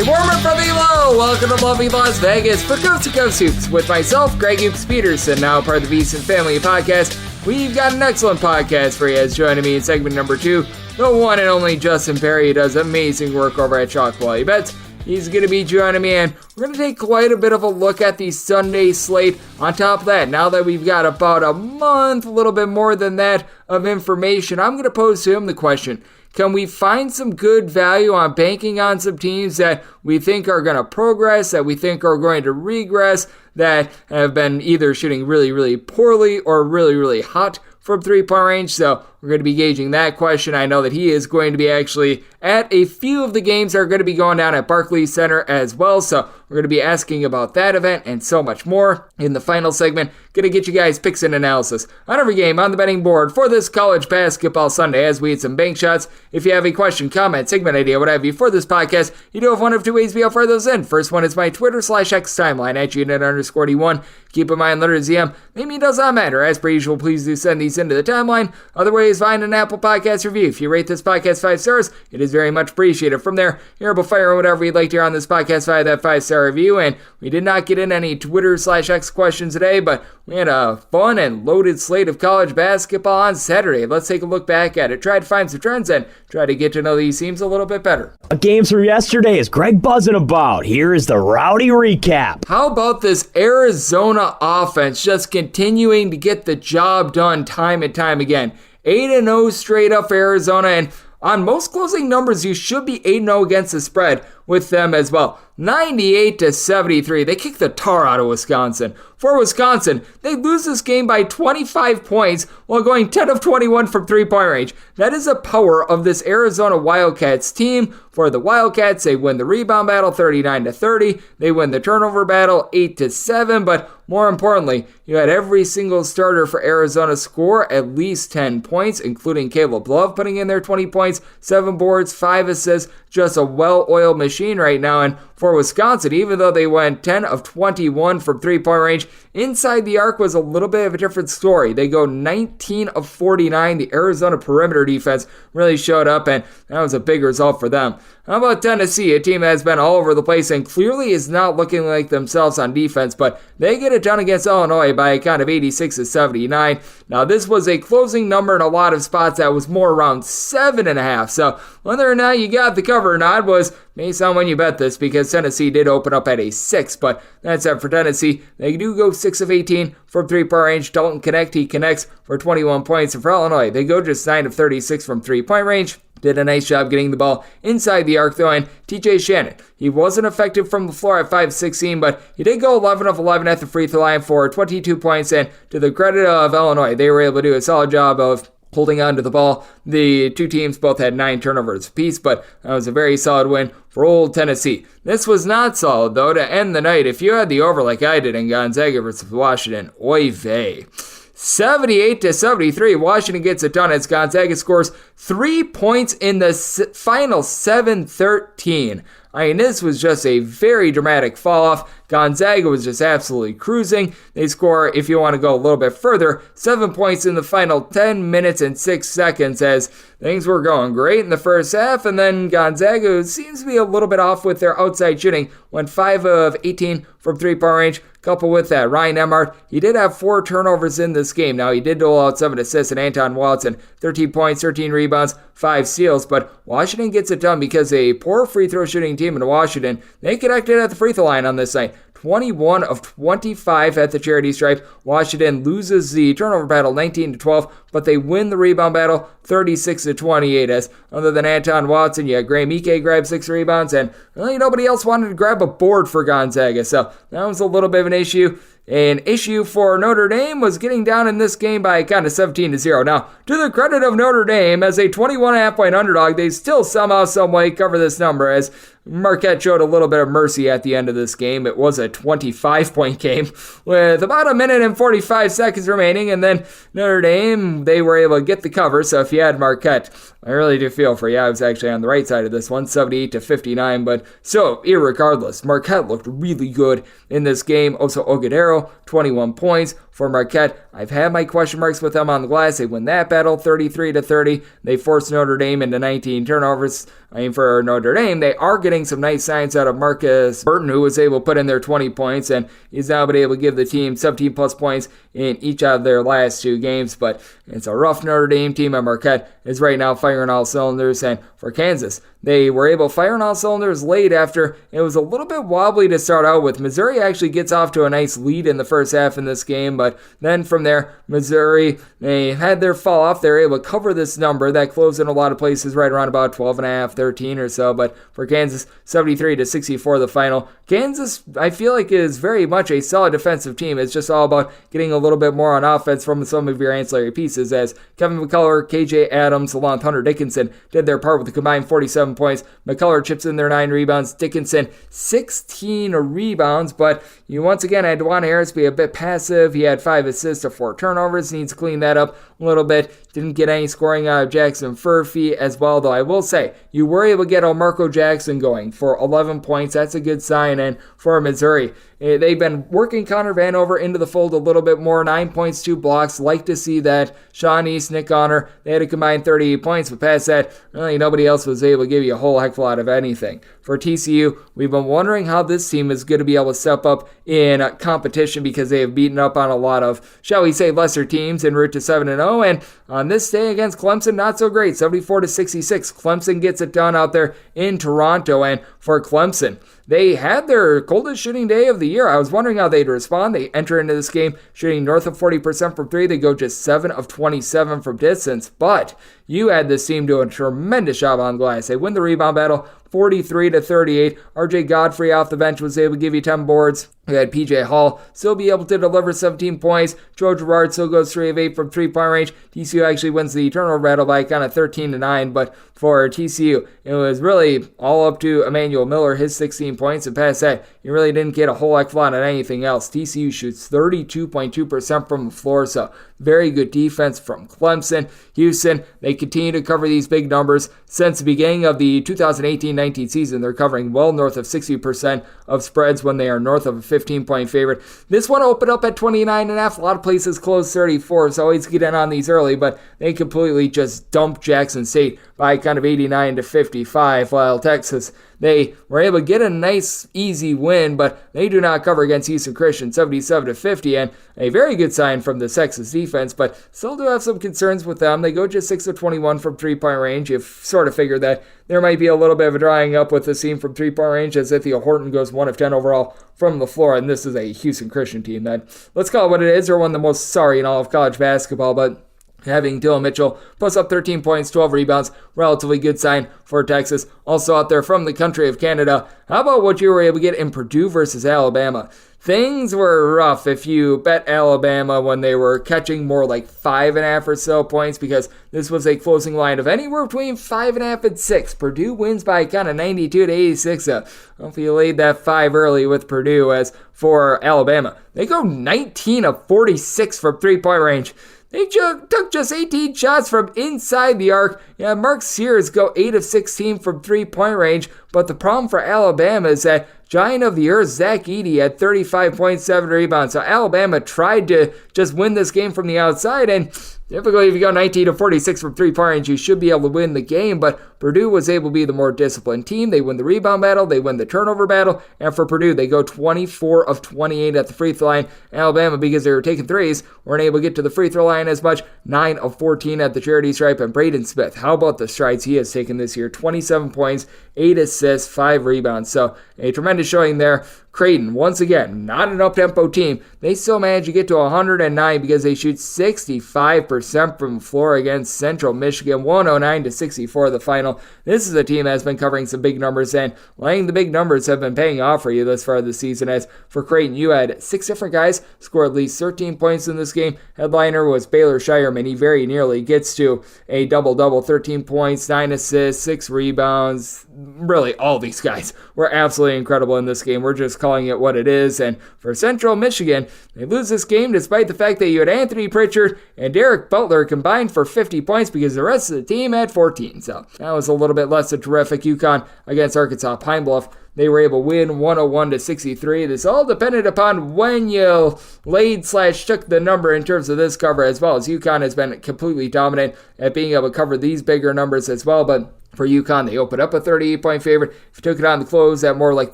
Warmer from Elon, welcome to lovely Las Vegas for Coast to Coast Hoops with myself, Greg Hoops Peterson, now part of the VSiN Family Podcast. We've got an excellent podcast for you as joining me in segment number 2, the one and only Justin Perri, who does amazing work over at Chalk Quality Bets. He's going to be joining me, and we're going to take quite a bit of a look at the Sunday slate. On top of that, now that we've got about a month, a little bit more than that, of information, I'm going to pose to him the question, can we find some good value on banking on some teams that we think are going to progress, that we think are going to regress, that have been either shooting really, really poorly or really, really hot from three-point range? So we're going to be gauging that question. I know that he is going to be actually at a few of the games that are going to be going down at Barclays Center as well. So we're going to be asking about that event and so much more in the final segment. Going to get you guys picks and analysis on every game on the betting board for this college basketball Sunday as we hit some bank shots. If you have a question, comment, segment idea, what have you for this podcast, you do have one of two ways to be able to fire those in. First one is my Twitter/X timeline at unit_D1. Keep in mind, letters ZM, maybe it does not matter. As per usual, please do send these into the timeline. Other ways, find an Apple Podcast review. If you rate this podcast 5 stars, it is very much appreciated. From there, you're able to fire whatever you'd like to hear on this podcast via that 5-star review. And we did not get in any Twitter/X questions today, but we had a fun and loaded slate of college basketball on Saturday. Let's take a look back at it, try to find some trends, and try to get to know these teams a little bit better. Games from yesterday is Greg buzzing about. Here is the rowdy recap. How about this Arizona offense just continuing to get the job done time and time again? 8-0 straight up for Arizona, and on most closing numbers, you should be 8-0 against the spread with them as well. 98-73. They kick the tar out of Wisconsin. For Wisconsin, they lose this game by 25 points while going 10 of 21 from three-point range. That is the power of this Arizona Wildcats team. For the Wildcats, they win the rebound battle 39-30. They win the turnover battle 8-7. But more importantly, you had every single starter for Arizona score at least 10 points, including Caleb Love putting in their 20 points, 7 boards, 5 assists. Just a well-oiled machine right now. And for Wisconsin, even though they went 10 of 21 from three-point range, inside the arc was a little bit of a different story. They go 19 of 49. The Arizona perimeter defense really showed up, and that was a big result for them. How about Tennessee, a team that has been all over the place and clearly is not looking like themselves on defense, but they get it done against Illinois by a count of 86-79. Now, this was a closing number in a lot of spots that was more around 7.5. So whether or not you got the cover or not was based on when you bet this, because Tennessee did open up at a 6, but that's it for Tennessee. They do go 6 of 18 from three-point range. Dalton he connects for 21 points. And for Illinois, they go just 9 of 36 from three-point range. Did a nice job getting the ball inside the arc, though, and TJ Shannon, he wasn't effective from the floor at 5-16, but he did go 11 of 11 at the free throw line for 22 points, and to the credit of Illinois, they were able to do a solid job of holding on to the ball. The two teams both had 9 turnovers apiece, but that was a very solid win for old Tennessee. This was not solid, though, to end the night. If you had the over like I did in Gonzaga versus Washington, oy vey. 78-73, Washington gets it done as Gonzaga scores 3 points in the final 7-13. I mean, this was just a very dramatic fall off. Gonzaga was just absolutely cruising. They score, if you want to go a little bit further, 7 points in the final 10 minutes and 6 seconds as things were going great in the first half, and then Gonzaga seems to be a little bit off with their outside shooting. Went 5 of 18 from three-point range. Coupled with that, Ryan Emmart, he did have 4 turnovers in this game. Now, he did dole out 7 assists, and Anton Watson, 13 points, 13 rebounds, 5 steals, but Washington gets it done because a poor free throw shooting team in Washington, they connected at the free throw line on this night. 21 of 25 at the charity stripe. Washington loses the turnover battle 19-12, but they win the rebound battle 36-28. As other than Anton Watson, yeah, Graham Ike grabbed 6 rebounds, and really nobody else wanted to grab a board for Gonzaga, so that was a little bit of an issue. An issue for Notre Dame was getting down in this game by a count of 17-0. Now, to the credit of Notre Dame, as a 21.5 point underdog, they still somehow, someway cover this number as Marquette showed a little bit of mercy at the end of this game. It was a 25-point game with about a minute and 45 seconds remaining, and then Notre Dame, they were able to get the cover. So if you had Marquette, I really do feel for you. I was actually on the right side of this one, 78-59, but so irregardless, Marquette looked really good in this game. Also, Ogudero, 21 points, for Marquette, I've had my question marks with them on the glass. They win that battle 33-30. They force Notre Dame into 19 turnovers. For Notre Dame, they are getting some nice signs out of Marcus Burton, who was able to put in their 20 points, and he's now been able to give the team 17 plus points in each of their last 2 games. But it's a rough Notre Dame team, and Marquette is right now firing all cylinders. And for Kansas, they were able to fire on all cylinders late after it was a little bit wobbly to start out with. Missouri actually gets off to a nice lead in the first half in this game, but then from there, Missouri, they had their fall off. They were able to cover this number that closed in a lot of places right around about 12.5, 13 or so, but for Kansas, 73-64 the final. Kansas, I feel like, is very much a solid defensive team. It's just all about getting a little bit more on offense from some of your ancillary pieces, as Kevin McCullough, KJ Adams, along with Hunter Dickinson did their part with a combined 47 points. McCullough chips in their 9 rebounds. Dickinson, 16 rebounds, but you once again had DeJuan Harris be a bit passive. He had 5 assists to 4 turnovers. Needs to clean that up a little bit. Didn't get any scoring out of Jackson Furphy as well, though I will say you were able to get Marco Jackson going for 11 points. That's a good sign. And for Missouri, they've been working Connor Vanover into the fold a little bit more. 9 points, 2 blocks. Like to see that. Sean East, Nick Honor, they had a combined 38 points, but past that, really nobody else was able to give you a whole heck of a lot of anything. For TCU, we've been wondering how this team is going to be able to step up in competition because they have beaten up on a lot of, shall we say, lesser teams en route to 7-0. And on this day against Clemson, not so great. 74-66. Clemson gets it done out there in Toronto. And for Clemson, they had their coldest shooting day of the year. I was wondering how they'd respond. They enter into this game shooting north of 40% from 3. They go just 7 of 27 from distance. But you had this team do a tremendous job on glass. They win the rebound battle 43-38. RJ Godfrey off the bench was able to give you 10 boards. We had PJ Hall still be able to deliver 17 points. Joe Girard still goes 3 of 8 from 3-point range. TCU actually wins the turnover battle by kind of 13-9, but for TCU, it was really all up to Emmanuel Miller, his 16 points, and past that, you really didn't get a whole heck of a lot of anything else. TCU shoots 32.2% from the floor, so very good defense from Clemson. Houston, they continue to cover these big numbers. Since the beginning of the 2018-19 season, they're covering well north of 60% of spreads when they are north of a 15-point favorite. This one opened up at 29.5. A lot of places closed 34, so always get in on these early, but they completely just dumped Jackson State by kind of 89-55, while Texas, they were able to get a nice, easy win, but they do not cover against Houston Christian, 77-50, and a very good sign from the Texas defense, but still do have some concerns with them. They go just 6 of 21 from 3-point range. You've sort of figured that there might be a little bit of a drying up with the team from 3-point range, as Ithiel Horton goes 1 of 10 overall from the floor, and this is a Houston Christian team that, let's call it what it is, they're one of the most sorry in all of college basketball, but having Dylan Mitchell post up 13 points, 12 rebounds, relatively good sign for Texas. Also out there from the country of Canada, how about what you were able to get in Purdue versus Alabama? Things were rough if you bet Alabama when they were catching more like 5.5 or so points, because this was a closing line of anywhere between 5.5 and 6. Purdue wins by kind of 92-86. So hopefully you laid that 5 early with Purdue. As for Alabama, they go 19 of 46 from 3-point range. They took just 18 shots from inside the arc. Yeah, Mark Sears go 8 of 16 from 3-point range. But the problem for Alabama is that Giant of the Earth, Zach Edey, had 35.7 rebounds. So Alabama tried to just win this game from the outside, and typically if you go 19 to 46 from 3-point range, you should be able to win the game, but Purdue was able to be the more disciplined team. They win the rebound battle, they win the turnover battle, and for Purdue, they go 24 of 28 at the free throw line. Alabama, because they were taking threes, weren't able to get to the free throw line as much. 9 of 14 at the charity stripe, and Braden Smith, how about the strides he has taken this year? 27 points, 8 assists, 5 rebounds, so a tremendous showing there. Creighton, once again, not an up-tempo team. They still manage to get to 109 because they shoot 65% from the floor against Central Michigan, 109-64 the final. This is a team that has been covering some big numbers, and laying the big numbers have been paying off for you this far this season. As for Creighton, you had 6 different guys score at least 13 points in this game. Headliner was Baylor Shireman. He very nearly gets to a double-double, 13 points, 9 assists, 6 rebounds. Really, all these guys were absolutely incredible in this game. We're just calling it what it is. And for Central Michigan, they lose this game despite the fact that you had Anthony Pritchard and Derek Butler combined for 50 points because the rest of the team had 14. So that was a little bit less than terrific. UConn against Arkansas Pine Bluff, they were able to win 101-63. This all depended upon when you laid/took the number in terms of this cover, as well as UConn has been completely dominant at being able to cover these bigger numbers as well. But for UConn, they opened up a 38-point favorite. If you took it on the close at more like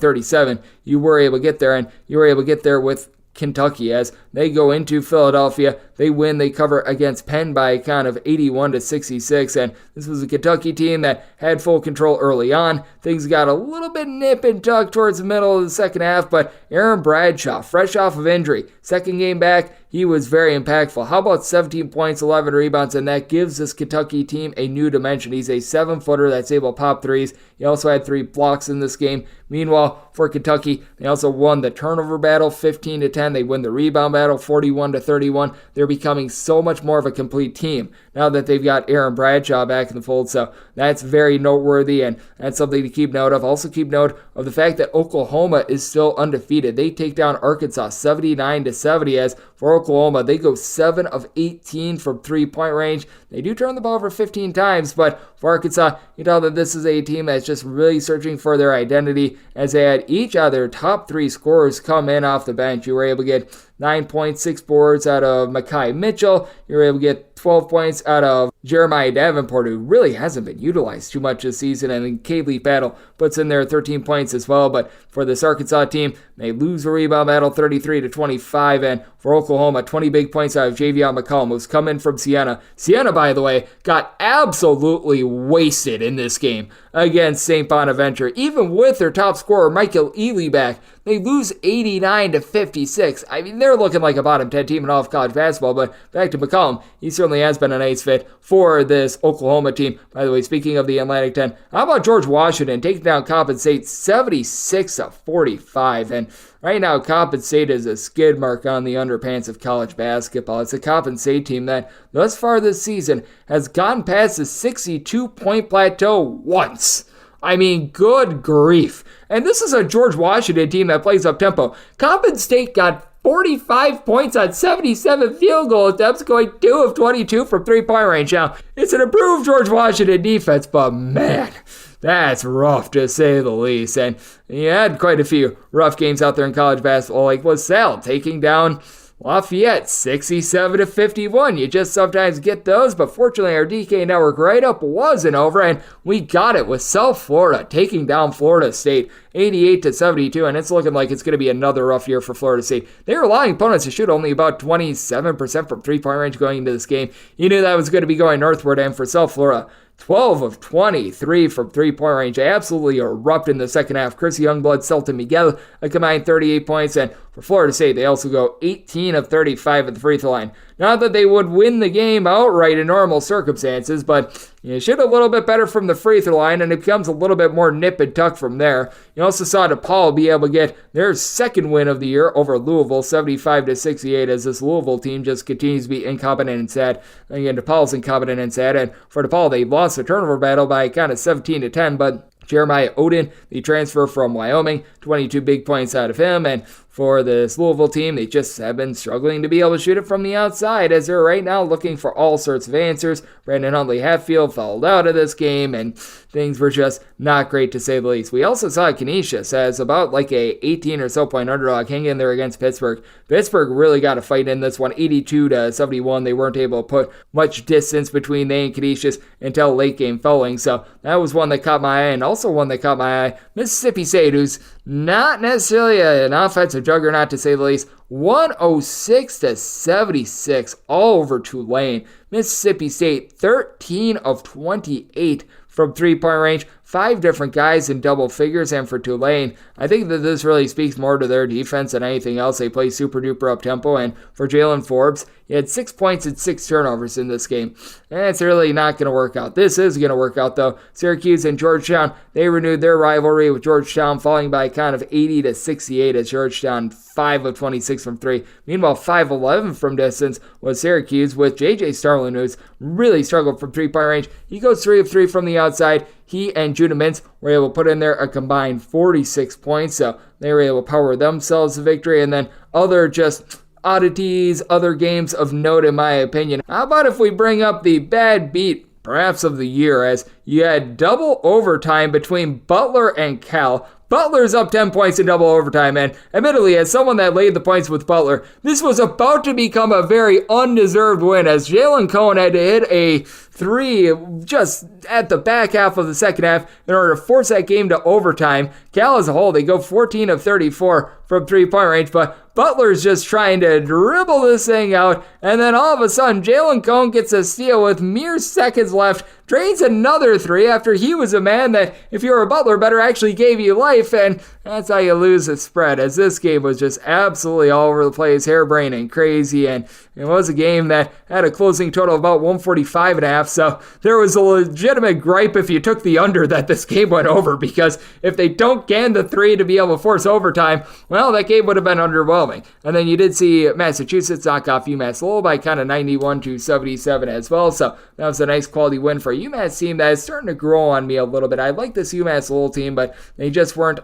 37, you were able to get there, and you were able to get there with Kentucky as they go into Philadelphia. They win. They cover against Penn by a count of 81-66. And this was a Kentucky team that had full control early on. Things got a little bit nip and tuck towards the middle of the second half, but Aaron Bradshaw, fresh off of injury, second game back, he was very impactful. How about 17 points, 11 rebounds, and that gives this Kentucky team a new dimension. He's a 7-footer that's able to pop threes. He also had 3 blocks in this game. Meanwhile, for Kentucky, they also won the turnover battle 15-10. They win the rebound battle 41-31. They're becoming so much more of a complete team now that they've got Aaron Bradshaw back in the fold. So that's very noteworthy, and that's something to keep note of. Also keep note of the fact that Oklahoma is still undefeated. They take down Arkansas 79-70 as for Oklahoma, they go 7 of 18 from 3-point range. They do turn the ball over 15 times, but for Arkansas, you tell that this is a team that's just really searching for their identity as they had each of their top 3 scorers come in off the bench. You were able to get 9.6 boards out of Mekhi Mitchell. You were able to get 12 points out of Jeremiah Davenport, who really hasn't been utilized too much this season, and then Kaylee Battle puts in there 13 points as well. But for this Arkansas team, they lose a rebound battle 33-25, and for Oklahoma, 20 big points out of Javion McCollum, who's come in from Siena. Siena, by the way, got absolutely wasted in this game against St. Bonaventure. Even with their top scorer, Michael Ealy, back, they lose 89-56. I mean, they're looking like a bottom 10 team in all of college basketball, but back to McCollum, he certainly has been a nice fit for this Oklahoma team. By the way, speaking of the Atlantic 10, how about George Washington taking down Coppin State 76-45? And right now, Coppin State is a skid mark on the underpants of college basketball. It's a Coppin State team that, thus far this season, has gotten past the 62-point plateau once. I mean, good grief. And this is a George Washington team that plays up-tempo. Coppin State got 45 points on 77 field goal attempts, going 2 of 22 from 3-point range. Now, it's an improved George Washington defense, but man, that's rough to say the least. And you had quite a few rough games out there in college basketball, like LaSalle taking down Lafayette 67-51. You just sometimes get those, but fortunately our DK Network write-up wasn't over, and we got it with South Florida taking down Florida State 88-72, and it's looking like it's going to be another rough year for Florida State. They were allowing opponents to shoot only about 27% from 3-point range going into this game. You knew that was going to be going northward, and for South Florida, 12 of 23 from 3-point range. They absolutely erupt in the second half. Chris Youngblood, Celton Miguel, a combined 38 points. And for Florida State, they also go 18 of 35 at the free throw line. Not that they would win the game outright in normal circumstances, but you shoot a little bit better from the free throw line, and it becomes a little bit more nip and tuck from there. You also saw DePaul be able to get their second win of the year over Louisville, 75-68, as this Louisville team just continues to be incompetent and sad. Again, DePaul's incompetent and sad, and for DePaul, they lost the turnover battle by kind of 17-10, but Jeremiah Odin, the transfer from Wyoming, 22 big points out of him, and for this Louisville team, they just have been struggling to be able to shoot it from the outside, as they're right now looking for all sorts of answers. Brandon Huntley-Hatfield fouled out of this game, and things were just not great to say the least. We also saw Canisius as about like a 18 or so point underdog hang in there against Pittsburgh. Pittsburgh really got a fight in this one, 82-71. They weren't able to put much distance between they and Canisius until late game fouling, so that was one that caught my eye, and also one that caught my eye, Mississippi State, who's not necessarily an offensive juggernaut to say the least, 106-76 all over Tulane. Mississippi State, 13 of 28 from 3-point range. 5 different guys in double figures, and for Tulane, I think that this really speaks more to their defense than anything else. They play super duper up tempo, and for Jalen Forbes, he had 6 points and 6 turnovers in this game. And it's really not going to work out. This is going to work out, though. Syracuse and Georgetown, they renewed their rivalry, with Georgetown falling by a count of 80-68 as Georgetown 5 of 26 from 3. Meanwhile, 5-11 from distance was Syracuse, with J.J. Starlin, who's really struggled from 3-point range. He goes 3 of 3 from the outside. he and Judah Mintz were able to put in there a combined 46 points, so they were able to power themselves a victory. And then other just oddities, other games of note in my opinion. How about if we bring up the bad beat perhaps of the year, as you had double overtime between Butler and Cal. Butler's up 10 points in double overtime, and admittedly, as someone that laid the points with Butler, this was about to become a very undeserved win, as Jalen Cohen had to hit a three just at the back half of the second half in order to force that game to overtime. Cal as a whole, they go 14 of 34 from three-point range, but Butler's just trying to dribble this thing out, and then all of a sudden, Jalen Cohen gets a steal with mere seconds left, drains another three after he was a man that, if you were a Butler better, actually gave you life, and that's how you lose the spread, as this game was just absolutely all over the place, harebrained and crazy, and it was a game that had a closing total of about 145.5, so there was a legitimate gripe if you took the under that this game went over, because if they don't can the three to be able to force overtime, well, that game would have been underwhelming. And then you did see Massachusetts knock off UMass Lowell by kind of 91-77 as well, so that was a nice quality win for a UMass team that is starting to grow on me a little bit. I like this UMass Lowell team, but they just weren't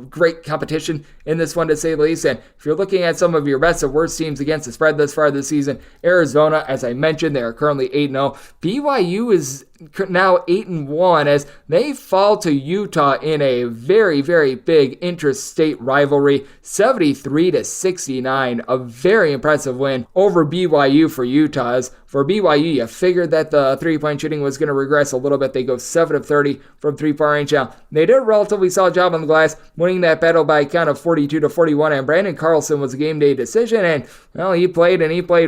great competition in this one, to say the least. And if you're looking at some of your best and worst teams against the spread thus far this season, Arizona, as I mentioned, they are currently 8-0. BYU is now 8-1 as they fall to Utah in a very, very big interstate rivalry, 73-69. A very impressive win over BYU for Utah. As for BYU, you figured that the three-point shooting was going to regress a little bit. They go 7 of 30 from three-point range. Now, they did a relatively solid job on the glass, winning that battle by kind of 42-41. And Brandon Carlson was a game day decision, and well, he played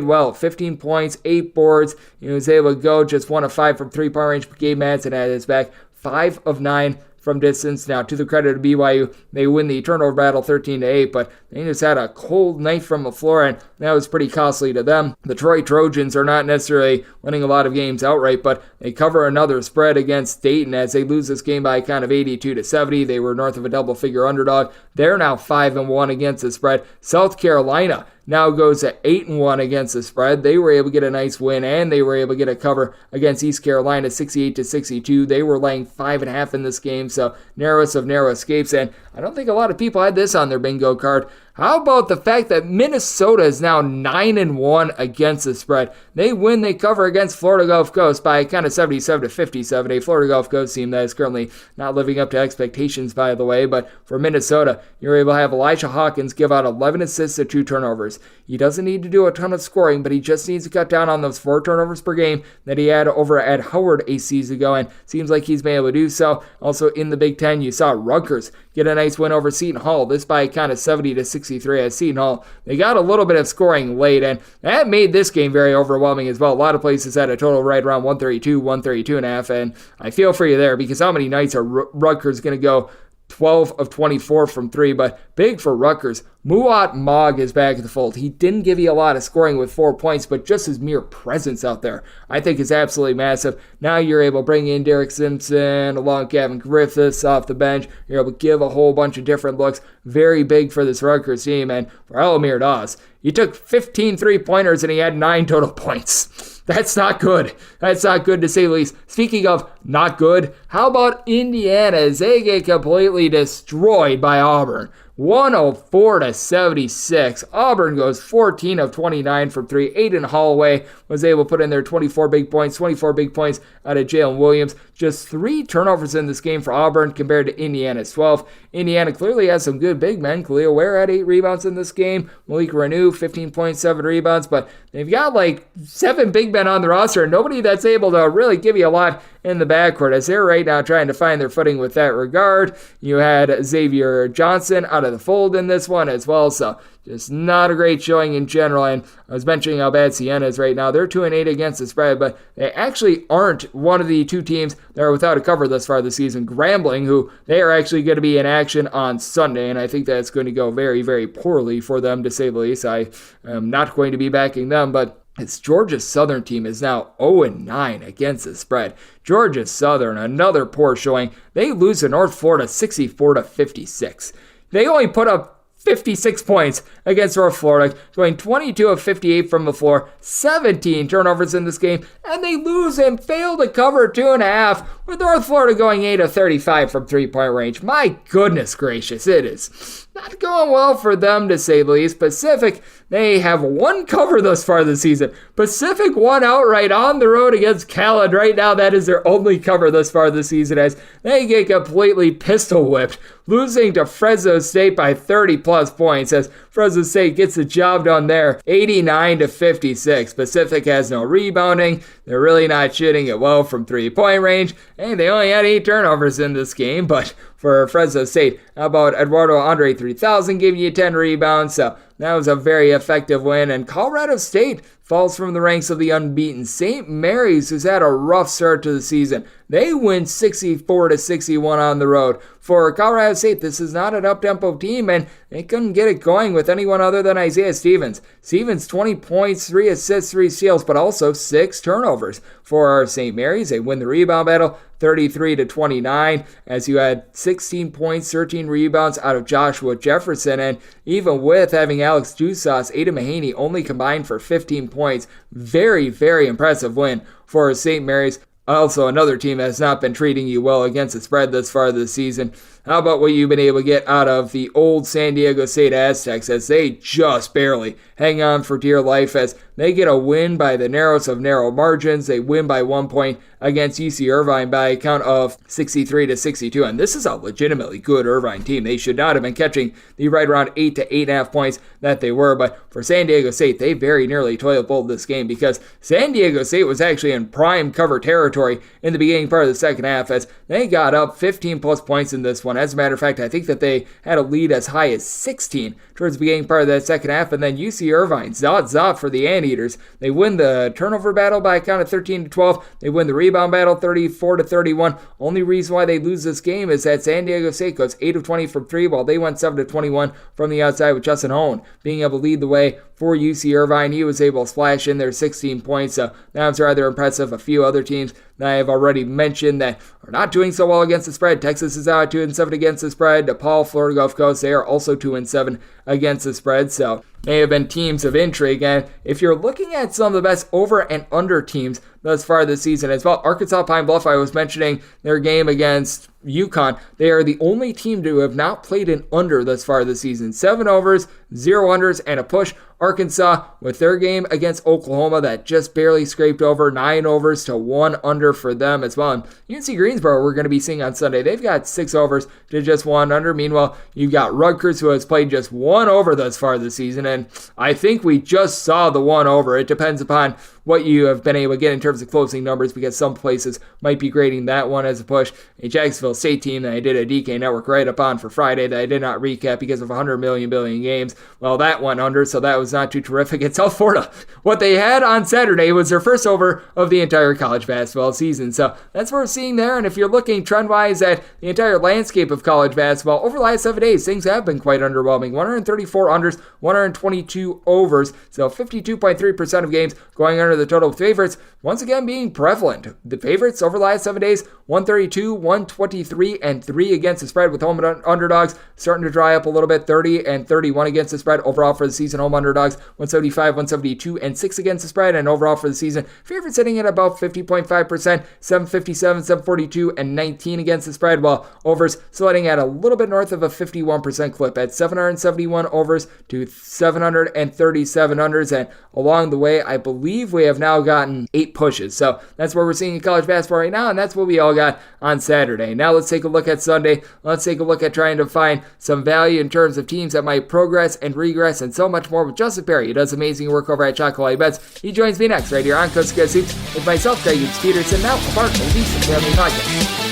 well. 15 points, 8 boards. He was able to go just 1 of 5 from three-point range. Gabe Madsen at his back, 5 of 9 from distance. Now, to the credit of BYU, they win the turnover battle 13-8, but they just had a cold night from the floor, and that was pretty costly to them. The Troy Trojans are not necessarily winning a lot of games outright, but they cover another spread against Dayton as they lose this game by kind of 82-70. They were north of a double-figure underdog. They're now 5-1 against the spread. South Carolina now goes at 8-1 against the spread. They were able to get a nice win, and they were able to get a cover against East Carolina 68-62. They were laying 5.5 in this game, so narrowest of narrow escapes, and I don't think a lot of people had this on their bingo card. How about the fact that Minnesota is now 9-1 against the spread? They win, they cover against Florida Gulf Coast by kind of 77-57. A Florida Gulf Coast team that is currently not living up to expectations, by the way. But for Minnesota, you're able to have Elijah Hawkins give out 11 assists to 2 turnovers. He doesn't need to do a ton of scoring, but he just needs to cut down on those 4 turnovers per game that he had over at Howard a season ago, and seems like he's been able to do so. Also in the Big Ten, you saw Rutgers get a nice win over Seton Hall, this by kind of 70-63 at Seton Hall. They got a little bit of scoring late, and that made this game very overwhelming as well. A lot of places had a total right around 132.5, and I feel for you there, because how many nights are Rutgers going to go 12 of 24 from 3, but big for Rutgers. Muat Mogg is back at the fold. He didn't give you a lot of scoring with 4 points, but just his mere presence out there, I think, is absolutely massive. Now you're able to bring in Derek Simpson along with Gavin Griffiths off the bench. You're able to give a whole bunch of different looks. Very big for this Rutgers team. And for Elamir Dawes, he took 15 three-pointers and he had 9 total points. That's not good. That's not good, to say the least. Speaking of not good, how about Indiana as they get completely destroyed by Auburn? 104-76. Auburn goes 14 of 29 from 3. Aiden Holloway was able to put in their 24 big points out of Jalen Williams. Just 3 turnovers in this game for Auburn compared to Indiana's 12. Indiana clearly has some good big men. Khalil Ware had 8 rebounds in this game. Malik Renew, 15.7 rebounds, but they've got like 7 big men on the roster and nobody that's able to really give you a lot in the backcourt, as they're right now trying to find their footing with that regard. You had Xavier Johnson out of the fold in this one as well, so just not a great showing in general. And I was mentioning how bad Siena is right now. They're 2-8 against the spread, but they actually aren't one of the 2 teams that are without a cover thus far this season. Grambling, who they are actually going to be in action on Sunday, and I think that's going to go very, very poorly for them, to say the least. I am not going to be backing them, but this Georgia Southern team is now 0-9 against the spread. Georgia Southern, another poor showing. They lose to North Florida 64-56. They only put up 56 points against North Florida, going 22 of 58 from the floor, 17 turnovers in this game, and they lose and fail to cover 2.5 with North Florida going 8 of 35 from three-point range. My goodness gracious, it is not going well for them, to say the least. Pacific, they have one cover thus far this season. Pacific won outright on the road against Callan. Right now, that is their only cover thus far this season, as they get completely pistol whipped, losing to Fresno State by 30-plus points, as Fresno State gets the job done there, 89-56. Pacific has no rebounding. They're really not shooting it well from three-point range. Hey, they only had 8 turnovers in this game, but for Fresno State, how about Eduardo Andre 3000 giving you 10 rebounds? So that was a very effective win. And Colorado State falls from the ranks of the unbeaten St. Mary's, who's had a rough start to the season. They win 64-61 on the road. For Colorado State, this is not an up-tempo team, and they couldn't get it going with anyone other than Isaiah Stevens. Stevens, 20 points, 3 assists, 3 steals, but also 6 turnovers. For St. Mary's, they win the rebound battle 33-29, as you had 16 points, 13 rebounds out of Joshua Jefferson, and even with having Alex Dusas, Ada Mahaney only combined for 15 points. Very, very impressive win for St. Mary's. Also, another team that has not been treating you well against the spread thus far this season. How about what you've been able to get out of the old San Diego State Aztecs, as they just barely hang on for dear life, as they get a win by the narrowest of narrow margins. They win by 1 point against UC Irvine by a count of 63-62. And this is a legitimately good Irvine team. They should not have been catching the right around 8 to 8.5 points that they were. But for San Diego State, they very nearly toilet bowled this game, because San Diego State was actually in prime cover territory in the beginning part of the second half, as they got up 15 plus points in this one. As a matter of fact, I think that they had a lead as high as 16 towards the beginning part of that second half. And then UC Irvine, zot for the Anteaters. They win the turnover battle by a count of 13-12. They win the rebound battle 34-31. Only reason why they lose this game is that San Diego State goes 8 of 20 from 3, while they went 7-21 from the outside, with Justin Hone being able to lead the way for UC Irvine. He was able to splash in there 16 points, so that was rather impressive. A few other teams that I have already mentioned that are not doing so well against the spread. Texas is out 2-7 against the spread. DePaul, Florida Gulf Coast, they are also 2-7 against the spread, so they have been teams of intrigue. And if you're looking at some of the best over and under teams thus far this season as well, Arkansas Pine Bluff, I was mentioning their game against UConn. They are the only team to have not played an under thus far this season. 7 overs, 0 unders, and a push. Arkansas, with their game against Oklahoma, that just barely scraped over, 9 overs to 1 under for them as well. And NC Greensboro, we're going to be seeing on Sunday, they've got 6 overs to just 1 under. Meanwhile, you've got Rutgers, who has played just 1 over thus far this season, and I think we just saw the 1 over. It depends upon what you have been able to get in terms of closing numbers, because some places might be grading that one as a push. A Jacksonville State team that I did a DK Network write-up on for Friday that I did not recap because of 100 million billion games. Well, that went under, so that was not too terrific. At South Florida, what they had on Saturday was their first over of the entire college basketball season. So that's what we're seeing there. And if you're looking trend-wise at the entire landscape of college basketball, over the last 7 days, things have been quite underwhelming. 134 unders, 122 overs, so 52.3% of games going under the total. Favorites once again being prevalent. The favorites over the last 7 days, 132, 123, and 3 against the spread, with home underdogs starting to dry up a little bit, 30 and 31 against the spread. Overall for the season, home underdogs 175, 172, and 6 against the spread. And overall for the season, favorites sitting at about 50.5%, 757, 742, and 19 against the spread, while overs sliding at a little bit north of a 51% clip at 771 overs to 737 unders. And along the way, I believe we have now gotten 8 pushes. So that's what we're seeing in college basketball right now, and that's what we all got on Saturday. Now let's take a look at Sunday. Let's take a look at trying to find some value in terms of teams that might progress and regress and so much more with Justin Perri. He does amazing work over at Chocolate Bets. He joins me next right here on Coast to Coast Hoops with myself, Greg Peterson, now a part of the Decent Family Podcast.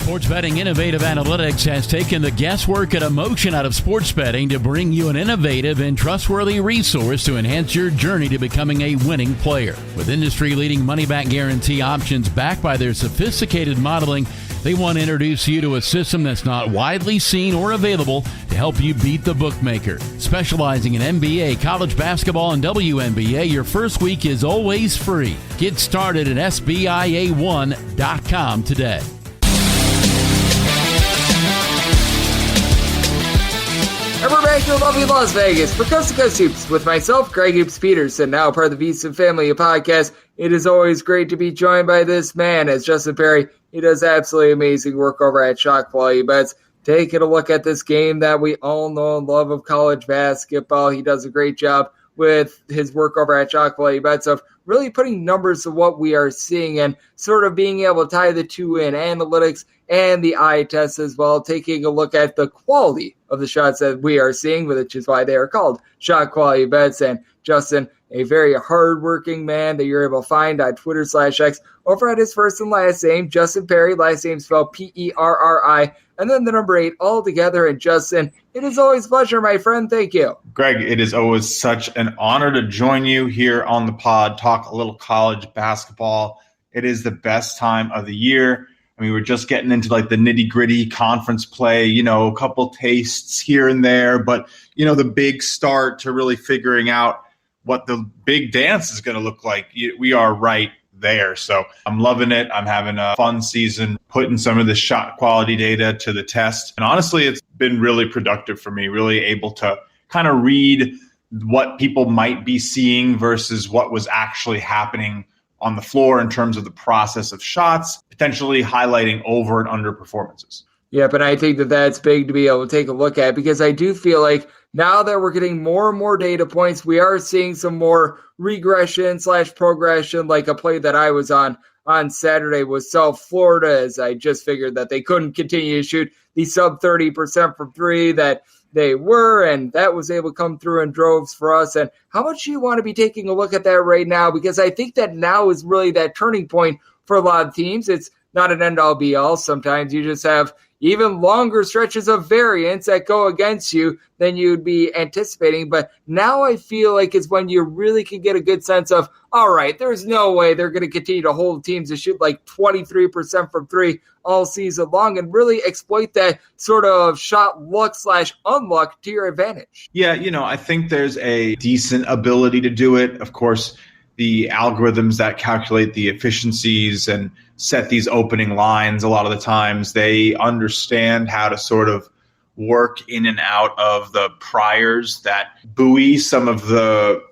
Sports Betting Innovative Analytics has taken the guesswork and emotion out of sports betting to bring you an innovative and trustworthy resource to enhance your journey to becoming a winning player. With industry-leading money-back guarantee options backed by their sophisticated modeling, they want to introduce you to a system that's not widely seen or available to help you beat the bookmaker. Specializing in NBA, college basketball, and WNBA, your first week is always free. Get started at SBIA1.com today. And we're back here in lovely Las Vegas for Coast to Coast Hoops with myself, Greg Hoops Peterson, now part of the VSiN family of podcasts. It is always great to be joined by this man, as Justin Perri. He does absolutely amazing work over at Shock Value Bets. Taking a look at this game that we all know and love of college basketball. He does a great job with his work over at Shock Value Bets of really putting numbers to what we are seeing and sort of being able to tie the two in, analytics and the eye test as well, taking a look at the quality of the shots that we are seeing, which is why they are called Shock Quality Bets. And Justin, a very hardworking man that you're able to find on Twitter/X over at his first and last name, Justin Perri, last name spelled Perri, and then the number 8 all together. And Justin, it is always a pleasure, my friend. Thank you. Greg, it is always such an honor to join you here on the pod, talk a little college basketball. It is the best time of the year. I mean, we're just getting into like the nitty-gritty conference play, a couple tastes here and there, but, the big start to really figuring out what the big dance is going to look like. We are right there. So I'm loving it. I'm having a fun season, putting some of the shot quality data to the test. And honestly, it's been really productive for me, really able to kind of read what people might be seeing versus what was actually happening on the floor in terms of the process of shots, potentially highlighting over and under performances. Yeah, but I think that that's big to be able to take a look at, because I do feel like now that we're getting more and more data points, we are seeing some more regression/progression, like a play that I was on Saturday was South Florida, as I just figured that they couldn't continue to shoot the sub 30% from three that they were, and that was able to come through in droves for us. And how much do you want to be taking a look at that right now? Because I think that now is really that turning point for a lot of teams. It's not an end-all be-all. Sometimes you just have even longer stretches of variance that go against you than you'd be anticipating. But now I feel like it's when you really can get a good sense of, all right, there's no way they're going to continue to hold teams to shoot like 23% from three all season long, and really exploit that sort of shot luck/unluck to your advantage. Yeah, I think there's a decent ability to do it. Of course, the algorithms that calculate the efficiencies and set these opening lines, a lot of the times they understand how to sort of work in and out of the priors that buoy some of the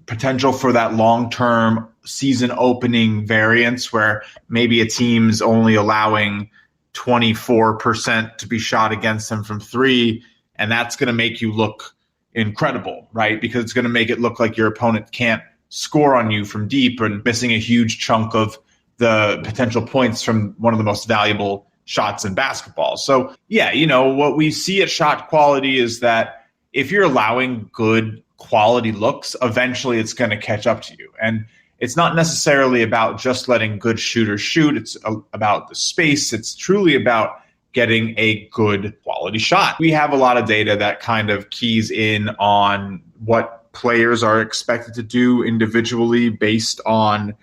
potential for that long-term season opening variance, where maybe a team's only allowing 24% to be shot against them from three, and that's going to make you look incredible, right? Because it's going to make it look like your opponent can't score on you from deep and missing a huge chunk of the potential points from one of the most valuable shots in basketball. So, yeah, what we see at shot quality is that if you're allowing good quality looks, eventually it's going to catch up to you. And it's not necessarily about just letting good shooters shoot. It's about the space. It's truly about getting a good quality shot. We have a lot of data that kind of keys in on what players are expected to do individually based on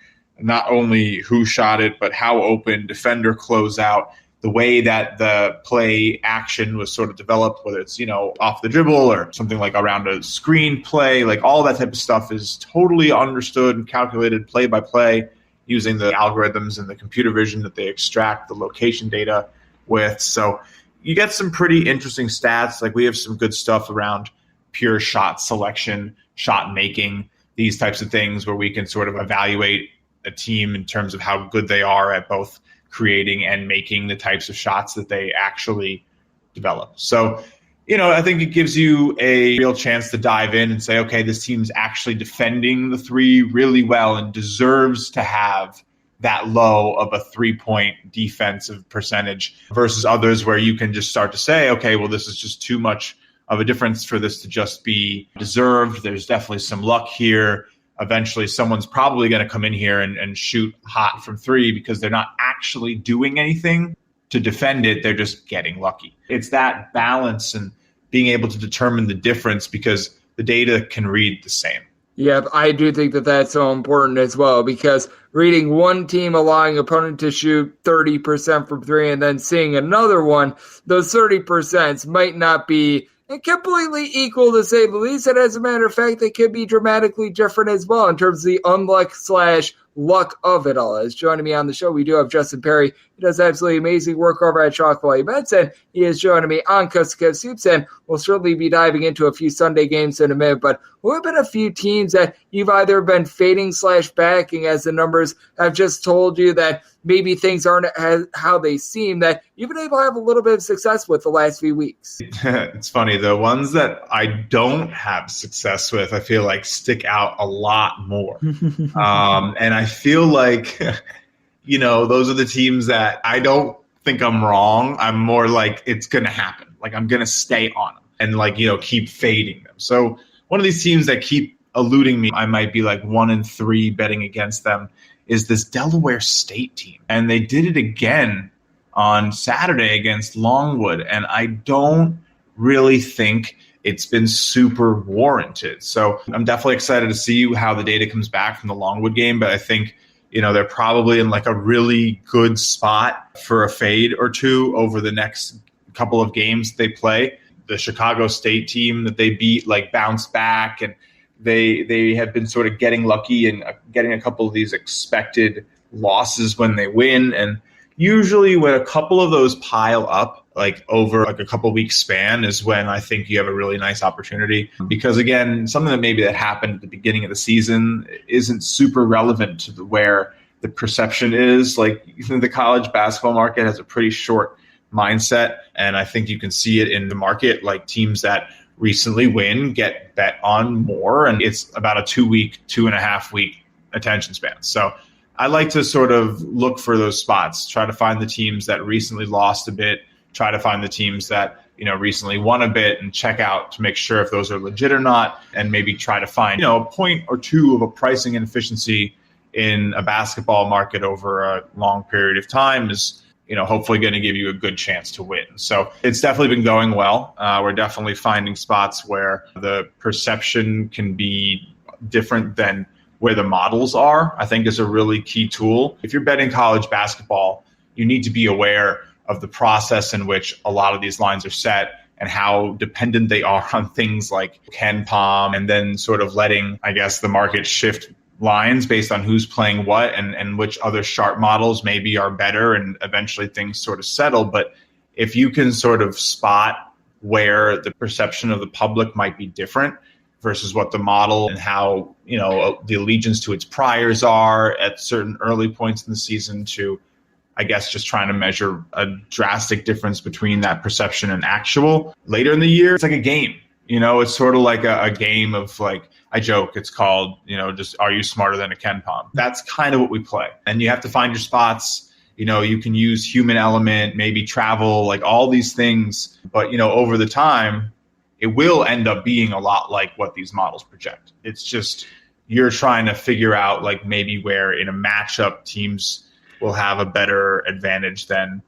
not only who shot it, but how open, defender closeout, the way that the play action was sort of developed, whether it's, off the dribble or something like around a screen play, like all that type of stuff is totally understood and calculated play by play using the algorithms and the computer vision that they extract the location data with. So you get some pretty interesting stats. Like we have some good stuff around pure shot selection, shot making, these types of things where we can sort of evaluate a team in terms of how good they are at both creating and making the types of shots that they actually develop. So, I think it gives you a real chance to dive in and say, okay, this team's actually defending the three really well and deserves to have that low of a 3-point defensive percentage versus others where you can just start to say, okay, well, this is just too much of a difference for this to just be deserved. There's definitely some luck here. Eventually, someone's probably going to come in here and shoot hot from three because they're not actually doing anything to defend it. They're just getting lucky. It's that balance and being able to determine the difference because the data can read the same. Yep, I do think that that's so important as well, because reading one team allowing opponent to shoot 30% from three and then seeing another one, those 30% might not be completely equal to say the least. And as a matter of fact, they could be dramatically different as well in terms of the unluck luck of it all. As joining me on the show, we do have Justin Perri. He does absolutely amazing work over at Chalk Valley Bets, and he is joining me on Coast to Coast Soups, and we'll certainly be diving into a few Sunday games in a minute, but what have been a few teams that you've either been fading / backing as the numbers have just told you that maybe things aren't how they seem, that you've been able to have a little bit of success with the last few weeks? It's funny. The ones that I don't have success with, I feel like stick out a lot more. And I feel like, those are the teams that I don't think I'm wrong. I'm more like it's going to happen. Like I'm going to stay on them and keep fading them. So one of these teams that keep eluding me, I might be like 1-3 betting against them, is this Delaware State team. And they did it again on Saturday against Longwood. And I don't really think it's been super warranted. So I'm definitely excited to see how the data comes back from the Longwood game. But I think, they're probably in like a really good spot for a fade or two over the next couple of games they play. The Chicago State team that they beat bounced back, and they have been sort of getting lucky and getting a couple of these expected losses when they win. And usually when a couple of those pile up over a couple week span is when I think you have a really nice opportunity. Because again, something that happened at the beginning of the season isn't super relevant to where the perception is. The college basketball market has a pretty short mindset, and I think you can see it in the market. Teams that recently win get bet on more, and it's about a 2.5 week attention span. So I like to sort of look for those spots, try to find the teams that recently lost a bit, try to find the teams that recently won a bit, and check out to make sure if those are legit or not, and maybe try to find a point or two of a pricing inefficiency in a basketball market over a long period of time is hopefully going to give you a good chance to win. So it's definitely been going well. We're definitely finding spots where the perception can be different than where the models are, I think is a really key tool. If you're betting college basketball, you need to be aware of the process in which a lot of these lines are set and how dependent they are on things like KenPom, and then sort of letting, the market shift lines based on who's playing what and which other sharp models maybe are better, and eventually things sort of settle. But if you can sort of spot where the perception of the public might be different versus what the model and how, the allegiance to its priors are at certain early points in the season to, just trying to measure a drastic difference between that perception and actual later in the year, it's like a game. It's sort of like a game of I joke, it's called, just are you smarter than a KenPom? That's kind of what we play. And you have to find your spots. You can use human element, maybe travel, all these things. But, over the time, it will end up being a lot like what these models project. It's just you're trying to figure out maybe where in a matchup teams will have a better advantage than,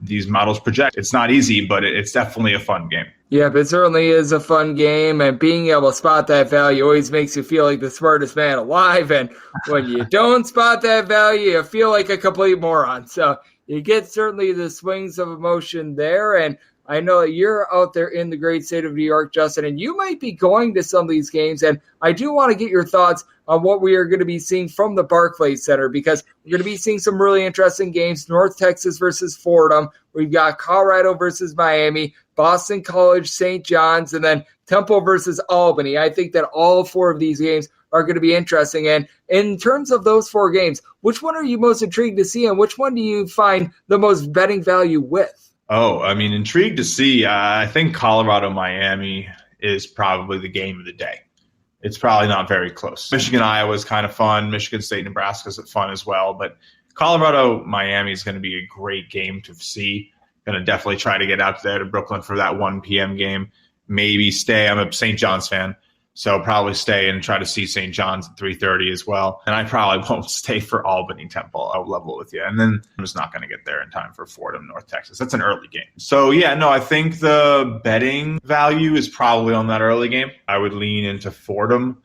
these models project. It's not easy, but it's definitely a fun game. Yep, it certainly is a fun game, and being able to spot that value always makes you feel like the smartest man alive, and when you don't spot that value, you feel like a complete moron. So you get certainly the swings of emotion there, and I know that you're out there in the great state of New York, Justin, and you might be going to some of these games, and I do want to get your thoughts on what we are going to be seeing from the Barclays Center, because we're going to be seeing some really interesting games. North Texas versus Fordham. We've got Colorado versus Miami, Boston College, St. John's, and then Temple versus Albany. I think that all four of these games are going to be interesting. And in terms of those four games, which one are you most intrigued to see, and which one do you find the most betting value with? Oh, intrigued to see. I think Colorado-Miami is probably the game of the day. It's probably not very close. Michigan-Iowa is kind of fun. Michigan State-Nebraska is fun as well. But Colorado-Miami is going to be a great game to see. Going to definitely try to get out there to Brooklyn for that 1 p.m. game. Maybe stay. I'm a St. John's fan, so probably stay and try to see St. John's at 3:30 as well. And I probably won't stay for Albany Temple. I'll level with you. And then I'm just not going to get there in time for Fordham, North Texas. That's an early game. So, I think the betting value is probably on that early game. I would lean into Fordham.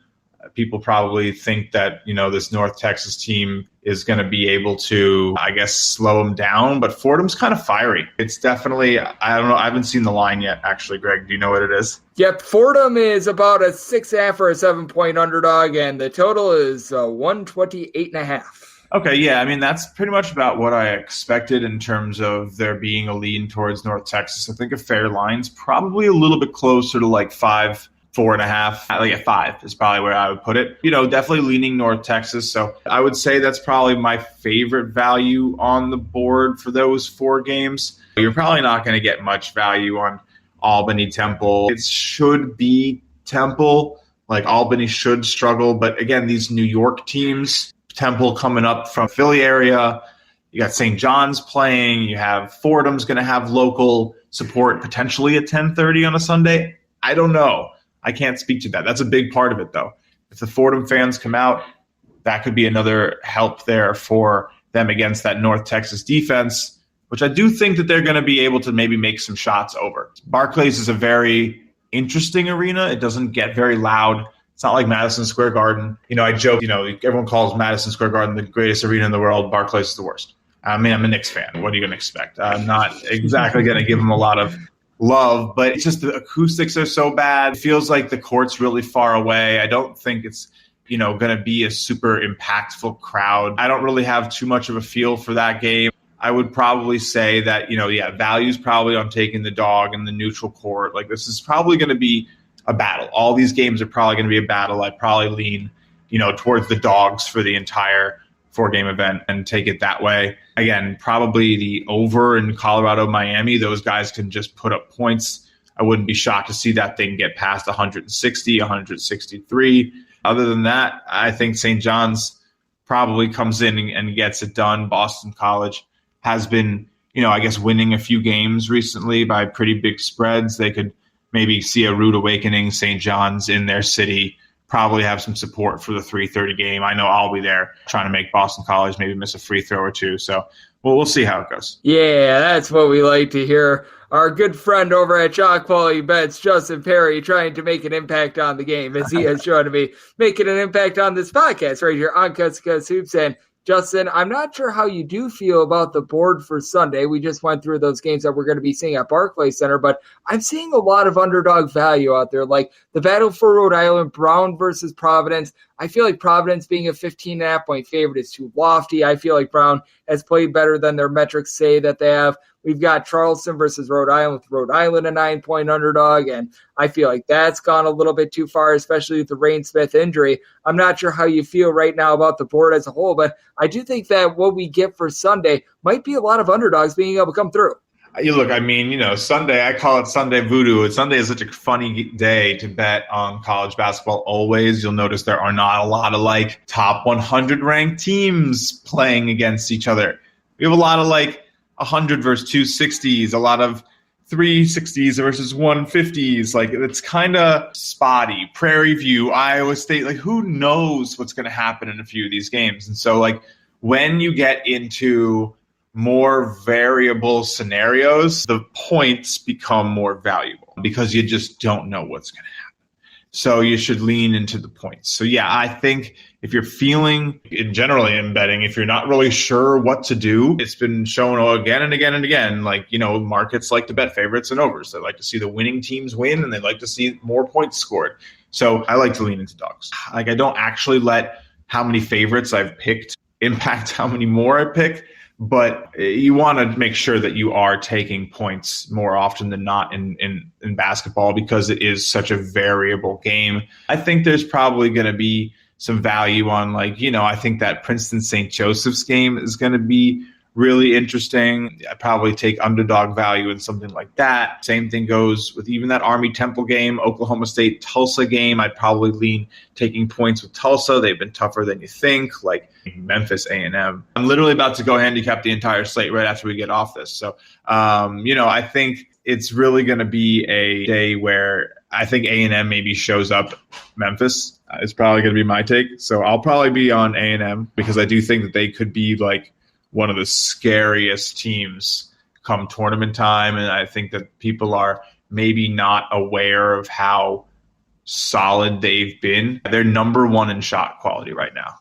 People probably think that, this North Texas team is going to be able to, I guess, slow them down. But Fordham's kind of fiery. It's definitely, I don't know. I haven't seen the line yet, actually, Greg. Do you know what it is? Yep, Fordham is about a 6.5 or a 7-point underdog, and the total is 128.5. Okay, yeah. I mean, that's pretty much about what I expected in terms of there being a lean towards North Texas. I think a fair line's probably a little bit closer to like 5, 4.5, like a 5 is probably where I would put it. Definitely leaning North Texas. So I would say that's probably my favorite value on the board for those 4 games. You're probably not going to get much value on Albany Temple. It should be Temple. Like Albany should struggle. But again, these New York teams, Temple coming up from Philly area, you got St. John's playing, you have Fordham's going to have local support potentially at 10:30 on a Sunday. I don't know. I can't speak to that. That's a big part of it, though. If the Fordham fans come out, that could be another help there for them against that North Texas defense, which I do think that they're going to be able to maybe make some shots over. Barclays is a very interesting arena. It doesn't get very loud. It's not like Madison Square Garden. I joke, everyone calls Madison Square Garden the greatest arena in the world. Barclays is the worst. I mean, I'm a Knicks fan. What are you going to expect? I'm not exactly going to give them a lot of love, but it's just the acoustics are so bad. It feels like the court's really far away. I don't think it's, going to be a super impactful crowd. I don't really have too much of a feel for that game. I would probably say that, value's probably on taking the dog in the neutral court. Like this is probably going to be a battle. All these games are probably going to be a battle. I'd probably lean, towards the dogs for the entire 4-game event and take it that way. Again, probably the over in Colorado, Miami, those guys can just put up points. I wouldn't be shocked to see that thing get past 160, 163. Other than that, I think St. John's probably comes in and gets it done. Boston College has been, winning a few games recently by pretty big spreads. They could maybe see a rude awakening. St. John's in their city, probably have some support for the 3:30 game. I know I'll be there trying to make Boston College maybe miss a free throw or two. So we'll see how it goes. Yeah, that's what we like to hear. Our good friend over at Chalk Quality Bets, Justin Perri, trying to make an impact on the game, as he has shown to be making an impact on this podcast right here on Cuts Hoops. And Justin, I'm not sure how you do feel about the board for Sunday. We just went through those games that we're going to be seeing at Barclays Center, but I'm seeing a lot of underdog value out there, like the battle for Rhode Island, Brown versus Providence. I feel like Providence being a 15.5-point favorite is too lofty. I feel like Brown has played better than their metrics say that they have. We've got Charleston versus Rhode Island, with Rhode Island a 9-point underdog, and I feel like that's gone a little bit too far, especially with the Rain Smith injury. I'm not sure how you feel right now about the board as a whole, but I do think that what we get for Sunday might be a lot of underdogs being able to come through. Look, Sunday, I call it Sunday voodoo. Sunday is such a funny day to bet on college basketball always. You'll notice there are not a lot of top 100 ranked teams playing against each other. We have a lot of 100 versus 260s, a lot of 360s versus 150s. It's kind of spotty. Prairie View, Iowa State, who knows what's going to happen in a few of these games. And so when you get into more variable scenarios, the points become more valuable because you just don't know what's going to happen. So you should lean into the points. So yeah, I think if you're feeling, generally in betting, if you're not really sure what to do, it's been shown again and again and again, markets like to bet favorites and overs. They like to see the winning teams win and they like to see more points scored. So I like to lean into dogs. I don't actually let how many favorites I've picked impact how many more I pick. But you want to make sure that you are taking points more often than not in basketball because it is such a variable game. I think there's probably going to be some value on I think that Princeton St. Joseph's game is going to be really interesting. I probably take underdog value in something like that. Same thing goes with even that Army Temple game, Oklahoma State Tulsa game. I'd probably lean taking points with Tulsa. They've been tougher than you think, Memphis A&M. I'm literally about to go handicap the entire slate right after we get off this. So, I think it's really going to be a day where I think A&M maybe shows up. Memphis is probably going to be my take. So I'll probably be on A&M because I do think that they could be one of the scariest teams come tournament time. And I think that people are maybe not aware of how solid they've been. They're number one in shot quality right now.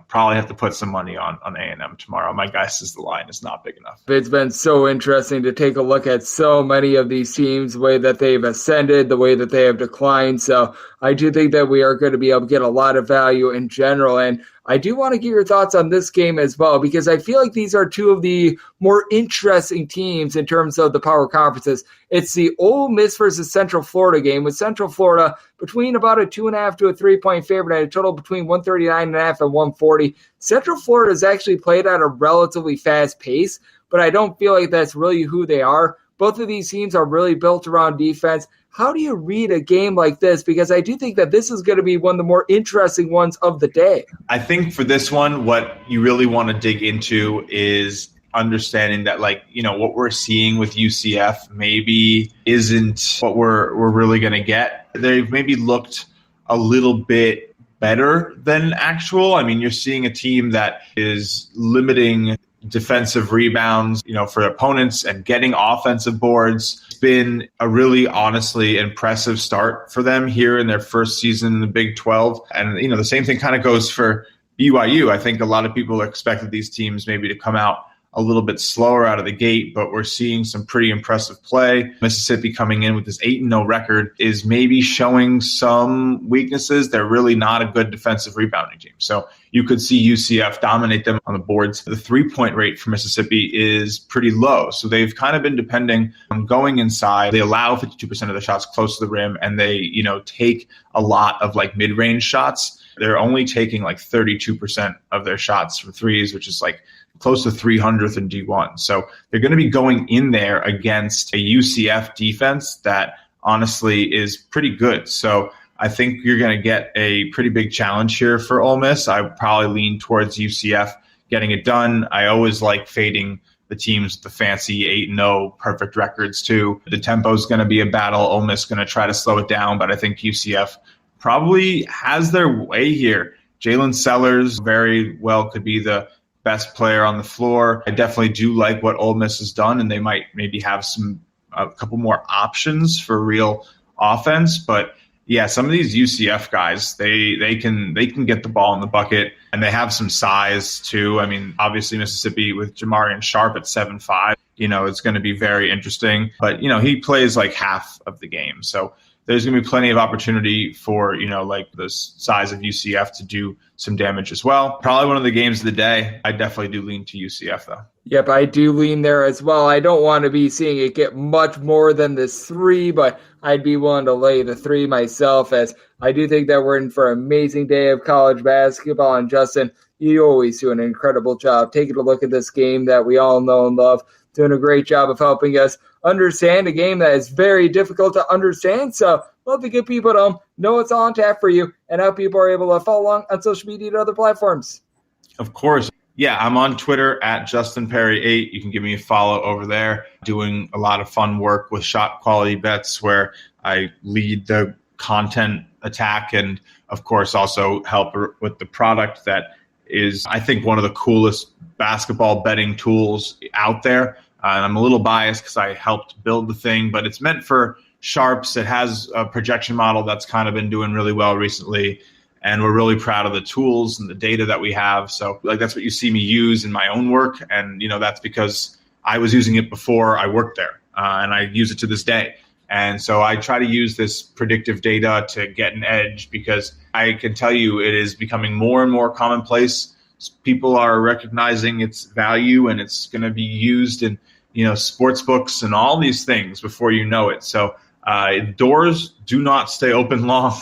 Probably have to put some money on A&M tomorrow. My guess is the line is not big enough. It's been so interesting to take a look at so many of these teams, the way that they've ascended, the way that they have declined. So I do think that we are going to be able to get a lot of value in general. And I do want to get your thoughts on this game as well, because I feel like these are two of the more interesting teams in terms of the power conferences. It's the Ole Miss versus Central Florida game, with Central Florida between about a 2.5 to a 3-point favorite and a total between 139.5 and 140. Central Florida has actually played at a relatively fast pace, but I don't feel like that's really who they are. Both of these teams are really built around defense. How do you read a game like this? Because I do think that this is going to be one of the more interesting ones of the day. I think for this one, what you really want to dig into is understanding that, what we're seeing with UCF maybe isn't what we're really going to get. They've maybe looked a little bit better than actual. I mean, you're seeing a team that is limiting defensive rebounds, for opponents and getting offensive boards. It's been a really honestly impressive start for them here in their first season in the Big 12. And, the same thing kind of goes for BYU. I think a lot of people expected these teams maybe to come out a little bit slower out of the gate, but we're seeing some pretty impressive play. Mississippi coming in with this 8-0 record is maybe showing some weaknesses. They're really not a good defensive rebounding team. So you could see UCF dominate them on the boards. The 3-point rate for Mississippi is pretty low. So they've kind of been depending on going inside. They allow 52% of the shots close to the rim, and they, take a lot of mid-range shots. They're only taking 32% of their shots from threes, which is close to 300th in D1. So they're going to be going in there against a UCF defense that honestly is pretty good. So I think you're going to get a pretty big challenge here for Ole Miss. I would probably lean towards UCF getting it done. I always like fading the teams with the fancy 8-0 perfect records too. The tempo is going to be a battle. Ole Miss is going to try to slow it down, but I think UCF probably has their way here. Jalen Sellers very well could be the best player on the floor. I definitely do like what Ole Miss has done, and they might maybe have a couple more options for real offense. But yeah, some of these UCF guys, they can get the ball in the bucket, and they have some size too. I mean, obviously Mississippi with Jamarian Sharp at 7'5", it's going to be very interesting. But he plays half of the game, so there's going to be plenty of opportunity for, the size of UCF to do some damage as well. Probably one of the games of the day. I definitely do lean to UCF, though. Yep, I do lean there as well. I don't want to be seeing it get much more than this 3, but I'd be willing to lay the 3 myself, as I do think that we're in for an amazing day of college basketball. And Justin, you always do an incredible job taking a look at this game that we all know and love, doing a great job of helping us understand a game that is very difficult to understand. So love to get people to know what's on tap for you and how people are able to follow along on social media and other platforms. Of course. Yeah, I'm on Twitter at Justin Perri 8. You can give me a follow over there. Doing a lot of fun work with shot quality bets where I lead the content attack and, of course, also help with the product that is, I think, one of the coolest basketball betting tools out there. And I'm a little biased because I helped build the thing, but it's meant for sharps. It has a projection model that's kind of been doing really well recently. And we're really proud of the tools and the data that we have. So that's what you see me use in my own work. And, that's because I was using it before I worked there, and I use it to this day. And so I try to use this predictive data to get an edge, because I can tell you it is becoming more and more commonplace. People are recognizing its value, and it's going to be used in, sports books and all these things before you know it. So doors do not stay open long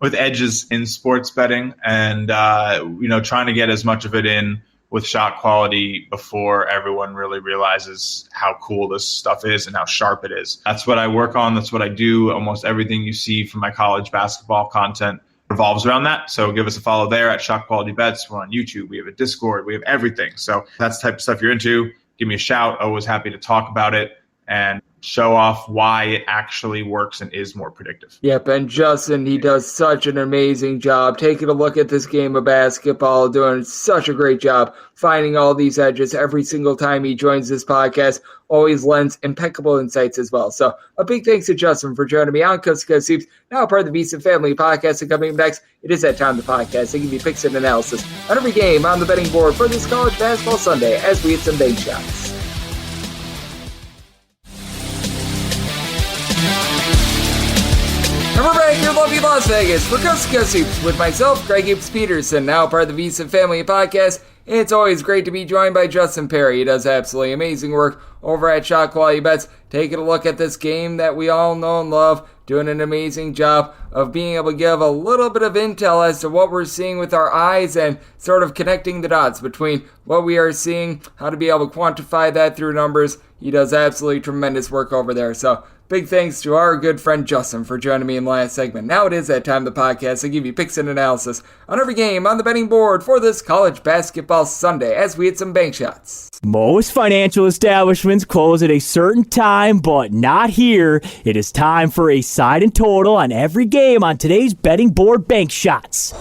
with edges in sports betting, and trying to get as much of it in with shot quality before everyone really realizes how cool this stuff is and how sharp it is. That's what I work on. That's what I do. Almost everything you see from my college basketball content revolves around that. So give us a follow there at Shot Quality Bets. We're on YouTube. We have a Discord. We have everything. So if that's the type of stuff you're into, give me a shout. Always happy to talk about it. And show off why it actually works and is more predictive. Yep, and Justin, he does such an amazing job taking a look at this game of basketball, doing such a great job finding all these edges every single time he joins this podcast. Always lends impeccable insights as well. So a big thanks to Justin for joining me on Coast to Coast Hoops, now part of the VSiN Family Podcast. And coming up next, it is that time of the podcast. They give you picks and analysis on every game on the betting board for this college basketball Sunday as we hit some bank shots. And we're back here in lovely Las Vegas for Coast to Coast Hoops with myself, Greg Hoops Peterson, now part of the VSiN Family Podcast. It's always great to be joined by Justin Perri. He does absolutely amazing work over at Shot Quality Bets, taking a look at this game that we all know and love, doing an amazing job of being able to give a little bit of intel as to what we're seeing with our eyes and sort of connecting the dots between what we are seeing, how to be able to quantify that through numbers. He does absolutely tremendous work over there. So big thanks to our good friend Justin for joining me in the last segment. Now it is that time of the podcast to give you picks and analysis on every game on the betting board for this college basketball Sunday as we hit some bank shots. Most financial establishments close at a certain time, but not here. It is time for a side and total on every game on today's betting board bank shots.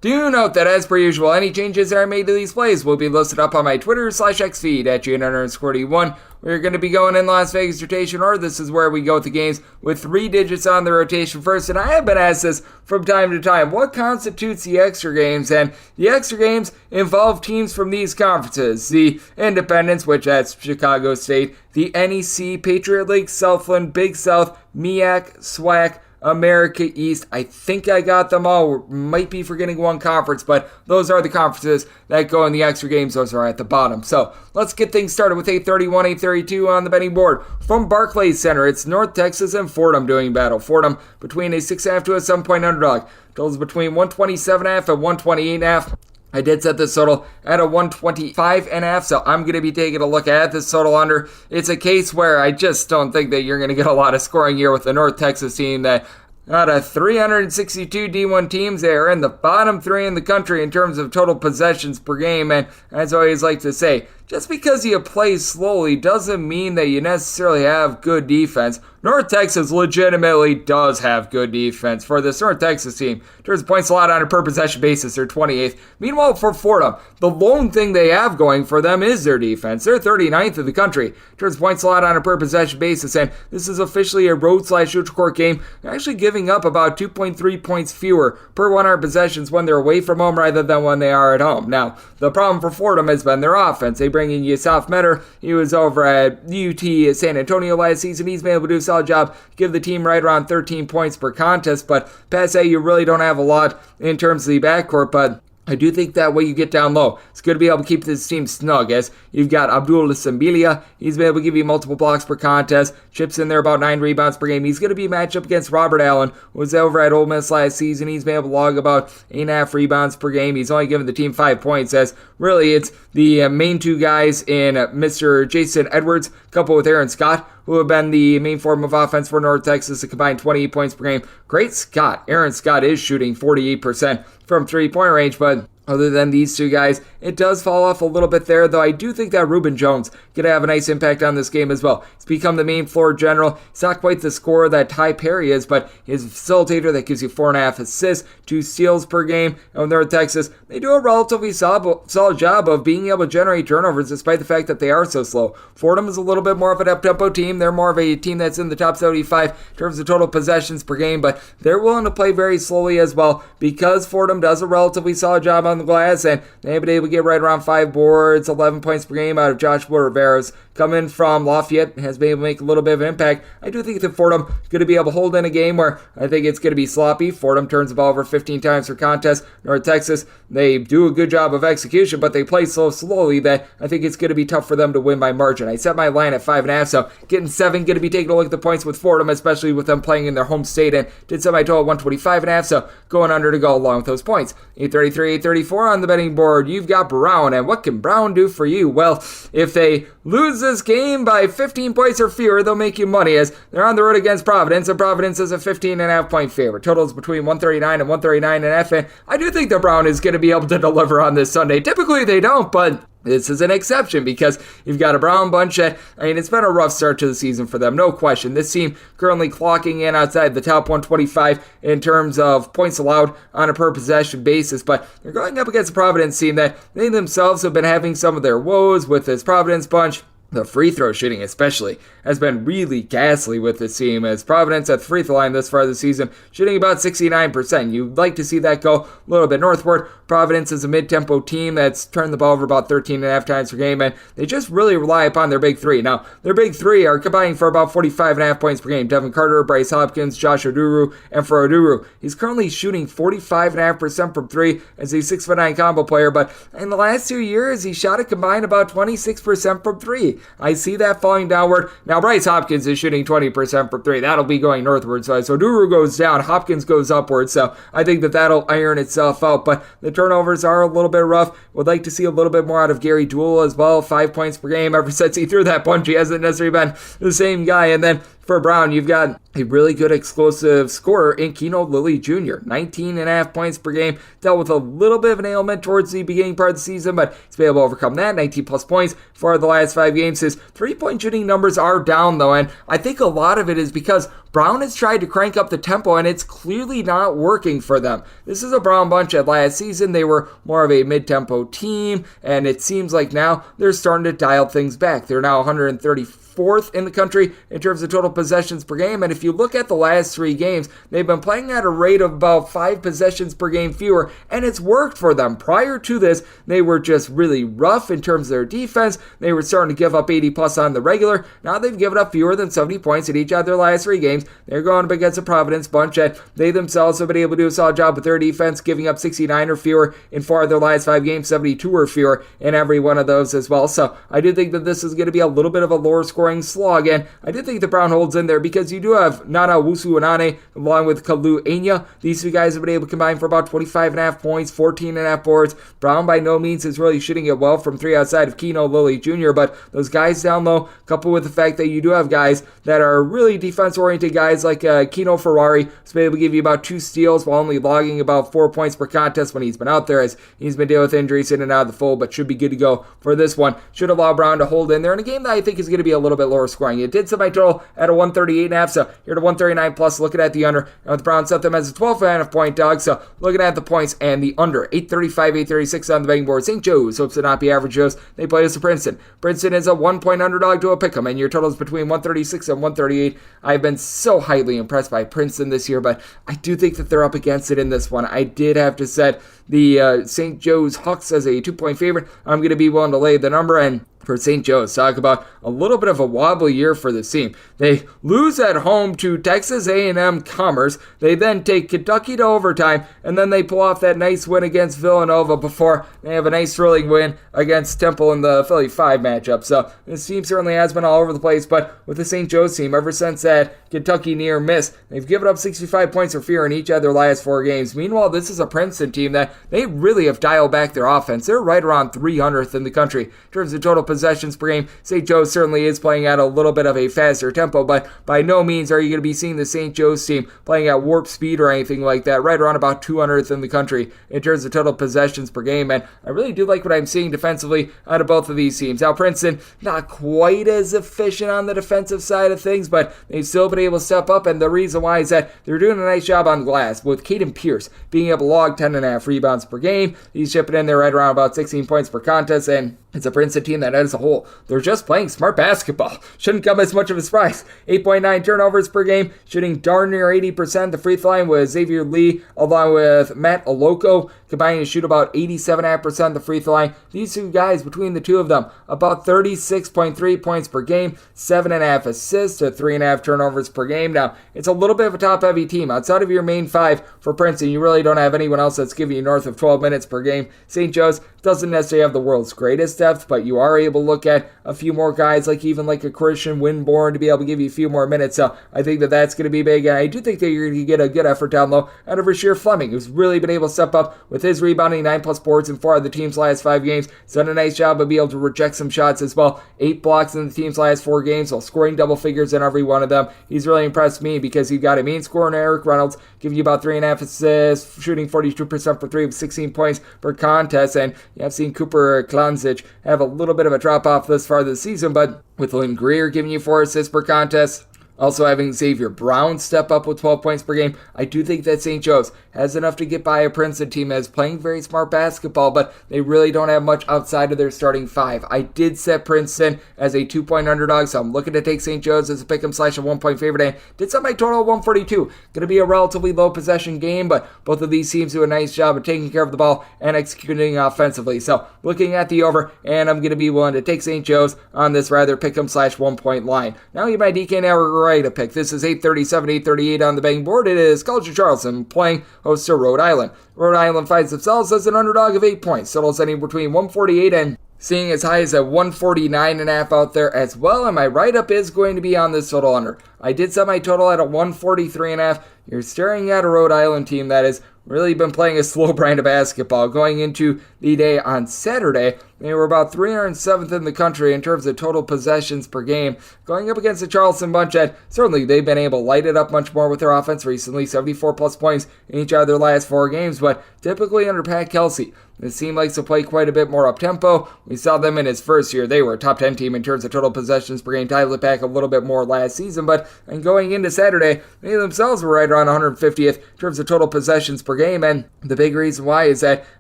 Do note that, as per usual, any changes that are made to these plays will be listed up on my Twitter/X feed at GN_D1. We're going to be going in Las Vegas rotation order. This is where we go with the games with 3 digits on the rotation first. And I have been asked this from time to time. What constitutes the extra games? And the extra games involve teams from these conferences. The Independents, which that's Chicago State, the NEC, Patriot League, Southland, Big South, MEAC, SWAC, America East. I think I got them all. Might be forgetting one conference, but those are the conferences that go in the extra games. Those are at the bottom. So let's get things started with 831, 832 on the betting board. From Barclays Center, it's North Texas and Fordham doing battle. Fordham between a 6.5 to a 7-point underdog. Totals between 127.5 and 128.5. I did set this total at a 125.5, so I'm going to be taking a look at this total under. It's a case where I just don't think that you're going to get a lot of scoring here with the North Texas team that out of 362 D1 teams, they are in the bottom 3 in the country in terms of total possessions per game. And as I always like to say, just because you play slowly doesn't mean that you necessarily have good defense. North Texas legitimately does have good defense. For this North Texas team, in terms of points allowed on a per possession basis, they're 28th. Meanwhile, for Fordham, the lone thing they have going for them is their defense. They're 39th in the country in terms of points allowed on a per possession basis, and this is officially a road/neutral court game. They're actually giving up about 2.3 points fewer per 100 possessions when they're away from home rather than when they are at home. Now, the problem for Fordham has been their offense. They bring in Yusuf Metter. He was over at UT San Antonio last season. He's been able to do a solid job, give the team right around 13 points per contest, but past that, you really don't have a lot in terms of the backcourt, but I do think that way you get down low, it's going to be able to keep this team snug, as you've got Abdul Sambilia. He's been able to give you multiple blocks per contest, chips in there about 9 rebounds per game. He's going to be matched up against Robert Allen, who was over at Ole Miss last season. He's been able to log about 8.5 rebounds per game. He's only given the team 5 points, as really it's the main 2 guys in Mr. Jason Edwards, coupled with Aaron Scott, who have been the main form of offense for North Texas, a combined 28 points per game. Great Scott. Aaron Scott is shooting 48% from 3-point range, but other than these 2 guys, it does fall off a little bit there, though I do think that Reuben Jones could have a nice impact on this game as well. He's become the main floor general. He's not quite the scorer that Ty Perry is, but he's a facilitator that gives you 4.5 assists, 2 steals per game. And with North Texas, they do a relatively solid job of being able to generate turnovers despite the fact that they are so slow. Fordham is a little bit more of an up-tempo team. They're more of a team that's in the top 75 in terms of total possessions per game, but they're willing to play very slowly as well because Fordham does a relatively solid job on the glass, and they've been able to get right around 5 boards, 11 points per game out of Joshua Rivera's coming from Lafayette, has been able to make a little bit of impact. I do think that Fordham is going to be able to hold in a game where I think it's going to be sloppy. Fordham turns the ball over 15 times per contest. North Texas, they do a good job of execution, but they play so slowly that I think it's going to be tough for them to win by margin. I set my line at 5.5, so getting 7, going to be taking a look at the points with Fordham, especially with them playing in their home state, and did set my total at 125.5, so going under to go along with those points. 833, 834 on the betting board. You've got Brown, and what can Brown do for you? Well, if they lose this game by 15 points or fewer, they'll make you money, as they're on the road against Providence, and Providence is a 15.5 point favorite. Totals between 139 and 139.5, and I do think that Brown is going to be able to deliver on this Sunday. Typically they don't, but this is an exception because you've got a Brown bunch that, it's been a rough start to the season for them, no question. This team currently clocking in outside the top 125 in terms of points allowed on a per possession basis, but they're going up against a Providence team that they themselves have been having some of their woes with this Providence bunch. The free throw shooting especially has been really ghastly with this team, as Providence at the free throw line this far this season shooting about 69%. You'd like to see that go a little bit northward. Providence is a mid-tempo team that's turned the ball over about 13.5 times per game, and they just really rely upon their big three. Now, their big three are combining for about 45.5 points per game. Devin Carter, Bryce Hopkins, Josh Oduru, and for Oduru, he's currently shooting 45.5% from three as a 6'9" combo player, but in the last 2 years, he shot a combined about 26% from three. I see that falling downward. Now, Bryce Hopkins is shooting 20% from three. That'll be going northward. So Oduru goes down, Hopkins goes upward. So I think that'll iron itself out. But the turnovers are a little bit rough. Would like to see a little bit more out of Gary Jewell as well. 5 points per game. Ever since he threw that punch, he hasn't necessarily been the same guy. And then for Brown, you've got a really good explosive scorer in Keno Lilly Jr. 19.5 points per game. Dealt with a little bit of an ailment towards the beginning part of the season, but he's been able to overcome that. 19 plus points for the last 5 games. His 3-point shooting numbers are down, though, and I think a lot of it is because Brown has tried to crank up the tempo, and it's clearly not working for them. This is a Brown bunch at last season. They were more of a mid-tempo team, and it seems like now they're starting to dial things back. They're now 134th in the country in terms of total possessions per game, and if you look at the last 3 games, they've been playing at a rate of about 5 possessions per game fewer, and it's worked for them. Prior to this, they were just really rough in terms of their defense. They were starting to give up 80 plus on the regular. Now they've given up fewer than 70 points in each of their last 3 games. They're going up against a Providence bunch that they themselves have been able to do a solid job with their defense, giving up 69 or fewer in 4 of their last 5 games, 72 or fewer in every one of those as well. So I do think that this is going to be a little bit of a lower scoring slog, and I do think the Brown holds in there because you do have Nana Wusu-Anane along with Kalu Enya. These 2 guys have been able to combine for about 25.5 points, 14.5 boards. Brown by no means is really shooting it well from 3 outside of Keno Lilly Jr., but those guys down low, coupled with the fact that you do have guys that are really defense-oriented guys like Keno Ferrari, who's been able to give you about 2 steals while only logging about 4 points per contest when he's been out there, as he's been dealing with injuries in and out of the fold, but should be good to go for this one. Should allow Brown to hold in there in a game that I think is going to be a little bit lower scoring. It did set my total at a 138.5, so you're at a 139 plus, looking at the under. And with Brown set them as a 12.5 point dog, so looking at the points and the under. 835, 836 on the betting board. St. Joe's hopes to not be average Joe's. They play us to Princeton. Princeton is a 1-point underdog to a pick'em, and your total is between 136 and 138. I've been so highly impressed by Princeton this year, but I do think that they're up against it in this one. I did have to set the St. Joe's Hucks as a 2-point favorite. I'm going to be willing to lay the number, and for St. Joe's, talk about a little bit of a wobbly year for this team. They lose at home to Texas A&M Commerce. They then take Kentucky to overtime, and then they pull off that nice win against Villanova before they have a nice thrilling win against Temple in the Philly 5 matchup. So this team certainly has been all over the place, but with the St. Joe's team, ever since that Kentucky near miss, they've given up 65 points or fewer in each of their last 4 games. Meanwhile, this is a Princeton team that they really have dialed back their offense. They're right around 300th in the country in terms of total possessions per game. St. Joe's certainly is playing at a little bit of a faster tempo, but by no means are you going to be seeing the St. Joe's team playing at warp speed or anything like that. Right around about 200th in the country in terms of total possessions per game, and I really do like what I'm seeing defensively out of both of these teams. Now, Princeton, not quite as efficient on the defensive side of things, but they've still been able to step up, and the reason why is that they're doing a nice job on glass, with Caden Pierce being able to log 10.5 rebounds per game. He's shipping in there right around about 16 points per contest, and it's a Princeton team that as a whole, they're just playing smart basketball. Shouldn't come as much of a surprise. 8.9 turnovers per game, shooting darn near 80%. The free throw line with Xavier Lee along with Matt Aloko, combining to shoot about 87.5% the free throw line. These 2 guys, between the 2 of them, about 36.3 points per game, 7.5 assists to 3.5 turnovers per game. Now, it's a little bit of a top-heavy team. Outside of your main 5 for Princeton, you really don't have anyone else that's giving you north of 12 minutes per game. St. Joe's doesn't necessarily have the world's greatest depth, but you are able to look at a few more guys, like even like a Christian Winborn, to be able to give you a few more minutes. So I think that that's going to be big, and I do think that you're going to get a good effort down low out of Rasheer Fleming, who's really been able to step up with his rebounding, 9+ boards in 4 of the team's last 5 games. He's done a nice job of being able to reject some shots as well. 8 blocks in the team's last 4 games while scoring double figures in every one of them. He's really impressed me because you've got a main scorer in Eric Reynolds, giving you about 3.5 assists, shooting 42% for 3 with 16 points per contest, and You have seen Cooper Klonzich have a little bit of a drop-off thus far this season, but with Lynn Greer giving you 4 assists per contest, also having Xavier Brown step up with 12 points per game, I do think that St. Joe's has enough to get by a Princeton team that is playing very smart basketball, but they really don't have much outside of their starting 5. I did set Princeton as a 2-point underdog, so I'm looking to take St. Joe's as a pick'em / a 1-point favorite, and did set my total at 142. Going to be a relatively low possession game, but both of these teams do a nice job of taking care of the ball and executing offensively. So looking at the over, and I'm going to be willing to take St. Joe's on this rather pick'em / 1-point line. Now you my DK Network right to pick. This is 837, 838 on the betting board. It is College of Charleston playing host to Rhode Island. Rhode Island finds themselves as an underdog of 8 points. Totals setting between 148 and seeing as high as a 149.5 out there as well. And my write-up is going to be on this total under. I did set my total at a 143.5. You're staring at a Rhode Island team that has really been playing a slow brand of basketball. Going into the day on Saturday, they were about 307th in the country in terms of total possessions per game. Going up against the Charleston bunch that certainly they've been able to light it up much more with their offense recently, 74 plus points in each of their last 4 games, but typically under Pat Kelsey, this team likes to play quite a bit more up-tempo. We saw them in his first year. They were a top 10 team in terms of total possessions per game. Titled it back a little bit more last season, but going into Saturday, they themselves were right around 150th in terms of total possessions per game, and the big reason why is that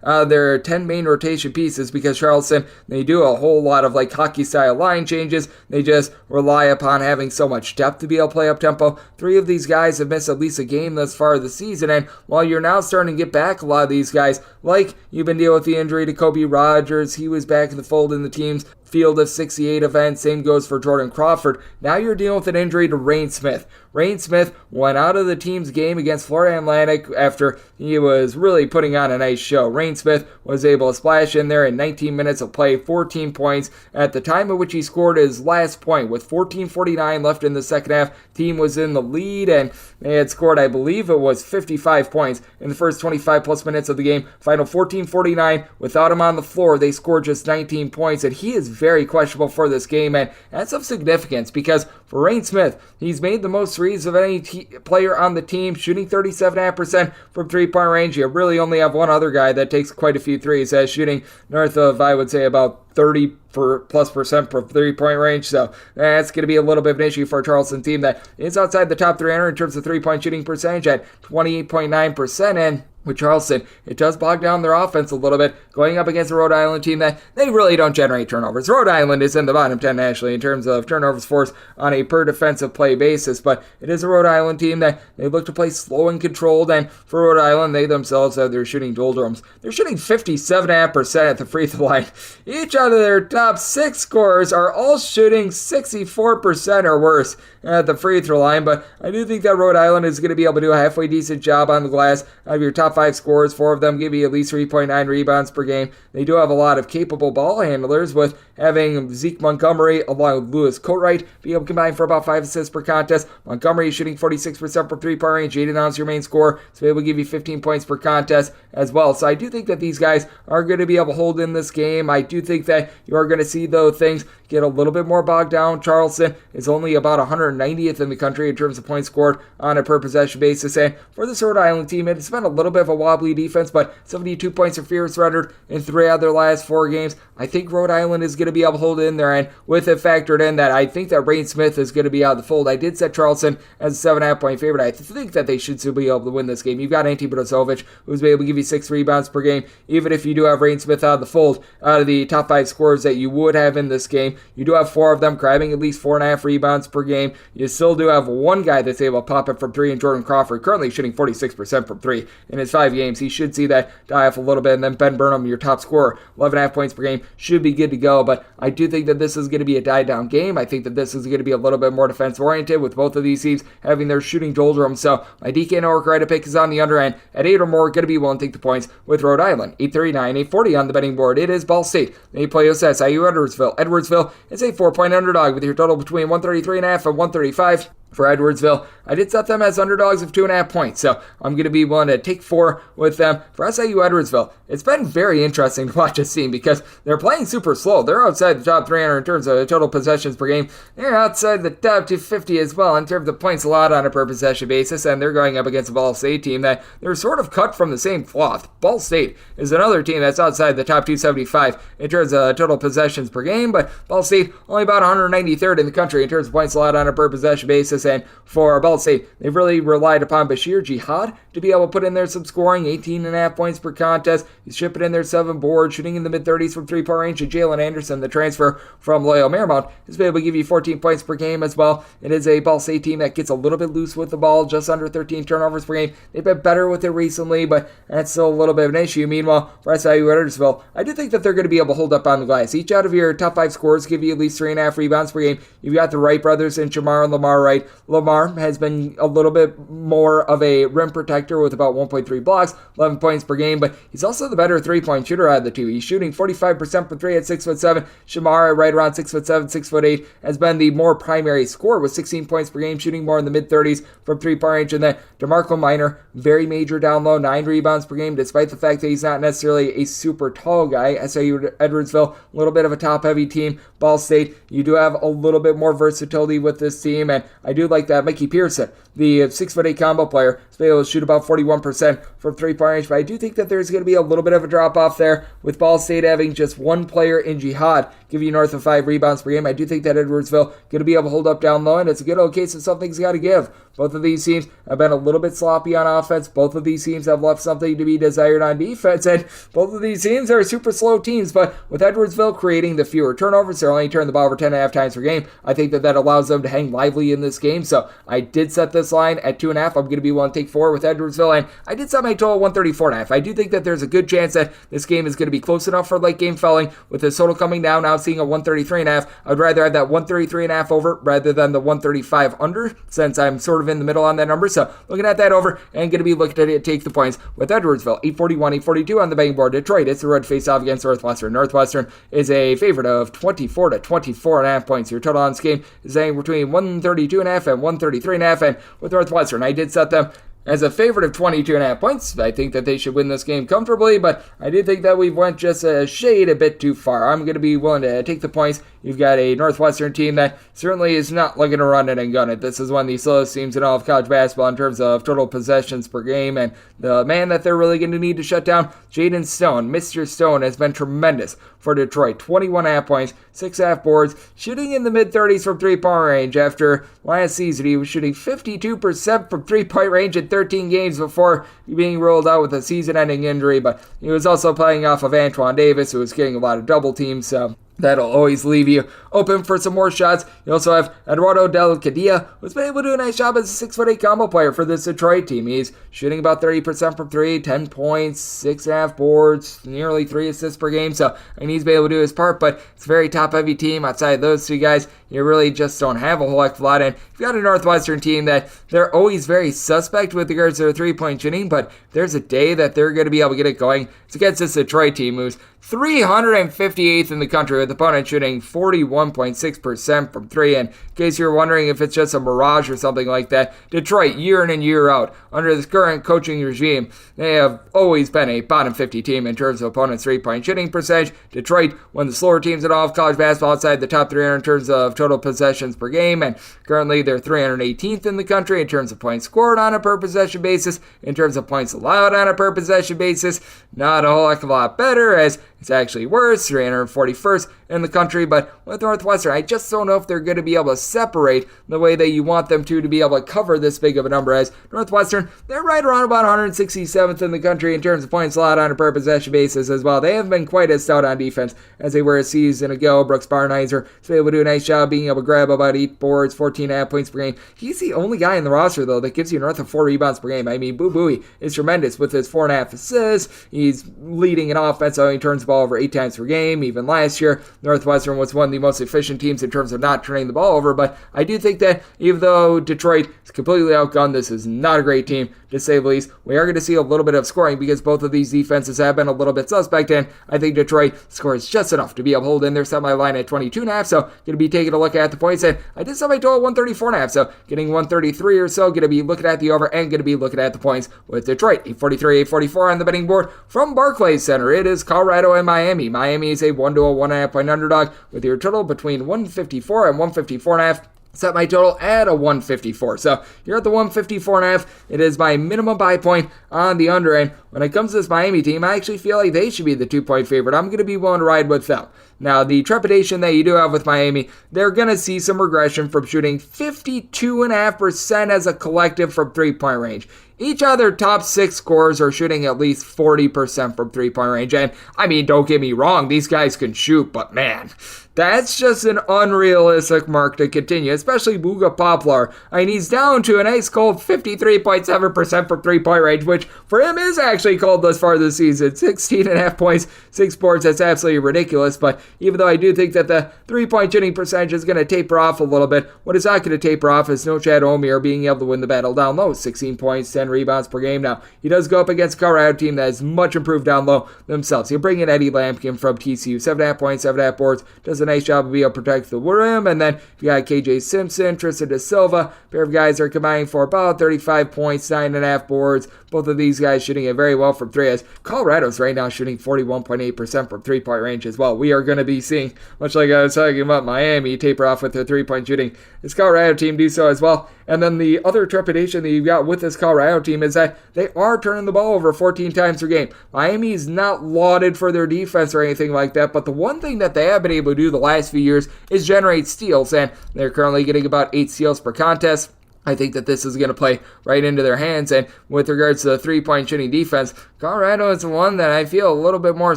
there are 10 main rotation pieces because Charleston, they do a whole lot of like hockey-style line changes. They just rely upon having so much depth to be able to play up-tempo. 3 of these guys have missed at least a game thus far this season, and while you're now starting to get back a lot of these guys, like you've been dealing with the injury to Kobe Rogers, he was back in the fold in the team's Field of 68 event. Same goes for Jordan Crawford. Now you're dealing with an injury to Rain Smith. Rain Smith went out of the team's game against Florida Atlantic after he was really putting on a nice show. Rain Smith was able to splash in there in 19 minutes of play, 14 points. At the time at which he scored his last point, with 14:49 left in the second half, team was in the lead, and they had scored, I believe it was 55 points in the first 25 plus minutes of the game. Final 14:49. Without him on the floor, they scored just 19 points, and he is very questionable for this game, and that's of significance because for Rain Smith, he's made the most threes of any player on the team, shooting 37.5% from three-point range. You really only have one other guy that takes quite a few threes, shooting north of, I would say, about 30+% per three-point range, so that's going to be a little bit of an issue for a Charleston team that is outside the top 300 in terms of three-point shooting percentage at 28.9%, and with Charleston, it does bog down their offense a little bit, going up against a Rhode Island team that they really don't generate turnovers. Rhode Island is in the bottom 10 nationally in terms of turnovers forced on a per defensive play basis, but it is a Rhode Island team that they look to play slow and controlled, and for Rhode Island, they themselves have their shooting doldrums. They're shooting 57.5% at the free throw line. Each out of their top 6 scorers are all shooting 64% or worse at the free throw line, but I do think that Rhode Island is going to be able to do a halfway decent job on the glass. Out of your top 5 scorers, 4 of them give you at least 3.9 rebounds per game. They do have a lot of capable ball handlers, with having Zeke Montgomery along with Lewis Coatright be able to combine for about 5 assists per contest. Montgomery is shooting 46% from three-point range. Jaden Allen's your main scorer, so able to give you 15 points per contest as well. So I do think that these guys are going to be able to hold in this game. I do think that you are going to see, though, things get a little bit more bogged down. Charleston is only about 190th in the country in terms of points scored on a per possession basis, and for this Rhode Island team, it's been a little bit of a wobbly defense, but 72 points of fear surrendered in 3 out of their last 4 games. I think Rhode Island is going to be able to hold it in there, and with it factored in that I think that Rain Smith is going to be out of the fold. I did set Charleston as a 7.5 point favorite. I think that they should still be able to win this game. You've got Ante Brozovic, who's able to give you 6 rebounds per game, even if you do have Rain Smith out of the fold. Out of the top 5 scorers that you would have in this game, you do have 4 of them grabbing at least 4.5 rebounds per game. You still do have one guy that's able to pop it from 3 in Jordan Crawford, currently shooting 46% from 3 in his 5 games. He should see that die off a little bit, and then Ben Burnham, your top scorer, 11.5 points per game, should be good to go, but I do think that this is going to be a die-down game. I think that this is going to be a little bit more defense-oriented with both of these teams having their shooting doldrums, so my DK Network right pick is on the under end at 8 or more, going to be willing to take the points with Rhode Island. 839, 840 on the betting board. It is Ball State. They play SIU Edwardsville. Edwardsville is a 4-point underdog with your total between 133.5 and 135. For Edwardsville, I did set them as underdogs of 2.5 points, so I'm going to be willing to take 4 with them. For SIU Edwardsville, it's been very interesting to watch this team because they're playing super slow. They're outside the top 300 in terms of total possessions per game. They're outside the top 250 as well in terms of points allowed on a per possession basis, and they're going up against a Ball State team that they're sort of cut from the same cloth. Ball State is another team that's outside the top 275 in terms of total possessions per game, but Ball State only about 193rd in the country in terms of points allowed on a per possession basis. And for Ball State, they've really relied upon Bashir Jihad to be able to put in there some scoring, 18.5 points per contest. He's shipping in there 7 boards, shooting in the mid-30s from three-point range. And Jalen Anderson, the transfer from Loyola Marymount, is able to give you 14 points per game as well. It is a Ball State team that gets a little bit loose with the ball, just under 13 turnovers per game. They've been better with it recently, but that's still a little bit of an issue. Meanwhile, for SIU Edwardsville, I do think that they're going to be able to hold up on the glass. Each out of your top 5 scorers give you at least 3.5 rebounds per game. You've got the Wright brothers and Jamar and Lamar Wright. Lamar has been a little bit more of a rim protector with about 1.3 blocks, 11 points per game, but he's also the better three-point shooter out of the two. He's shooting 45% from 3 at 6'7". Shamar, right around 6'7", 6'8", has been the more primary scorer with 16 points per game, shooting more in the mid-30s from three-point range. And then DeMarco Minor, very major down low, 9 rebounds per game, despite the fact that he's not necessarily a super tall guy. SIU Edwardsville, a little bit of a top-heavy team. Ball State, you do have a little bit more versatility with this team, and I do like that. Mickey Pearson, the 6'8" combo player, is able to shoot about 41% from three-point range, but I do think that there's going to be a little bit of a drop-off there with Ball State having just one player in Jihad give you north of 5 rebounds per game. I do think that Edwardsville going to be able to hold up down low, and it's a good old case of something's got to give. Both of these teams have been a little bit sloppy on offense. Both of these teams have left something to be desired on defense, and both of these teams are super slow teams, but with Edwardsville creating the fewer turnovers, they're only turning the ball over 10.5 times per game. I think that allows them to hang lively in this game, so I did set this line at 2.5. I'm going to be willing to take 4 with Edwardsville, and I did set my total 134.5. I do think that there's a good chance that this game is going to be close enough for late game felling. With this total coming down, now seeing a 133.5, I'd rather have that 133.5 over rather than the 135 under, since I'm sort of in the middle on that number. So looking at that over and going to be looking at it, take the points with Edwardsville, 841, 842 on the betting board. Detroit, it's the Red face-off against Northwestern. Northwestern is a favorite of 24 to 24.5 points. Your total on this game is saying between 132.5 and 133.5, and with Northwestern, I did set them as a favorite of 22.5 points. I think that they should win this game comfortably, but I do think that we went just a shade a bit too far. I'm going to be willing to take the points. You've got a Northwestern team that certainly is not looking to run it and gun it. This is one of the slowest teams in all of college basketball in terms of total possessions per game, and the man that they're really going to need to shut down, Jaden Stone. Mr. Stone has been tremendous for Detroit. 21.5 points, 6.5 boards, shooting in the mid-30s from three-point range. After last season, he was shooting 52% from three-point range in 13 games before being ruled out with a season-ending injury, but he was also playing off of Antoine Davis, who was getting a lot of double teams, so that'll always leave you open for some more shots. You also have Eduardo Del Cadilla, who's been able to do a nice job as a 6'8" combo player for this Detroit team. He's shooting about 30% from 3, 10 points, 6.5 boards, nearly 3 assists per game, so he's been able to do his part, but it's a very top-heavy team. Outside of those two guys, you really just don't have a whole heck of a lot, and you've got a Northwestern team that they're always very suspect with regards to their three-point shooting, but there's a day that they're going to be able to get it going. It's against this Detroit team who's 358th in the country, with opponents shooting 41.6% from 3. And in case you're wondering if it's just a mirage or something like that, Detroit, year in and year out, under this current coaching regime, they have always been a bottom 50 team in terms of opponents' three-point shooting percentage. Detroit, one of the slower teams in all of college basketball, outside the top 300 in terms of total possessions per game, and currently they're 318th in the country in terms of points scored on a per possession basis. In terms of points allowed on a per possession basis, not a whole heck of a lot better, as it's actually worse, 341st in the country. But with Northwestern, I just don't know if they're going to be able to separate the way that you want them to be able to cover this big of a number. As Northwestern, they're right around about 167th in the country in terms of points allowed on a per possession basis as well. They haven't been quite as stout on defense as they were a season ago. Brooks Barnheiser is able to do a nice job being able to grab about 8 boards, 14.5 points per game. He's the only guy in the roster, though, that gives you north of 4 rebounds per game. I mean, Boo Booey is tremendous with his 4.5 assists. He's leading in offense, so he turns the ball over 8 times per game. Even last year, Northwestern was one of the most efficient teams in terms of not turning the ball over. But I do think that even though Detroit is completely outgunned, this is not a great team, to say the least. We are going to see a little bit of scoring because both of these defenses have been a little bit suspect, and I think Detroit scores just enough to be able to hold in their semi-line at 22.5, so going to be taking a look at the points, and I did semi-total 134.5, so getting 133 or so, going to be looking at the over and going to be looking at the points with Detroit. 843, 844 on the betting board from Barclays Center. It is Colorado and Miami. Miami is a 1-1.5 point underdog with your total between 154 and 154.5. Set my total at a 154. So you're at the 154.5. It is my minimum buy point on the under. And when it comes to this Miami team, I actually feel like they should be the 2-point favorite. I'm going to be willing to ride with them. Now, the trepidation that you do have with Miami, they're going to see some regression from shooting 52.5% as a collective from 3-point range. Each of their top 6 scorers are shooting at least 40% from 3-point range. And, I mean, don't get me wrong, these guys can shoot, but man, that's just an unrealistic mark to continue, especially Buga Poplar. I mean, he's down to a nice cold 53.7% from 3-point range, which for him is actually cold thus far this season. 16.5 points, 6 boards, that's absolutely ridiculous. But even though I do think that the 3-point shooting percentage is going to taper off a little bit, what is not going to taper off is no Chad Omier being able to win the battle down low. 16 points, 10 rebounds per game. Now, he does go up against a Colorado team that is much improved down low themselves. He'll bring in Eddie Lampkin from TCU, 7.5 points, 7.5 boards, does a nice job of being able to protect the rim. And then you got KJ Simpson, Tristan Da Silva, pair of guys are combining for about 35 points, 9.5 boards. Both of these guys shooting it very well from 3, as Colorado's right now shooting 41.8% from 3-point range as well. We are going to be seeing, much like I was talking about Miami, taper off with their 3-point shooting. This Colorado team do so as well. And then the other trepidation that you've got with this Colorado team is that they are turning the ball over 14 times per game. Miami is not lauded for their defense or anything like that, but the one thing that they have been able to do the last few years is generate steals, and they're currently getting about 8 steals per contest. I think that this is going to play right into their hands. And with regards to the 3-point shooting defense, Colorado is the one that I feel a little bit more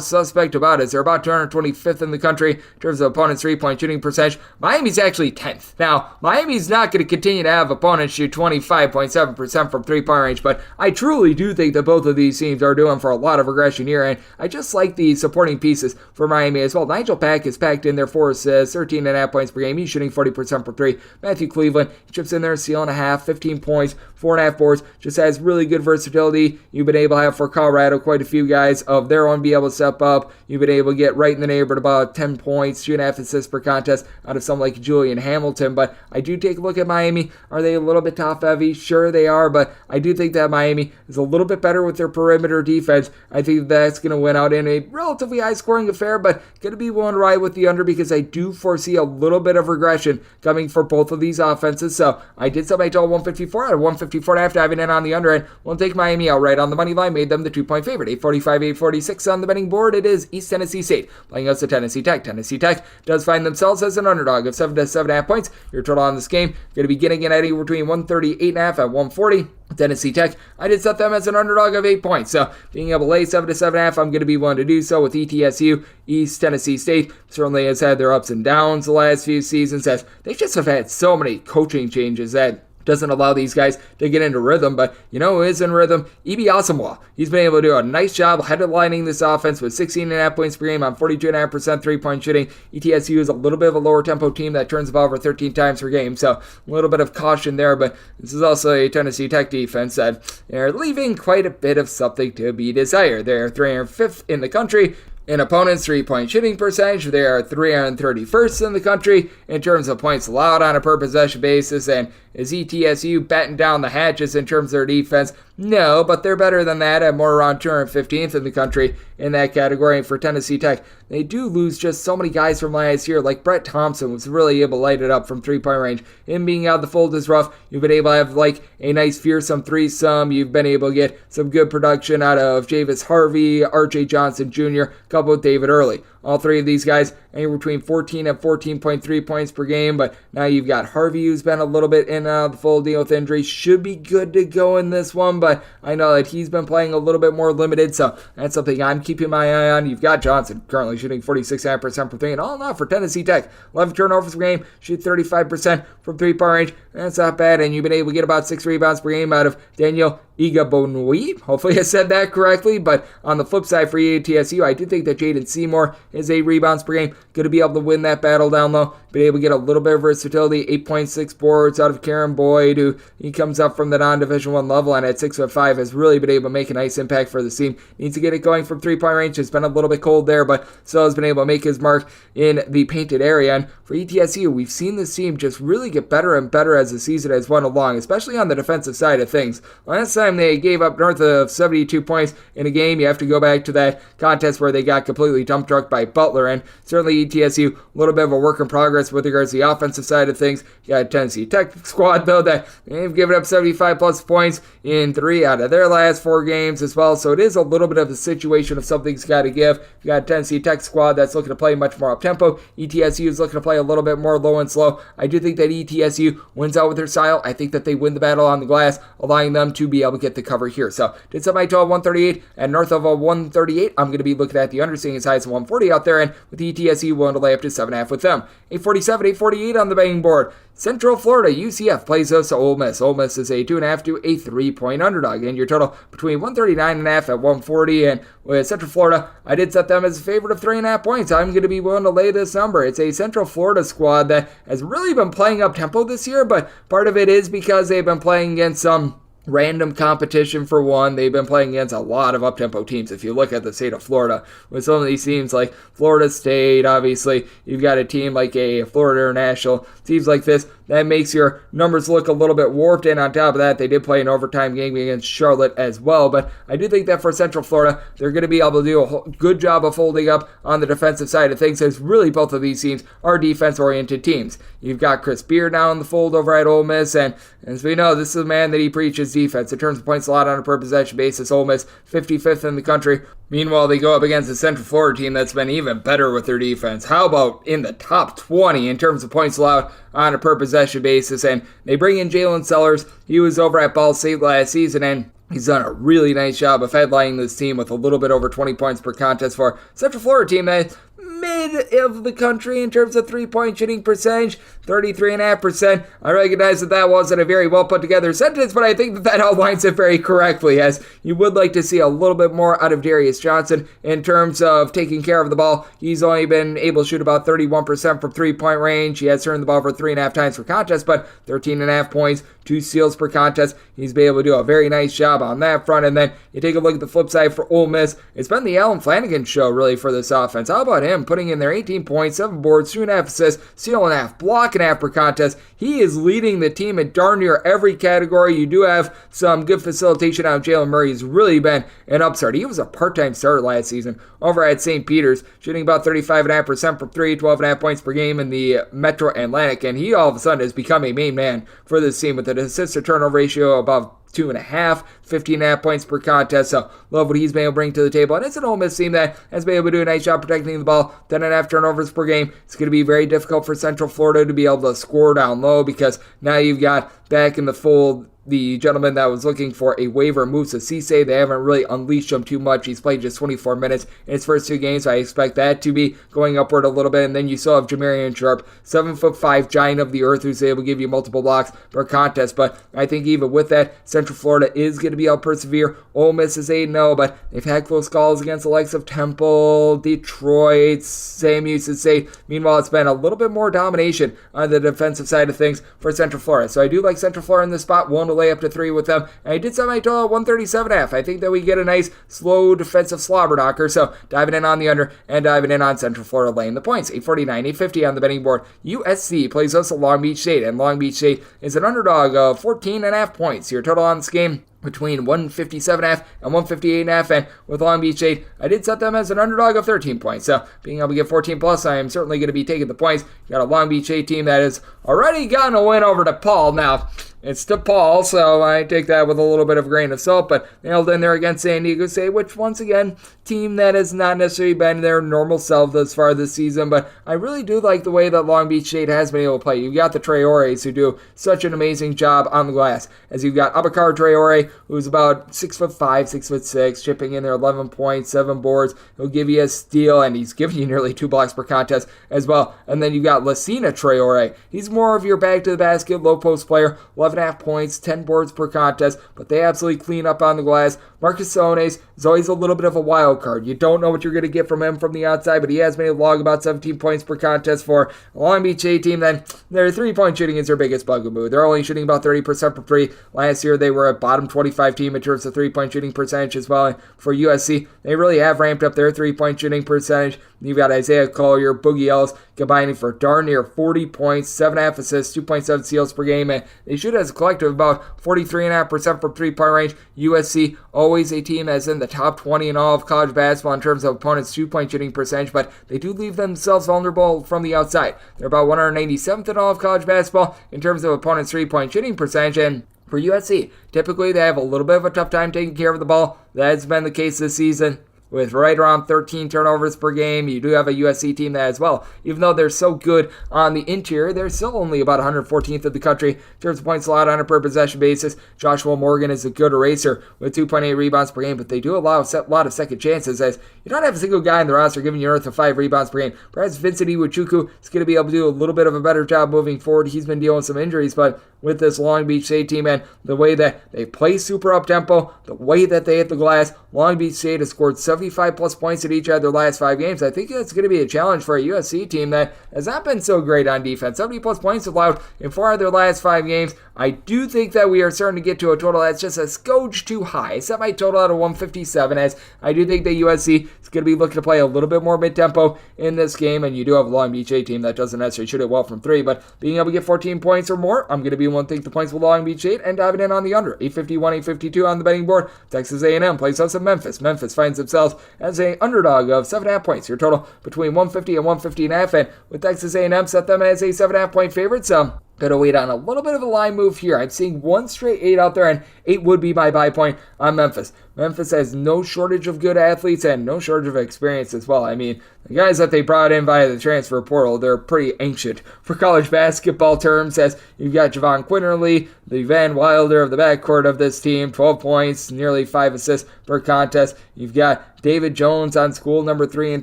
suspect about, as they're about 225th in the country in terms of opponents' 3-point shooting percentage. Miami's actually 10th. Now, Miami's not going to continue to have opponents shoot 25.7% from 3-point range, but I truly do think that both of these teams are doing for a lot of regression here, and I just like the supporting pieces for Miami as well. Nigel Pack is packed in there 4 assists, 13.5 points per game. He's shooting 40% from 3. Matthew Cleveland, he chips in there, stealing a half, 15 points, 4.5 boards, just has really good versatility. You've been able to have for Colorado quite a few guys of their own be able to step up. You've been able to get right in the neighborhood about 10 points, 2.5 assists per contest out of someone like Julian Hamilton. But I do take a look at Miami. Are they a little bit top heavy? Sure they are, but I do think that Miami is a little bit better with their perimeter defense. I think that's going to win out in a relatively high scoring affair, but going to be willing to ride with the under because I do foresee a little bit of regression coming for both of these offenses. So I did set my total 154 out of 154.5, diving in on the under, and we'll take Miami outright on the money line, made them the 2-point favorite. 845, 846 on the betting board. It is East Tennessee State playing us to Tennessee Tech. Tennessee Tech does find themselves as an underdog of 7 to 7.5 points. Your total on this game going to be getting it anywhere between 138.5 and 140. Tennessee Tech, I did set them as an underdog of 8 points, so being able to lay 7 to 7.5, I'm going to be willing to do so with ETSU. East Tennessee State certainly has had their ups and downs the last few seasons, as they just have had so many coaching changes that doesn't allow these guys to get into rhythm. But you know who is in rhythm? Ibi Asamoah. He's been able to do a nice job headlining this offense with 16.5 points per game on 42.5% 3-point shooting. ETSU is a little bit of a lower tempo team that turns the ball over 13 times per game, so a little bit of caution there. But this is also a Tennessee Tech defense that they're leaving quite a bit of something to be desired. They're 305th in the country in opponents' 3-point shooting percentage. They are 331st in the country in terms of points allowed on a per possession basis. And is ETSU batting down the hatches in terms of their defense? No, but they're better than that at more around 215th in the country in that category. And for Tennessee Tech, they do lose just so many guys from last year, like Brett Thompson was really able to light it up from 3-point range. Him being out of the fold is rough. You've been able to have like a nice fearsome threesome. You've been able to get some good production out of Javis Harvey, RJ Johnson Jr., coupled with David Early. All three of these guys anywhere between 14 and 14.3 points per game, but now you've got Harvey, who's been a little bit in the full deal with injury, should be good to go in this one, but I know that he's been playing a little bit more limited, so that's something I'm keeping my eye on. You've got Johnson currently shooting 46.5% from three, and all in all for Tennessee Tech, 11 turnovers per game, shoot 35% from three-point range. That's not bad, and you've been able to get about 6 rebounds per game out of Daniel Igabonui. Hopefully I said that correctly, but on the flip side for ETSU, I do think that Jaden Seymour is 8 rebounds per game, going to be able to win that battle down low, been able to get a little bit of versatility, 8.6 boards out of Karen Boyd, who he comes up from the non-Division I level, and at 6'5" has really been able to make a nice impact for the team. Needs to get it going from three-point range. It's been a little bit cold there, but still has been able to make his mark in the painted area. And for ETSU, we've seen this team just really get better and better as the season has went along, especially on the defensive side of things. Last time they gave up north of 72 points in a game. You have to go back to that contest where they got completely dump trucked by Butler, and certainly ETSU, a little bit of a work in progress with regards to the offensive side of things. You got a Tennessee Tech squad, though, that they've given up 75 plus points in 3 out of their last 4 games as well, so it is a little bit of a situation of something's got to give. You got a Tennessee Tech squad that's looking to play much more up-tempo. ETSU is looking to play a little bit more low and slow. I do think that ETSU wins out with their style. I think that they win the battle on the glass, allowing them to be able to get the cover here. So did set my total 138 and north of a 138. I'm going to be looking at the under, seeing as high as 140 out there, and with ETSU willing to lay up to 7.5 with them. 847, 848 on the betting board. Central Florida, UCF plays us to Ole Miss. Ole Miss is a 2.5 to a 3-point underdog, and your total between 139.5 at 140. And with Central Florida, I did set them as a favorite of 3.5 points. I'm going to be willing to lay this number. It's a Central Florida squad that has really been playing up tempo this year, but part of it is because they've been playing against some random competition. For one, they've been playing against a lot of up-tempo teams. If you look at the state of Florida, with some of these teams like Florida State, obviously, you've got a team like a Florida International, teams like this, that makes your numbers look a little bit warped, and on top of that, they did play an overtime game against Charlotte as well, but I do think that for Central Florida, they're going to be able to do a good job of holding up on the defensive side of things, as really both of these teams are defense-oriented teams. You've got Chris Beard now in the fold over at Ole Miss, and as we know, this is a man that he preaches defense. In terms of points allowed on a per possession basis, Ole Miss 55th in the country. Meanwhile, they go up against a Central Florida team that's been even better with their defense. How about in the top 20 in terms of points allowed on a per possession basis? And they bring in Jalen Sellers. He was over at Ball State last season, and he's done a really nice job of headlining this team with a little bit over 20 points per contest for Central Florida team that mid of the country in terms of three-point shooting percentage, 33.5%. I recognize that wasn't a very well put together sentence, but I think that outlines it very correctly, as you would like to see a little bit more out of Darius Johnson in terms of taking care of the ball. He's only been able to shoot about 31% from three-point range. He has turned the ball over 3.5 times per contest, but 13.5 points, 2 steals per contest. He's been able to do a very nice job on that front. And then you take a look at the flip side for Ole Miss. It's been the Alan Flanagan show, really, for this offense. How about him putting in their 18 points, 7 boards, 2.5 assists, steal and a half, block and a half per contest? He is leading the team in darn near every category. You do have some good facilitation out of Jalen Murray. He's really been an upstart. He was a part-time starter last season over at St. Peter's, shooting about 35.5% from 3, 12.5 points per game in the Metro Atlantic, and he all of a sudden has become a main man for this team with an assist-to-turnover ratio above 2.5, 15.5 points per contest. So love what he's been able to bring to the table. And it's an Ole Miss team that has been able to do a nice job protecting the ball, 10.5 turnovers per game. It's going to be very difficult for Central Florida to be able to score down low, because now you've got back in the fold the gentleman that was looking for a waiver, Musa Cisse. They haven't really unleashed him too much. He's played just 24 minutes in his first 2 games, so I expect that to be going upward a little bit. And then you still have Jamarian Sharp, 7'5" giant of the earth, who's able to give you multiple blocks per contest. But I think even with that, Central Florida is going to be able to persevere. Ole Miss is 8-0, but they've had close calls against the likes of Temple, Detroit, Sam Houston State. Meanwhile, it's been a little bit more domination on the defensive side of things for Central Florida. So I do like Central Florida in this spot, one to lay up to 3 with them. And I did set my total at 137.5. I think that we get a nice, slow defensive slobber knocker. So diving in on the under and diving in on Central Florida laying the points. 849, 850 on the betting board. USC plays us at Long Beach State, and Long Beach State is an underdog of 14.5 points. Your total on this game between 157.5 and 158.5, and with Long Beach State, I did set them as an underdog of 13 points. So being able to get 14 plus, I am certainly going to be taking the points. You got a Long Beach State team that has already gotten a win over DePaul. Now, It's DePaul, so I take that with a little bit of a grain of salt, but they held in there against San Diego State, which, once again, team that has not necessarily been their normal self thus far this season, but I really do like the way that Long Beach State has been able to play. You've got the Traores, who do such an amazing job on the glass, as you've got Abakar Traore, who's about 6'5", 6'6", chipping in there 11 points, 7 boards. He'll give you a steal, and he's giving you nearly 2 blocks per contest as well. And then you've got Lacina Traore. He's more of your back to the basket, low post player, 11.5 points, 10 boards per contest, but they absolutely clean up on the glass. Marcus Sones is always a little bit of a wild card. You don't know what you're going to get from him from the outside, but he has been able to log about 17 points per contest for a Long Beach State team. Then their 3-point shooting is their biggest bugaboo. They're only shooting about 30% for 3. Last year, they were a bottom 25 team in terms of 3-point shooting percentage as well. And for USC, they really have ramped up their 3-point shooting percentage. You've got Isaiah Collier, Boogie Ellis combining for darn near 40 points, 7.5 assists, 2.7 steals per game, and they shoot as a collective about 43.5% from 3-point range. USC, always a team that's in the top 20 in all of college basketball in terms of opponents' 2-point shooting percentage, but they do leave themselves vulnerable from the outside. They're about 197th in all of college basketball in terms of opponents' 3-point shooting percentage, and for USC, typically they have a little bit of a tough time taking care of the ball. That's been the case this season, with right around 13 turnovers per game. You do have a USC team that as well. Even though they're so good on the interior, they're still only about 114th in the country in terms of points allowed on a per possession basis. Joshua Morgan is a good eraser with 2.8 rebounds per game, but they do allow a lot of second chances, as you don't have a single guy in the roster giving you north of 5 rebounds per game. Perhaps Vincent Iwuchukwu is going to be able to do a little bit of a better job moving forward. He's been dealing with some injuries, but with this Long Beach State team and the way that they play super up-tempo, the way that they hit the glass, Long Beach State has scored 75-plus points in each of their last 5 games. I think that's going to be a challenge for a USC team that has not been so great on defense. 70-plus points allowed in 4 of their last 5 games. I do think that we are starting to get to a total that's just a skoge too high. I set my total out of 157, as I do think that USC is going to be looking to play a little bit more mid-tempo in this game, and you do have a Long Beach State team that doesn't necessarily shoot it well from 3, but being able to get 14 points or more, I'm going to be one to think the points will Long Beach State and diving in on the under. 851, 852 on the betting board. Texas A&M plays us in Memphis. Memphis finds themselves as an underdog of 7.5 points. Your total between 150 and 150.5, and with Texas A&M set them as a 7.5 point favorite, so gonna wait on a little bit of a line move here. I'm seeing 1 straight 8 out there, and 8 would be my buy point on Memphis. Memphis has no shortage of good athletes and no shortage of experience as well. I mean, the guys that they brought in via the transfer portal, they're pretty ancient for college basketball terms, as you've got Javon Quinterly, the Van Wilder of the backcourt of this team, 12 points, nearly 5 assists per contest. You've got David Jones on school number 3 in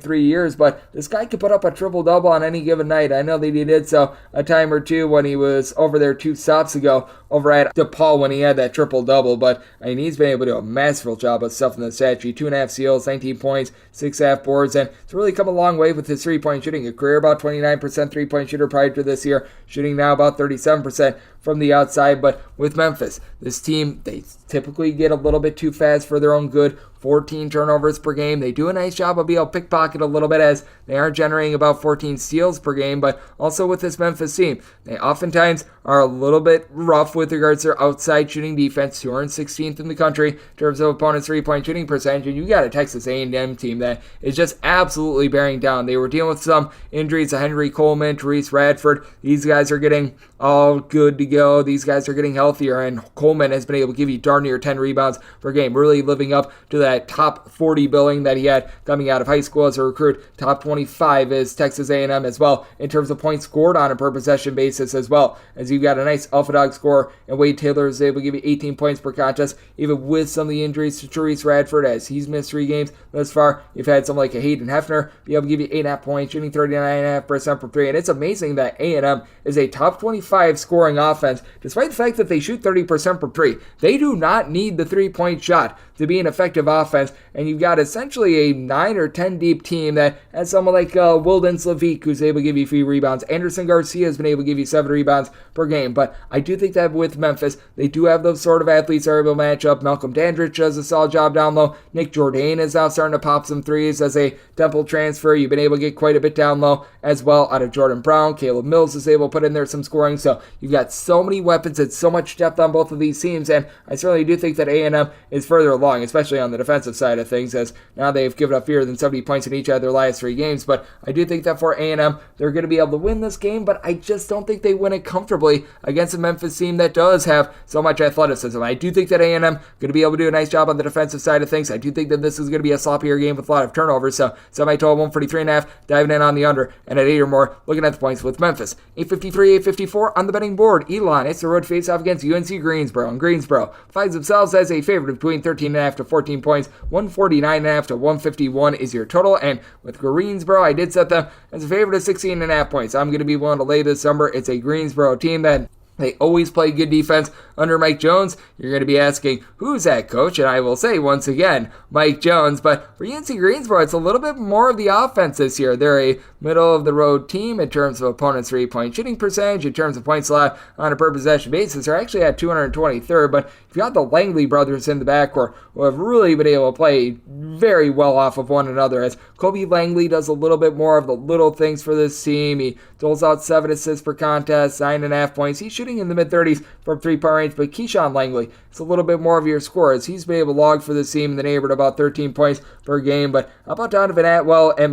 3 years, but this guy could put up a triple-double on any given night. I know that he did so a time or two when he was over there 2 stops ago over at DePaul when he had that triple-double, but I mean, he's been able to do a masterful job of stuff in the stat sheet. 2.5 steals, 19 points, 6.5 boards, and it's really come a long way with his 3-point shooting. A career about 29% 3-point shooter prior to this year, shooting now about 37% from the outside. But with Memphis, this team, they typically get a little bit too fast for their own good. 14 turnovers per game. They do a nice job of being able to pickpocket a little bit, as they are generating about 14 steals per game, but also with this Memphis team, they oftentimes are a little bit rough with regards to their outside shooting defense. 216th in the country in terms of opponents' 3-point shooting percentage, and you got a Texas A&M team that is just absolutely bearing down. They were dealing with some injuries to Henry Coleman, Therese Radford. These guys are getting all good to go. These guys are getting healthier, and Coleman has been able to give you darn near 10 rebounds per game, really living up to that top 40 billing that he had coming out of high school as a recruit. Top 25 is Texas A&M as well in terms of points scored on a per possession basis as well, as you've got a nice alpha dog score, and Wade Taylor is able to give you 18 points per contest, even with some of the injuries to Therese Radford, as he's missed 3 games thus far. You've had someone like a Hayden Hefner be able to give you 8.5 points, shooting 39.5% from 3, and it's amazing that A&M is a top 25 scoring offense, despite the fact that they shoot 30% from 3. They do not need the 3-point shot to be an effective offense, and you've got essentially a 9 or 10 deep team that has someone like Wilden Slavic, who's able to give you 3 rebounds. Anderson Garcia has been able to give you 7 rebounds per game, but I do think that with Memphis, they do have those sort of athletes that are able to match up. Malcolm Dandridge does a solid job down low. Nick Jourdain is now starting to pop some threes as a Temple transfer. You've been able to get quite a bit down low as well out of Jordan Brown. Caleb Mills is able to put in there some scoring, so you've got so many weapons and so much depth on both of these teams, and I certainly do think that A&M is further along long, especially on the defensive side of things, as now they've given up fewer than 70 points in each of their last 3 games. But I do think that for A&M, they're going to be able to win this game, but I just don't think they win it comfortably against a Memphis team that does have so much athleticism. I do think that A&M going to be able to do a nice job on the defensive side of things. I do think that this is going to be a sloppier game with a lot of turnovers, so semi-total 143.5, diving in on the under, and at 8 or more, looking at the points with Memphis. 853, 854 on the betting board. Elon, it's the road face-off against UNC Greensboro, and Greensboro finds themselves as a favorite between 13.5 to 14 points. 149.5 to 151 is your total, and with Greensboro, I did set them as a favorite of 16.5 points. I'm going to be willing to lay this number. It's a Greensboro team that they always play good defense under Mike Jones. You're going to be asking, who's that coach? And I will say, once again, Mike Jones. But for UNC Greensboro, it's a little bit more of the offense this year. They're a middle-of-the-road team in terms of opponents' three-point shooting percentage, in terms of points allowed on a per-possession basis. They're actually at 223rd, but if you got the Langley brothers in the backcourt, who have really been able to play very well off of one another, as Kobe Langley does a little bit more of the little things for this team. He doles out 7 assists per contest, 9.5 points. He's shooting in the mid-30s from three-point range, but Keyshawn Langley is a little bit more of your scorers. He's been able to log for this team in the neighborhood about 13 points per game. But how about Donovan Atwell and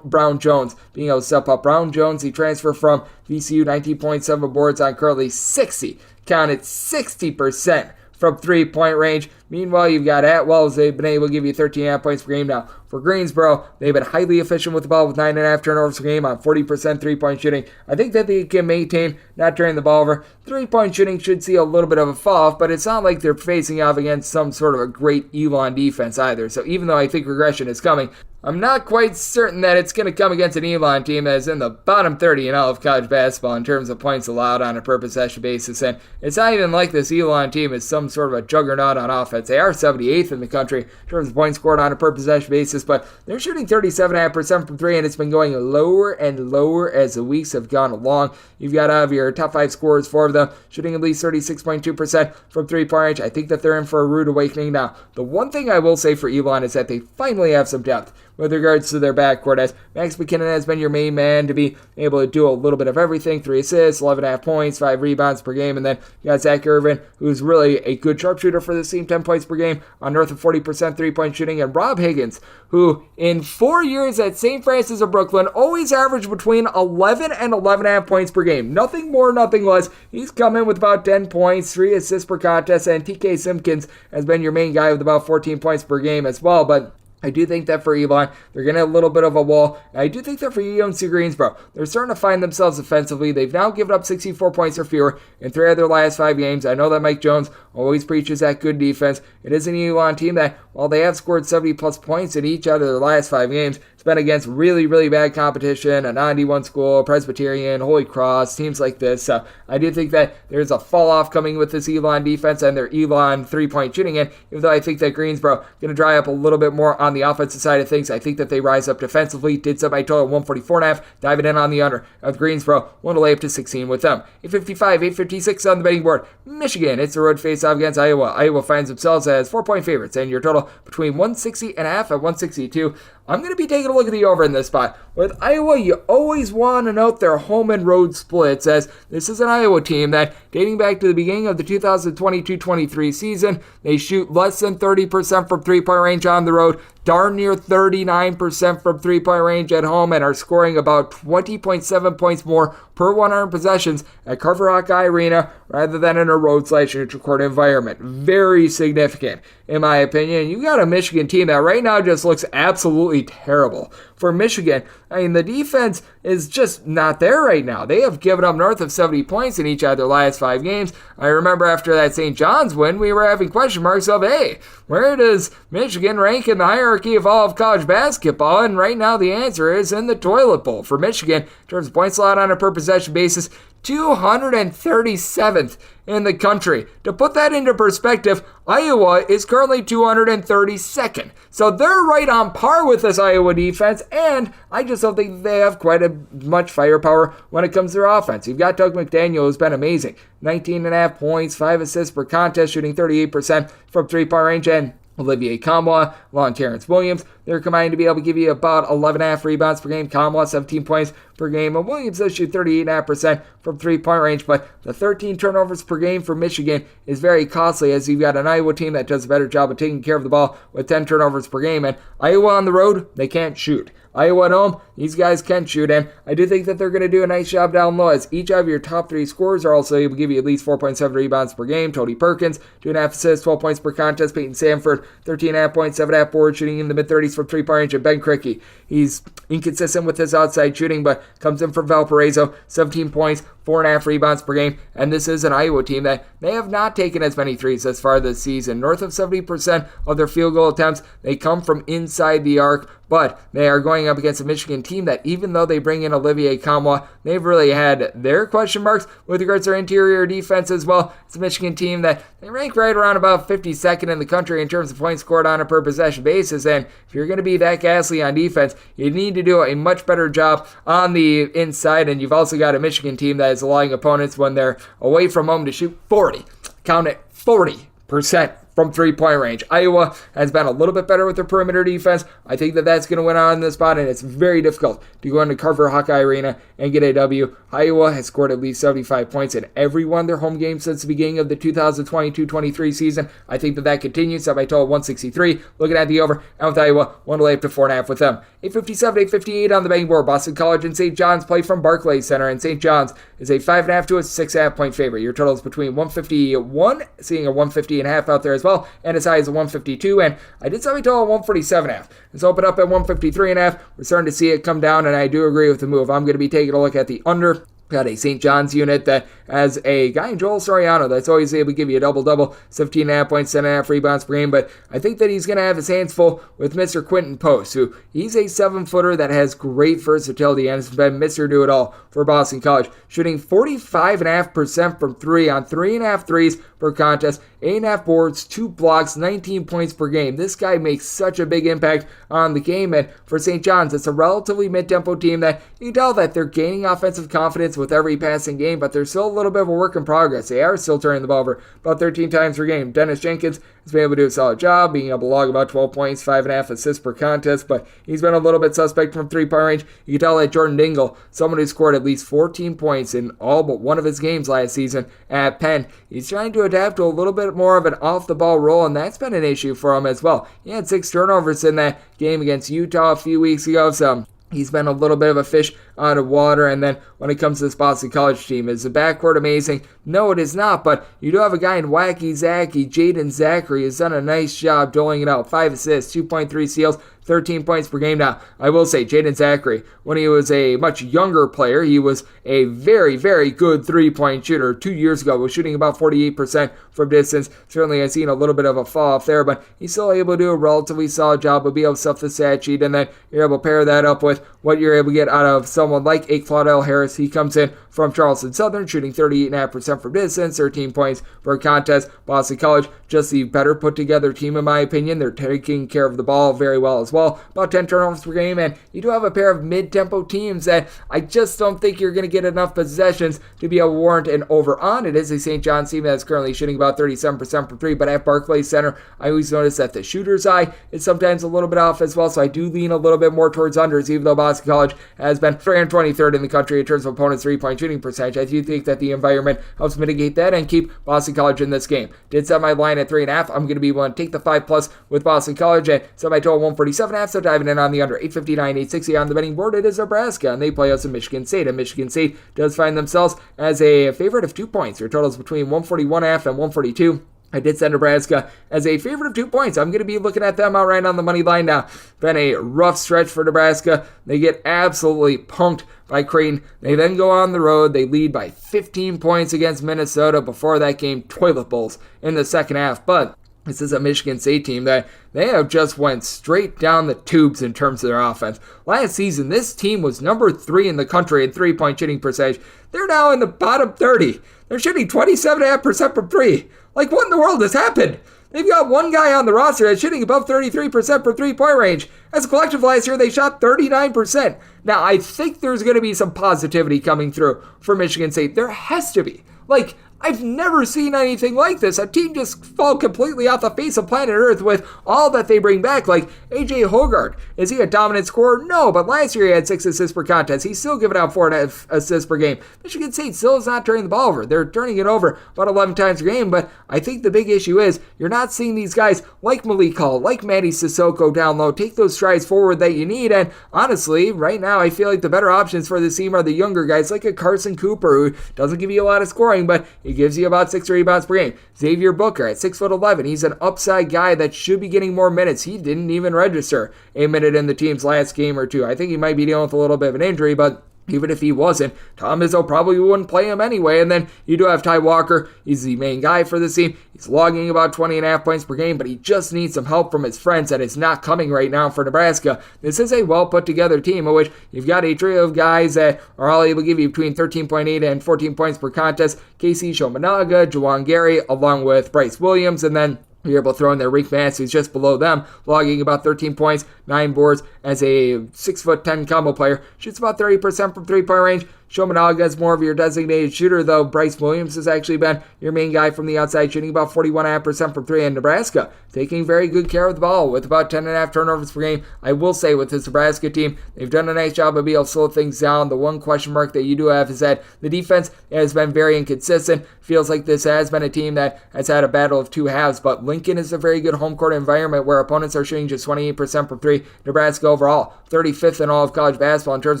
Brown-Jones being able to step up? Brown-Jones, he transferred from VCU, 19.7 boards on currently 60. Counted 60% from three-point range. Meanwhile, you've got Atwell, as they've been able to give you 13.5 points per game. Now, for Greensboro, they've been highly efficient with the ball with 9.5 turnovers per game on 40% three-point shooting. I think that they can maintain not turning the ball over. Three-point shooting should see a little bit of a fall-off, but it's not like they're facing off against some sort of a great Elon defense either. So even though I think regression is coming, I'm not quite certain that it's going to come against an Elon team that is in the bottom 30 in all of college basketball in terms of points allowed on a per-possession basis. And it's not even like this Elon team is some sort of a juggernaut on offense. They are 78th in the country in terms of points scored on a per-possession basis, but they're shooting 37.5% from 3, and it's been going lower and lower as the weeks have gone along. You've got out of your top 5 scorers, 4 of them shooting at least 36.2% from three-point range. I think that they're in for a rude awakening. Now, the one thing I will say for Elon is that they finally have some depth with regards to their backcourt, as Max McKinnon has been your main man to be able to do a little bit of everything. 3 assists, 11.5 points, 5 rebounds per game, and then you got Zach Irvin, who's really a good sharpshooter for this team, 10 points per game on north of 40% three-point shooting, and Rob Higgins, who in 4 years at St. Francis of Brooklyn always averaged between 11 and 11.5 points per game. Nothing more, nothing less. He's come in with about 10 points, 3 assists per contest, and TK Simpkins has been your main guy with about 14 points per game as well, but I do think that for Elon, they're going to have a little bit of a wall. I do think that for UNC Greensboro, they're starting to find themselves offensively. They've now given up 64 points or fewer in 3 of their last 5 games. I know that Mike Jones always preaches that good defense. It is an Elon team that, while they have scored 70-plus points in each out of their last 5 games, it's been against really, really bad competition, a non-D1 school, Presbyterian, Holy Cross, teams like this. So I do think that there's a fall-off coming with this Elon defense and their Elon three-point shooting. And even though I think that Greensboro going to dry up a little bit more on the offensive side of things, I think that they rise up defensively. Did set my total at 144.5, diving in on the under of Greensboro. Want to lay up to 16 with them. 855, 856 on the betting board. Michigan, it's a road face-off against Iowa. Iowa finds themselves as 4-point favorites, and your total between 160.5 at 162. I'm going to be taking a look at the over in this spot. With Iowa, you always want to note their home and road splits, as this is an Iowa team that, dating back to the beginning of the 2022-23 season, they shoot less than 30% from three-point range on the road, darn near 39% from three-point range at home, and are scoring about 20.7 points more per 100 possessions at Carver Hawkeye Arena rather than in a road/neutral court environment. Very significant, in my opinion. You got a Michigan team that right now just looks absolutely terrible. For Michigan, I mean, the defense is just not there right now. They have given up north of 70 points in each of their last 5 games. I remember after that St. John's win, we were having question marks of, hey, where does Michigan rank in the hierarchy of all of college basketball? And right now the answer is in the toilet bowl. For Michigan, in terms of points allowed on a per possession basis, 237th in the country. To put that into perspective, Iowa is currently 232nd. So they're right on par with this Iowa defense, and I just don't think they have quite as much firepower when it comes to their offense. You've got Doug McDaniel, who's been amazing. 19.5 points, 5 assists per contest, shooting 38% from three-point range, and Olivier Kamwa, along Terrence Williams. They're combined to be able to give you about 11.5 rebounds per game. Kamwa, 17 points per game. And Williams does shoot 38.5% from three-point range, but the 13 turnovers per game for Michigan is very costly, as you've got an Iowa team that does a better job of taking care of the ball with 10 turnovers per game. And Iowa on the road, they can't shoot. Iowa at home, these guys can shoot, and I do think that they're going to do a nice job down low, as each of your top 3 scorers are also able to give you at least 4.7 rebounds per game. Tony Perkins, 2.5 assists, 12 points per contest. Peyton Sanford, 13.5 points, 7.5 boards, shooting in the mid-30s from three-point range. And Ben Krikke, he's inconsistent with his outside shooting, but comes in from Valparaiso, 17 points, 4.5 rebounds per game. And this is an Iowa team that they have not taken as many threes thus far this season. North of 70% of their field goal attempts, they come from inside the arc, but they are going up against a Michigan team that, even though they bring in Olivier Kamwa, they've really had their question marks with regards to their interior defense as well. It's a Michigan team that they rank right around about 52nd in the country in terms of points scored on a per possession basis, and if you're going to be that ghastly on defense, you need to do a much better job on the inside. And you've also got a Michigan team that is allowing opponents, when they're away from home, to shoot 40. Count it, 40% from three-point range. Iowa has been a little bit better with their perimeter defense. I think that that's going to win out on this spot, and it's very difficult to go into Carver Hawkeye Arena and get a W. Iowa has scored at least 75 points in every one of their home games since the beginning of the 2022-23 season. I think that continues. Set by total 163. Looking at the over, and with Iowa, 1 to lay up to 4.5 with them. 8:57, 8:58 on the betting board. Boston College and St. John's play from Barclays Center, and St. John's is a 5.5 to a 6.5 point favorite. Your total is between 151, seeing a 150.5 out there as well, and as high as a 152, and I did set my total at 147.5. Let's open up at 153.5. We're starting to see it come down, and I do agree with the move. I'm going to be taking a look at the under. Got a St. John's unit that has a guy in Joel Soriano that's always able to give you a double-double, 17.5 points, 10.5 rebounds per game, but I think that he's going to have his hands full with Mr. Quentin Post, who he's a 7-footer that has great versatility and has been Mr. Do-It-All for Boston College, shooting 45.5% from 3 on 3.5 threes per contest, 8.5 boards, 2 blocks, 19 points per game. This guy makes such a big impact on the game, and for St. John's, it's a relatively mid-tempo team that you can tell that they're gaining offensive confidence with every passing game, but they're still a little bit of a work in progress. They are still turning the ball over about 13 times per game. Dennis Jenkins has been able to do a solid job, being able to log about 12 points, 5.5 assists per contest, but he's been a little bit suspect from three-point range. You can tell that Jordan Dingle, someone who scored at least 14 points in all but one of his games last season at Penn, he's trying to adapt to a little bit more of an off-the-ball role, and that's been an issue for him as well. He had 6 turnovers in that game against Utah a few weeks ago, so he's been a little bit of a fish out of water. And then when it comes to this Boston College team, is the backcourt amazing? No, it is not, but you do have a guy in Wacky Zachy, Jaden Zachary, has done a nice job doling it out. 5 assists, 2.3 steals, 13 points per game. Now, I will say, Jaden Zachary, when he was a much younger player, he was a very, very good three-point shooter. 2 years ago, was shooting about 48% from distance. Certainly, I've seen a little bit of a fall off there, but he's still able to do a relatively solid job of being able to stuff the stat sheet, and then you're able to pair that up with what you're able to get out of someone like a Claudel Harris. He comes in from Charleston Southern, shooting 38.5% from distance, 13 points per contest. Boston College, just the better put together team in my opinion. They're taking care of the ball very well as well. About 10 turnovers per game, and you do have a pair of mid-tempo teams that I just don't think you're going to get enough possessions to be able to warrant an over on. It is a St. John's team that's currently shooting about 37% from 3, but at Barclays Center, I always notice that the shooter's eye is sometimes a little bit off as well, so I do lean a little bit more towards unders, even though Boston College has been 323rd in the country in terms of opponents' three-point shooting percentage. I do think that the environment helps mitigate that and keep Boston College in this game. Did set my line at 3.5. I'm going to be willing to take the 5+ with Boston College and set my total 147.5, so diving in on the under. 8:59, 8:60 on the betting board. It is Nebraska, and they play us in Michigan State, and Michigan State does find themselves as a favorite of 2 points. Their total is between 141.5 and 142. I did send Nebraska as a favorite of 2 points. I'm going to be looking at them outright on the money line now. Been a rough stretch for Nebraska. They get absolutely punked by Creighton. They then go on the road. They lead by 15 points against Minnesota. Before that game, toilet bowls in the second half. But this is a Michigan State team that they have just went straight down the tubes in terms of their offense. Last season, this team was number 3 in the country in three-point shooting percentage. They're now in the bottom 30. They're shooting 27.5% from 3. Like, what in the world has happened? They've got one guy on the roster that's shooting above 33% from three-point range. As a collective last year, they shot 39%. Now, I think there's going to be some positivity coming through for Michigan State. There has to be. Like, I've never seen anything like this. A team just fall completely off the face of planet Earth with all that they bring back. Like AJ Hoggard, is he a dominant scorer? No, but last year he had 6 assists per contest. He's still giving out 4.5 assists per game. Michigan State still is not turning the ball over. They're turning it over about 11 times per game, but I think the big issue is you're not seeing these guys like Malik Hall, like Matty Sissoko down low, take those strides forward that you need. And honestly, right now, I feel like the better options for this team are the younger guys like a Carson Cooper, who doesn't give you a lot of scoring, but he gives you about 6 rebounds per game. Xavier Booker at 6'11", he's an upside guy that should be getting more minutes. He didn't even register a minute in the team's last game or two. I think he might be dealing with a little bit of an injury, but even if he wasn't, Tom Izzo probably wouldn't play him anyway. And then you do have Ty Walker. He's the main guy for this team. He's logging about 20.5 points per game, but he just needs some help from his friends that is not coming right now for Nebraska. This is a well put together team in which you've got a trio of guys that are all able to give you between 13.8 and 14 points per contest. Casey Shomanaga, Juwan Gary, along with Bryce Williams, and then you're able to throw in there Reek Mance, who's just below them, logging about 13 points, 9 boards as a 6'10" combo player. Shoots about 30% from three-point range. Shomanaga is more of your designated shooter, though Bryce Williams has actually been your main guy from the outside, shooting about 41.5% from three. In Nebraska, taking very good care of the ball with about 10.5 turnovers per game. I will say with this Nebraska team, they've done a nice job of being able to slow things down. The one question mark that you do have is that the defense has been very inconsistent. Feels like this has been a team that has had a battle of two halves, but Lincoln is a very good home court environment where opponents are shooting just 28% from three. Nebraska overall, 35th in all of college basketball in terms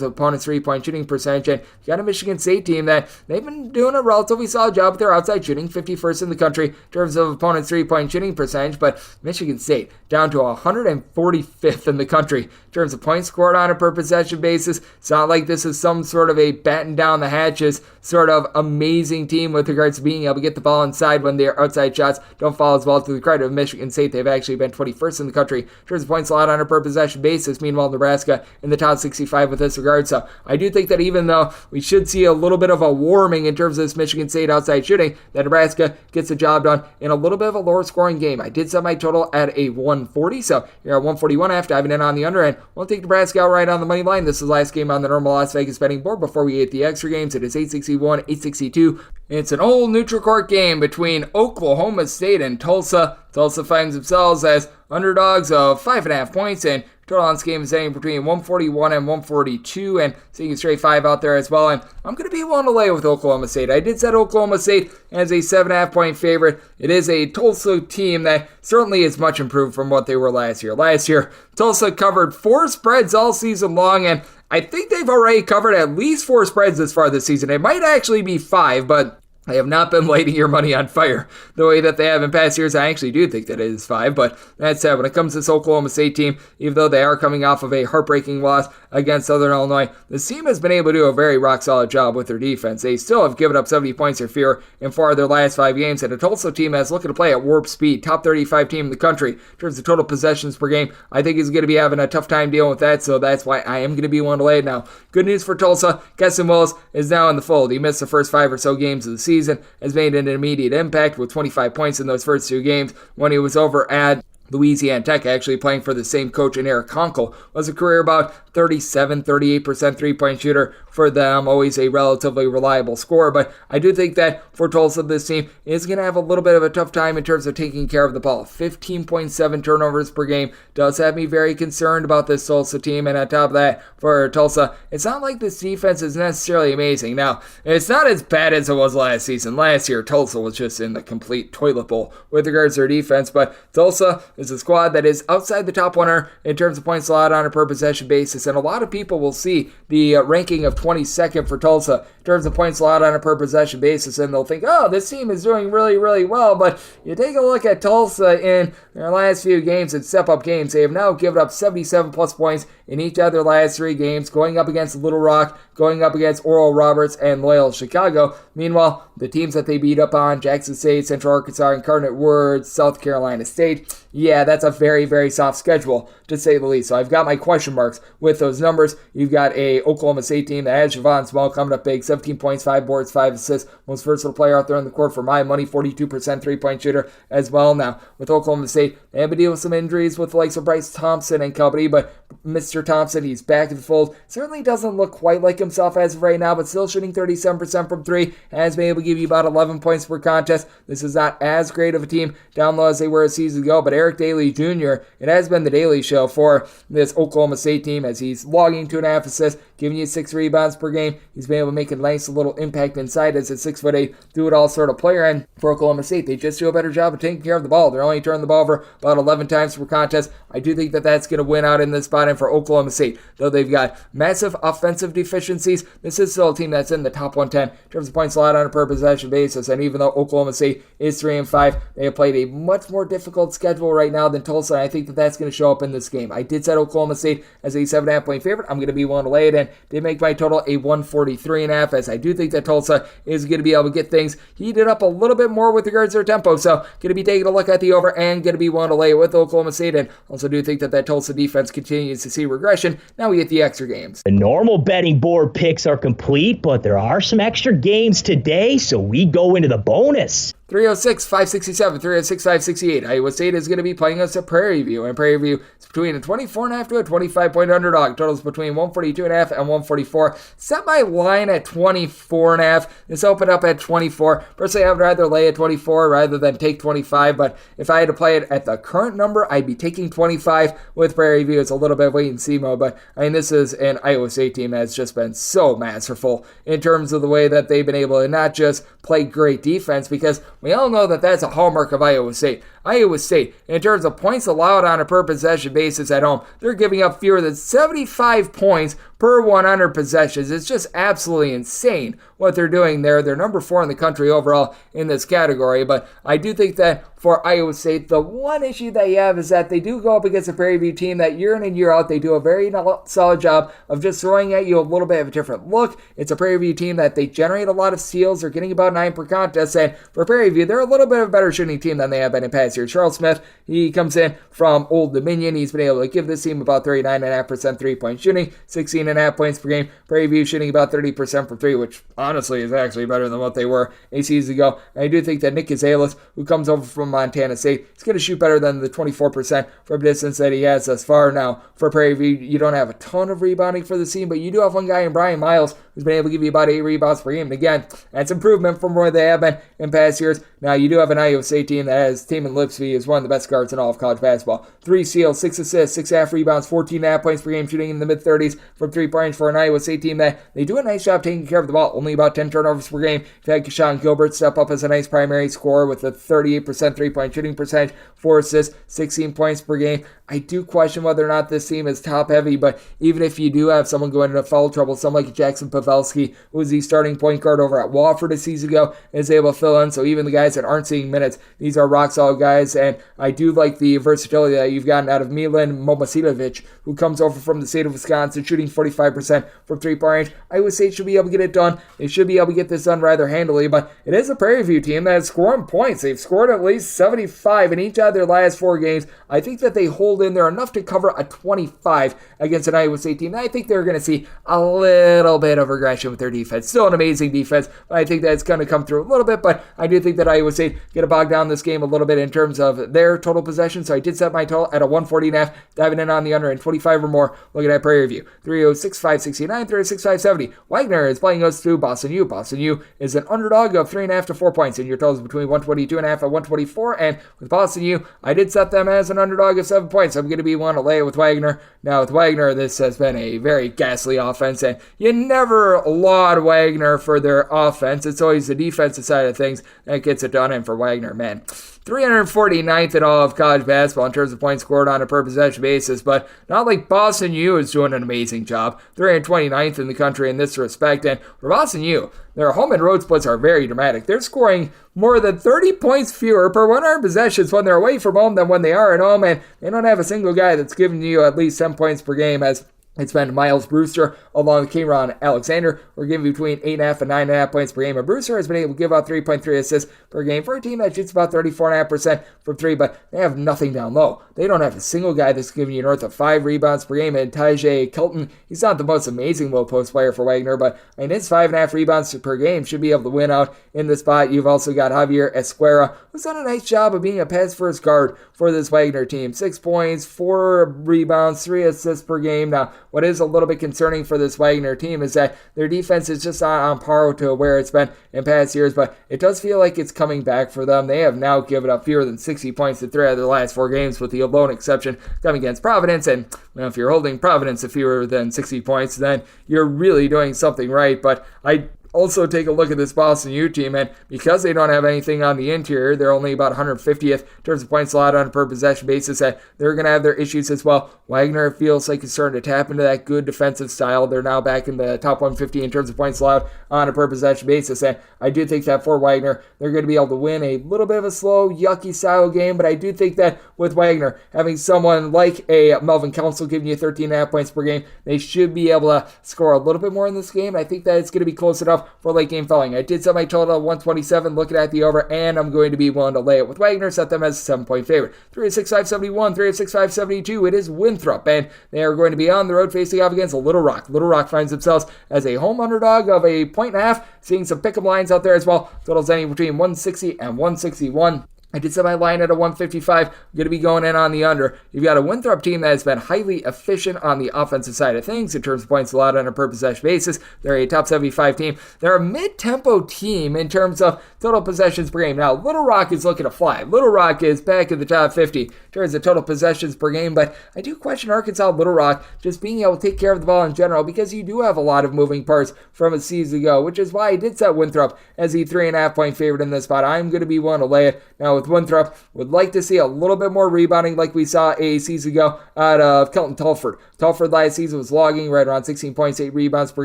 of opponents' three-point shooting percentage. And you got a Michigan State team that they've been doing a relatively solid job with their outside shooting, 51st in the country in terms of opponents' three-point shooting percentage, but Michigan State down to 145th in the country in terms of points scored on a per possession basis. It's not like this is some sort of a batten down the hatches sort of amazing team with regards to being able to get the ball inside when their outside shots don't fall as well. To the credit of Michigan State, they've actually been 21st in the country in terms of points allowed on a per possession basis. Meanwhile, Nebraska in the top 65 with this regard. So I do think that even though we should see a little bit of a warming in terms of this Michigan State outside shooting, that Nebraska gets the job done in a little bit of a lower scoring game. I did set my total at a 140, so you're at 141 after diving in on the under end. We'll take Nebraska outright on the money line. This is the last game on the normal Las Vegas betting board before we hit the extra games. It is 861, 862. It's an old neutral court game between Oklahoma State and Tulsa. Tulsa finds themselves as underdogs of 5.5 points, and total on this game is sitting between 141 and 142, and seeing a straight 5 out there as well. And I'm going to be willing to lay with Oklahoma State. I did set Oklahoma State as a 7.5 point favorite. It is a Tulsa team that certainly is much improved from what they were last year. Last year, Tulsa covered 4 spreads all season long, and I think they've already covered at least 4 spreads this far this season. It might actually be 5, but I have not been lighting your money on fire the way that they have in past years. I actually do think that it is 5, but that said, when it comes to this Oklahoma State team, even though they are coming off of a heartbreaking loss against Southern Illinois, this team has been able to do a very rock-solid job with their defense. They still have given up 70 points or fewer in 4 of their last 5 games, and a Tulsa team that's looking to play at warp speed, top 35 team in the country in terms of total possessions per game. I think is going to be having a tough time dealing with that, so that's why I am going to be one to lay it now. Good news for Tulsa, Keston Willis is now in the fold. He missed the first 5 or so games of the season, has made an immediate impact with 25 points in those first 2 games when he was over at Louisiana Tech, actually playing for the same coach in Eric Conkle. Was a career about 38% three-point shooter for them, always a relatively reliable scorer, but I do think that for Tulsa, this team is going to have a little bit of a tough time in terms of taking care of the ball. 15.7 turnovers per game does have me very concerned about this Tulsa team, and on top of that, for Tulsa, it's not like this defense is necessarily amazing. Now, it's not as bad as it was last season. Last year, Tulsa was just in the complete toilet bowl with regards to their defense, but Tulsa is a squad that is outside the top 100 in terms of points allowed on a per possession basis, and a lot of people will see the ranking of 22nd for Tulsa in terms of points allowed on a per possession basis, and they'll think, oh, this team is doing really, really well, but you take a look at Tulsa in their last few games and step-up games. They have now given up 77-plus points in each of their last 3 games, going up against Little Rock, going up against Oral Roberts, and Loyola Chicago. Meanwhile, the teams that they beat up on, Jackson State, Central Arkansas, Incarnate Word, South Carolina State, yeah, that's a very, very soft schedule, to say the least. So I've got my question marks with those numbers. You've got a Oklahoma State team that has Javon Small coming up big, 17 points, 5 boards, 5 assists, most versatile player out there on the court for my money, 42% three-point shooter as well. Now, with Oklahoma State, they have to deal with some injuries with the likes of Bryce Thompson and company, but Mr. Thompson, he's back in the fold. Certainly doesn't look quite like himself as of right now, but still shooting 37% from 3, has been able to to give you about 11 points per contest. This is not as great of a team down low as they were a season ago, but Eric Daly Jr., it has been the Daily Show for this Oklahoma State team as he's logging 2.5 assists, giving you 6 rebounds per game. He's been able to make a nice little impact inside as a 6'8", do-it-all sort of player. And for Oklahoma State, they just do a better job of taking care of the ball. They're only turning the ball over about 11 times per contest. I do think that that's going to win out in this spot. And for Oklahoma State, though they've got massive offensive deficiencies, this is still a team that's in the top 110 in terms of points allowed on a per possession basis. And even though Oklahoma State is 3-5, they have played a much more difficult schedule right now than Tulsa. And I think that that's going to show up in this game. I did set Oklahoma State as a 7.5 point favorite. I'm going to be willing to lay it in. Did make my total a 143.5, as I do think that Tulsa is going to be able to get things heated up a little bit more with regards to their tempo. So going to be taking a look at the over and going to be willing to lay it with Oklahoma State. And also do think that Tulsa defense continues to see regression. Now we get the extra games. The normal betting board picks are complete, but there are some extra games today, so we go into the bonus. 306, 567, 306, 568. Iowa State is going to be playing us at Prairie View, and Prairie View is between a 24.5 to a 25-point underdog. Totals between 142.5 and 144. Set my line at 24.5. This opened up at 24. Personally, I would rather lay at 24 rather than take 25, but if I had to play it at the current number, I'd be taking 25 with Prairie View. It's a little bit of wait and see mode, but I mean, this is an Iowa State team that's just been so masterful in terms of the way that they've been able to not just play great defense, because we all know that that's a hallmark of Iowa State. Iowa State, in terms of points allowed on a per possession basis at home, they're giving up fewer than 75 points per 100 possessions. It's just absolutely insane what they're doing there. They're number 4 in the country overall in this category, but I do think that for Iowa State, the one issue that you have is that they do go up against a Prairie View team that year in and year out, they do a very solid job of just throwing at you a little bit of a different look. It's a Prairie View team that they generate a lot of steals. They're getting about 9 per contest, and for Prairie View, they're a little bit of a better shooting team than they have been in past years. Charles Smith, he comes in from Old Dominion. He's been able to give this team about 39.5% three-point shooting, 16.5 points per game. Prairie View shooting about 30% from 3, which honestly is actually better than what they were a season ago. And I do think that Nick Gonzalez, who comes over from Montana State, is going to shoot better than the 24% from distance that he has thus far. Now, for Prairie View, you don't have a ton of rebounding for the team, but you do have one guy in Brian Miles who's been able to give you about 8 rebounds per game. And again, that's improvement from where they have been in past years. Now, you do have an Iowa State team that has Taman Lipsby as one of the best guards in all of college basketball. 3 steals, 6 assists, 6.5 rebounds, 14.5 points per game, shooting in the mid-30s from 3-point range for an Iowa State team that they do a nice job taking care of the ball. Only about 10 turnovers per game. You've had Keyshawn Gilbert step up as a nice primary scorer with a 38% 3-point shooting percentage, 4 assists, 16 points per game. I do question whether or not this team is top-heavy, but even if you do have someone going into foul trouble, someone like Jackson Pavelski, who was the starting point guard over at Wofford a season ago, is able to fill in. So even the guys that aren't seeing minutes, these are rock-solid guys, and I do like the versatility that you've gotten out of Milan Momosilovic, who comes over from the state of Wisconsin, shooting 45% from 3-point range. Iowa State should be able to get it done. They should be able to get this done rather handily, but it is a Prairie View team that is scoring points. They've scored at least 75 in each of their last 4 games. I think that they hold in there enough to cover a 25 against an Iowa State team. I think they're going to see a little bit of regression with their defense. Still an amazing defense, but I think that's going to come through a little bit, but I do think that Iowa State going to bog down this game a little bit in terms of their total possession, so I did set my total at a 140.5, diving in on the under and 25 or more, looking at Prairie View. 306, 569, 306, 570. Wagner is playing us through Boston U. Boston U is an underdog of 3.5 to 4 points, and your totals between 122.5 and 124, and with Boston U, I did set them as an underdog of 7 points. I'm going to be one to lay it with Wagner. Now, with Wagner, this has been a very ghastly offense, and you never laud Wagner for their offense. It's always the defensive side of things that gets it done, and for Wagner, man, 349th in all of college basketball in terms of points scored on a per possession basis, but not like Boston U is doing an amazing job. 329th in the country in this respect, and for Boston U, their home and road splits are very dramatic. They're scoring more than 30 points fewer per 100 possessions when they're away from home than when they are at home, and they don't have a single guy that's giving you at least 10 points per game, as it's been Miles Brewster along with Cameron Alexander. We're giving between 8.5 and 9.5 points per game. And Brewster has been able to give out 3.3 assists per game for a team that shoots about 34.5% from 3, but they have nothing down low. They don't have a single guy that's giving you north of 5 rebounds per game. And Tajay Kelton, he's not the most amazing low post player for Wagner, but I mean, his 5.5 rebounds per game should be able to win out in the spot. You've also got Javier Esquera, who's done a nice job of being a pass-first guard for this Wagner team. 6 points, 4 rebounds, 3 assists per game. Now, what is a little bit concerning for this Wagner team is that their defense is just not on par to where it's been in past years, but it does feel like it's coming back for them. They have now given up fewer than 60 points in 3 out of their last 4 games, with the lone exception coming against Providence. And if you're holding Providence to fewer than 60 points, then you're really doing something right. But I also take a look at this Boston U team, and because they don't have anything on the interior, they're only about 150th in terms of points allowed on a per possession basis, that they're going to have their issues as well. Wagner feels like it's starting to tap into that good defensive style. They're now back in the top 150 in terms of points allowed on a per possession basis, and I do think that for Wagner, they're going to be able to win a little bit of a slow, yucky style game, but I do think that with Wagner, having someone like a Melvin Council giving you 13.5 points per game, they should be able to score a little bit more in this game. I think that it's going to be close enough for late game filling. I did set my total at 127, looking at the over, and I'm going to be willing to lay it with Wagner, set them as a 7-point favorite. 3-6-5-71, 3-6-5-72, it is Winthrop, and they are going to be on the road facing off against Little Rock. Little Rock finds themselves as a home underdog of a 1.5, seeing some pick'em lines out there as well. Totals anywhere between 160 and 161. I did set my line at a 155. I'm going to be going in on the under. You've got a Winthrop team that has been highly efficient on the offensive side of things in terms of points allowed on a per possession basis. They're a top 75 team. They're a mid-tempo team in terms of total possessions per game. Now, Little Rock is looking to fly. Little Rock is back in the top 50 in terms of total possessions per game, but I do question Arkansas Little Rock just being able to take care of the ball in general, because you do have a lot of moving parts from a season ago, which is why I did set Winthrop as the 3.5 point favorite in this spot. I'm going to be willing to lay it. Now, with Winthrop, would like to see a little bit more rebounding like we saw a season ago out of Kelton Telford. Telford last season was logging right around 16.8 rebounds per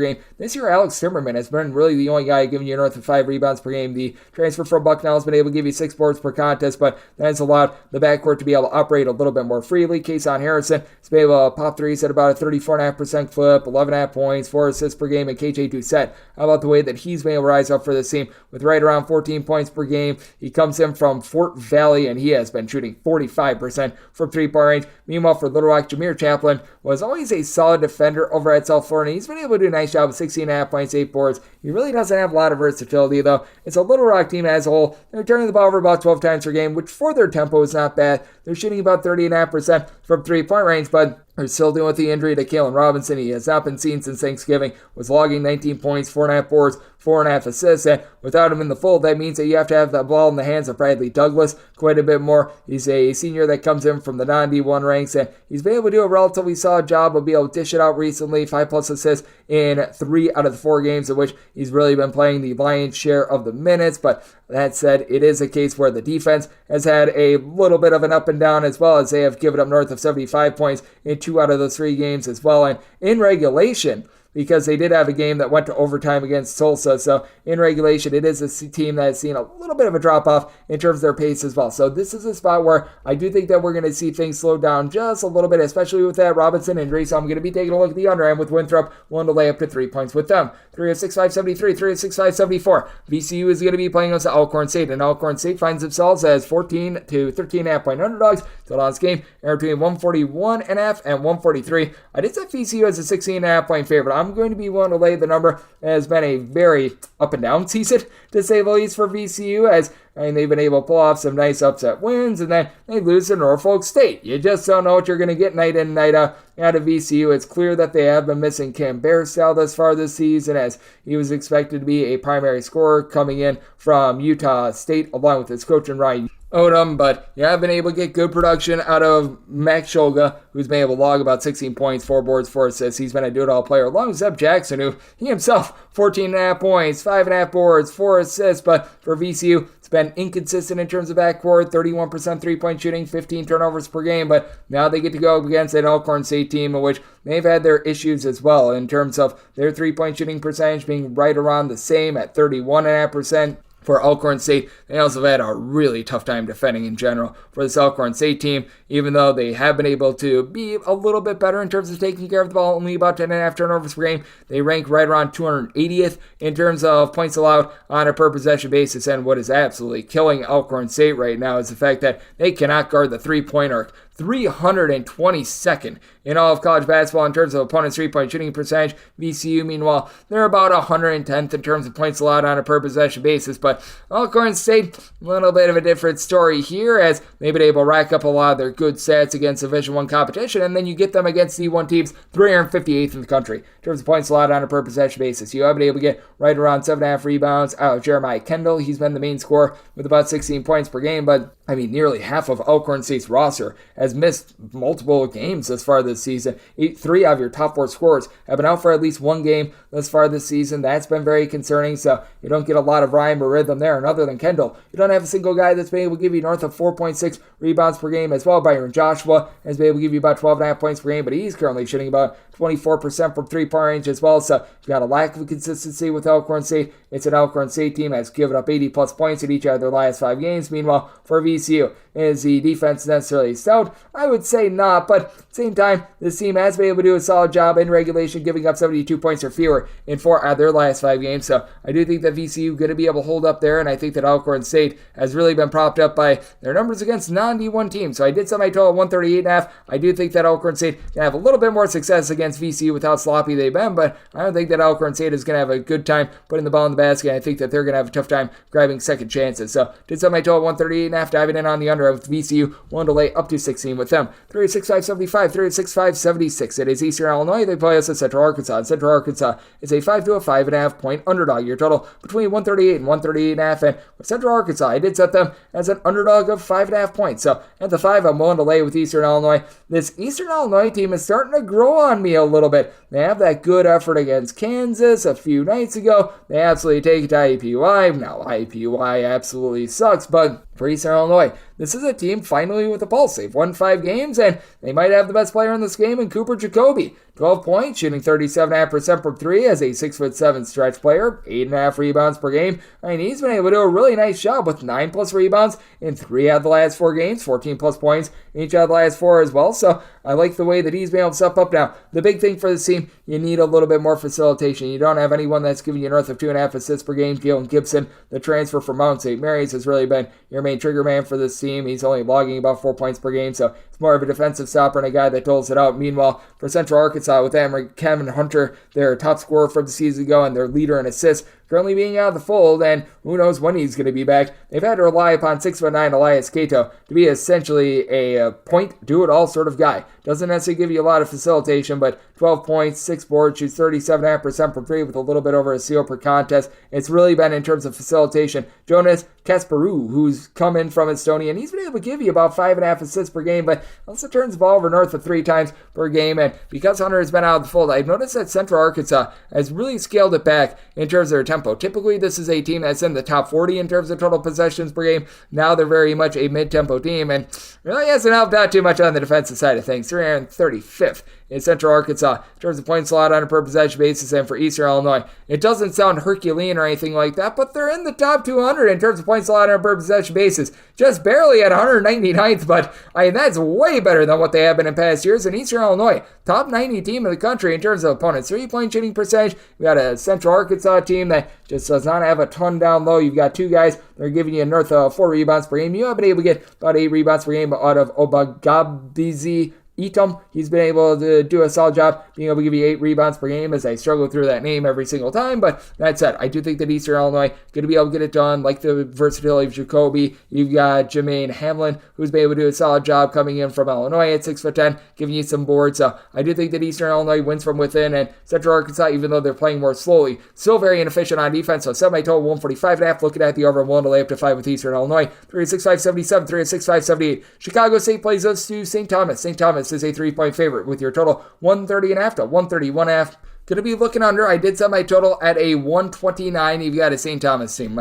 game. This year, Alex Timmerman has been really the only guy giving you north of 5 rebounds per game. The transfer from Bucknell has been able to give you 6 boards per contest, but that has allowed the backcourt to be able to operate a little bit more freely. Kason Harrison has been able to pop threes at about a 34.5% clip, 11.5 points, 4 assists per game, and KJ Doucette. How about the way that he's been able to rise up for this team with right around 14 points per game? He comes in from Fort Valley, and he has been shooting 45% from 3-point range. Meanwhile, for Little Rock, Jameer Chaplin was always a solid defender over at South Florida. He's been able to do a nice job with 16.5 points, 8 boards. He really doesn't have a lot of versatility, though. It's a Little Rock team as a whole. They're turning the ball over about 12 times per game, which for their tempo is not bad. They're shooting about 30.5% from 3-point range, but they're still dealing with the injury to Kalen Robinson. He has not been seen since Thanksgiving, was logging 19 points, 4.5 boards, 4.5 assists, and without him in the fold, that means that you have to have that ball in the hands of Bradley Douglas quite a bit more. He's a senior that comes in from the non-D1 ranks, and he's been able to do a relatively solid job of being able to dish it out recently. 5+ assists in 3 out of the 4 games in which he's really been playing the lion's share of the minutes, but that said, it is a case where the defense has had a little bit of an up and down, as well as they have given up north of 75 points in 2 out of those 3 games as well. And in regulation, because they did have a game that went to overtime against Tulsa. So in regulation, it is a team that has seen a little bit of a drop-off in terms of their pace as well. So this is a spot where I do think that we're going to see things slow down just a little bit, especially with that Robinson injury. So I'm going to be taking a look at the under end with Winthrop, willing to lay up to 3 points with them. 3-6-5-73, 3-6-5-74. VCU is going to be playing against Alcorn St, and Alcorn St finds themselves as 14 to 13.5 point underdogs. Total on this game, between 141.5 and 143. I did set VCU as a 16.5 point favorite. I'm going to be willing to lay the number. It has been a very up and down season, to say the least, for VCU, as they've been able to pull off some nice upset wins, and then they lose to Norfolk State. You just don't know what you're going to get night in, night out of VCU. It's clear that they have been missing Cam Bairstow thus far this season, as he was expected to be a primary scorer coming in from Utah State, along with his coach and Ryan Odom, but you have been able to get good production out of Max Shulga, who's been able to log about 16 points, 4 boards, 4 assists. He's been a do-it-all player, along with Zeb Jackson, who he himself, 14.5 points, 5.5 boards, 4 assists, but for VCU, it's been inconsistent in terms of backcourt, 31% 3-point shooting, 15 turnovers per game, but now they get to go against an Alcorn State team in which they've had their issues as well in terms of their 3-point shooting percentage being right around the same at 31.5%. For Alcorn State, they also have had a really tough time defending in general for this Alcorn State team, even though they have been able to be a little bit better in terms of taking care of the ball, only about 10.5 turnovers per game. They rank right around 280th in terms of points allowed on a per possession basis, and what is absolutely killing Alcorn State right now is the fact that they cannot guard the 3-point arc. 322nd in all of college basketball in terms of opponents' three-point shooting percentage. VCU, meanwhile, they're about 110th in terms of points allowed on a per-possession basis. But Alcorn State, a little bit of a different story here, as they've been able to rack up a lot of their good stats against Division I competition, and then you get them against D1 teams, 358th in the country in terms of points allowed on a per-possession basis. You have been able to get right around 7.5 rebounds out of Jeremiah Kendall. He's been the main scorer with about 16 points per game, but nearly half of Alcorn State's roster has missed multiple games thus far this season. 3 out of your top 4 scorers have been out for at least one game thus far this season. That's been very concerning, so you don't get a lot of rhyme or rhythm there. And other than Kendall, you don't have a single guy that's been able to give you north of 4.6 rebounds per game as well. Byron Joshua has been able to give you about 12.5 points per game, but he's currently shooting about 24% from three-point range as well, so you've got a lack of consistency with Alcorn State. It's an Alcorn State team that's given up 80-plus points in each of their last 5 games. Meanwhile, for VCU, is the defense necessarily stout? I would say not, but at the same time, this team has been able to do a solid job in regulation, giving up 72 points or fewer in 4 out of their last 5 games, so I do think that VCU is going to be able to hold up there, and I think that Alcorn State has really been propped up by their numbers against non-D1 teams, so I did set my total at 138.5. I do think that Alcorn State can have a little bit more success against VCU with how sloppy they've been, but I don't think that Alcorn State is going to have a good time putting the ball in the basket. I think that they're going to have a tough time grabbing second chances. So did set my total at 138.5, diving in on the under with VCU, willing to lay up to 16 with them. 36.575, 36.576. It is Eastern Illinois. They play us at Central Arkansas. Central Arkansas is a 5 to a 5.5 point underdog. Your total between 138 and 138.5. And with Central Arkansas, I did set them as an underdog of 5.5 points. So at the 5, I'm willing to lay with Eastern Illinois. This Eastern Illinois team is starting to grow on me a little bit. They have that good effort against Kansas a few nights ago. They absolutely take it to IUPUI. Now, IUPUI absolutely sucks, but for Eastern Illinois, this is a team finally with a pulse. They've won 5 games, and they might have the best player in this game in Cooper Jacoby. 12 points, shooting 37.5% from 3 as a 6'7" stretch player, 8.5 rebounds per game. He's been able to do a really nice job with 9+ rebounds in 3 out of the last 4 games, 14+ points in each out of the last 4 as well. So I like the way that he's been able to step up now. The big thing for this team, you need a little bit more facilitation. You don't have anyone that's giving you north of 2.5 assists per game. Galen Gibson, the transfer from Mount St. Mary's, has really been your main trigger man for this team. He's only logging about 4 points per game, so it's more of a defensive stopper and a guy that doles it out. Meanwhile, for Central Arkansas, with them, Kevin Hunter, their top scorer from the season ago and their leader in assists, currently being out of the fold, and who knows when he's going to be back. They've had to rely upon 6'9" Elias Cato to be essentially a point, do-it-all sort of guy. Doesn't necessarily give you a lot of facilitation, but 12 points, 6 boards, shoots 37.5% from 3 with a little bit over a steal per contest. It's really been in terms of facilitation. Jonas Kasparu, who's come in from Estonia, and he's been able to give you about 5.5 assists per game, but also turns the ball over north of 3 times per game. And because Hunter has been out of the fold, I've noticed that Central Arkansas has really scaled it back in terms of their tempo. Typically, this is a team that's in the top 40 in terms of total possessions per game. Now they're very much a mid-tempo team, and really hasn't helped out too much on the defensive side of things. 335th in Central Arkansas in terms of points allowed on a per possession basis, and for Eastern Illinois, it doesn't sound Herculean or anything like that, but they're in the top 200 in terms of points allowed on a per possession basis, just barely at 199th, but that's way better than what they have been in past years. And Eastern Illinois, top 90 team in the country in terms of opponents' 3-point shooting percentage. We got a Central Arkansas team that just does not have a ton down low. You've got 2 guys that are giving you north of 4 rebounds per game. You have been able to get about 8 rebounds per game out of Obagabizi Etom. He's been able to do a solid job being able to give you 8 rebounds per game, as I struggle through that name every single time. But that said, I do think that Eastern Illinois going to be able to get it done, like the versatility of Jacoby. You've got Jermaine Hamlin, who's been able to do a solid job coming in from Illinois at 6'10", giving you some boards. So I do think that Eastern Illinois wins from within, and Central Arkansas, even though they're playing more slowly, still very inefficient on defense. So set my total 145.5, looking at the over and willing to lay up to 5 with Eastern Illinois. 365.77, 365.78. Chicago State plays us to St. Thomas. St. Thomas is a 3-point favorite with your total 130.5 to 131.5. Going to be looking under. I did set my total at a 129. You've got a St. Thomas team.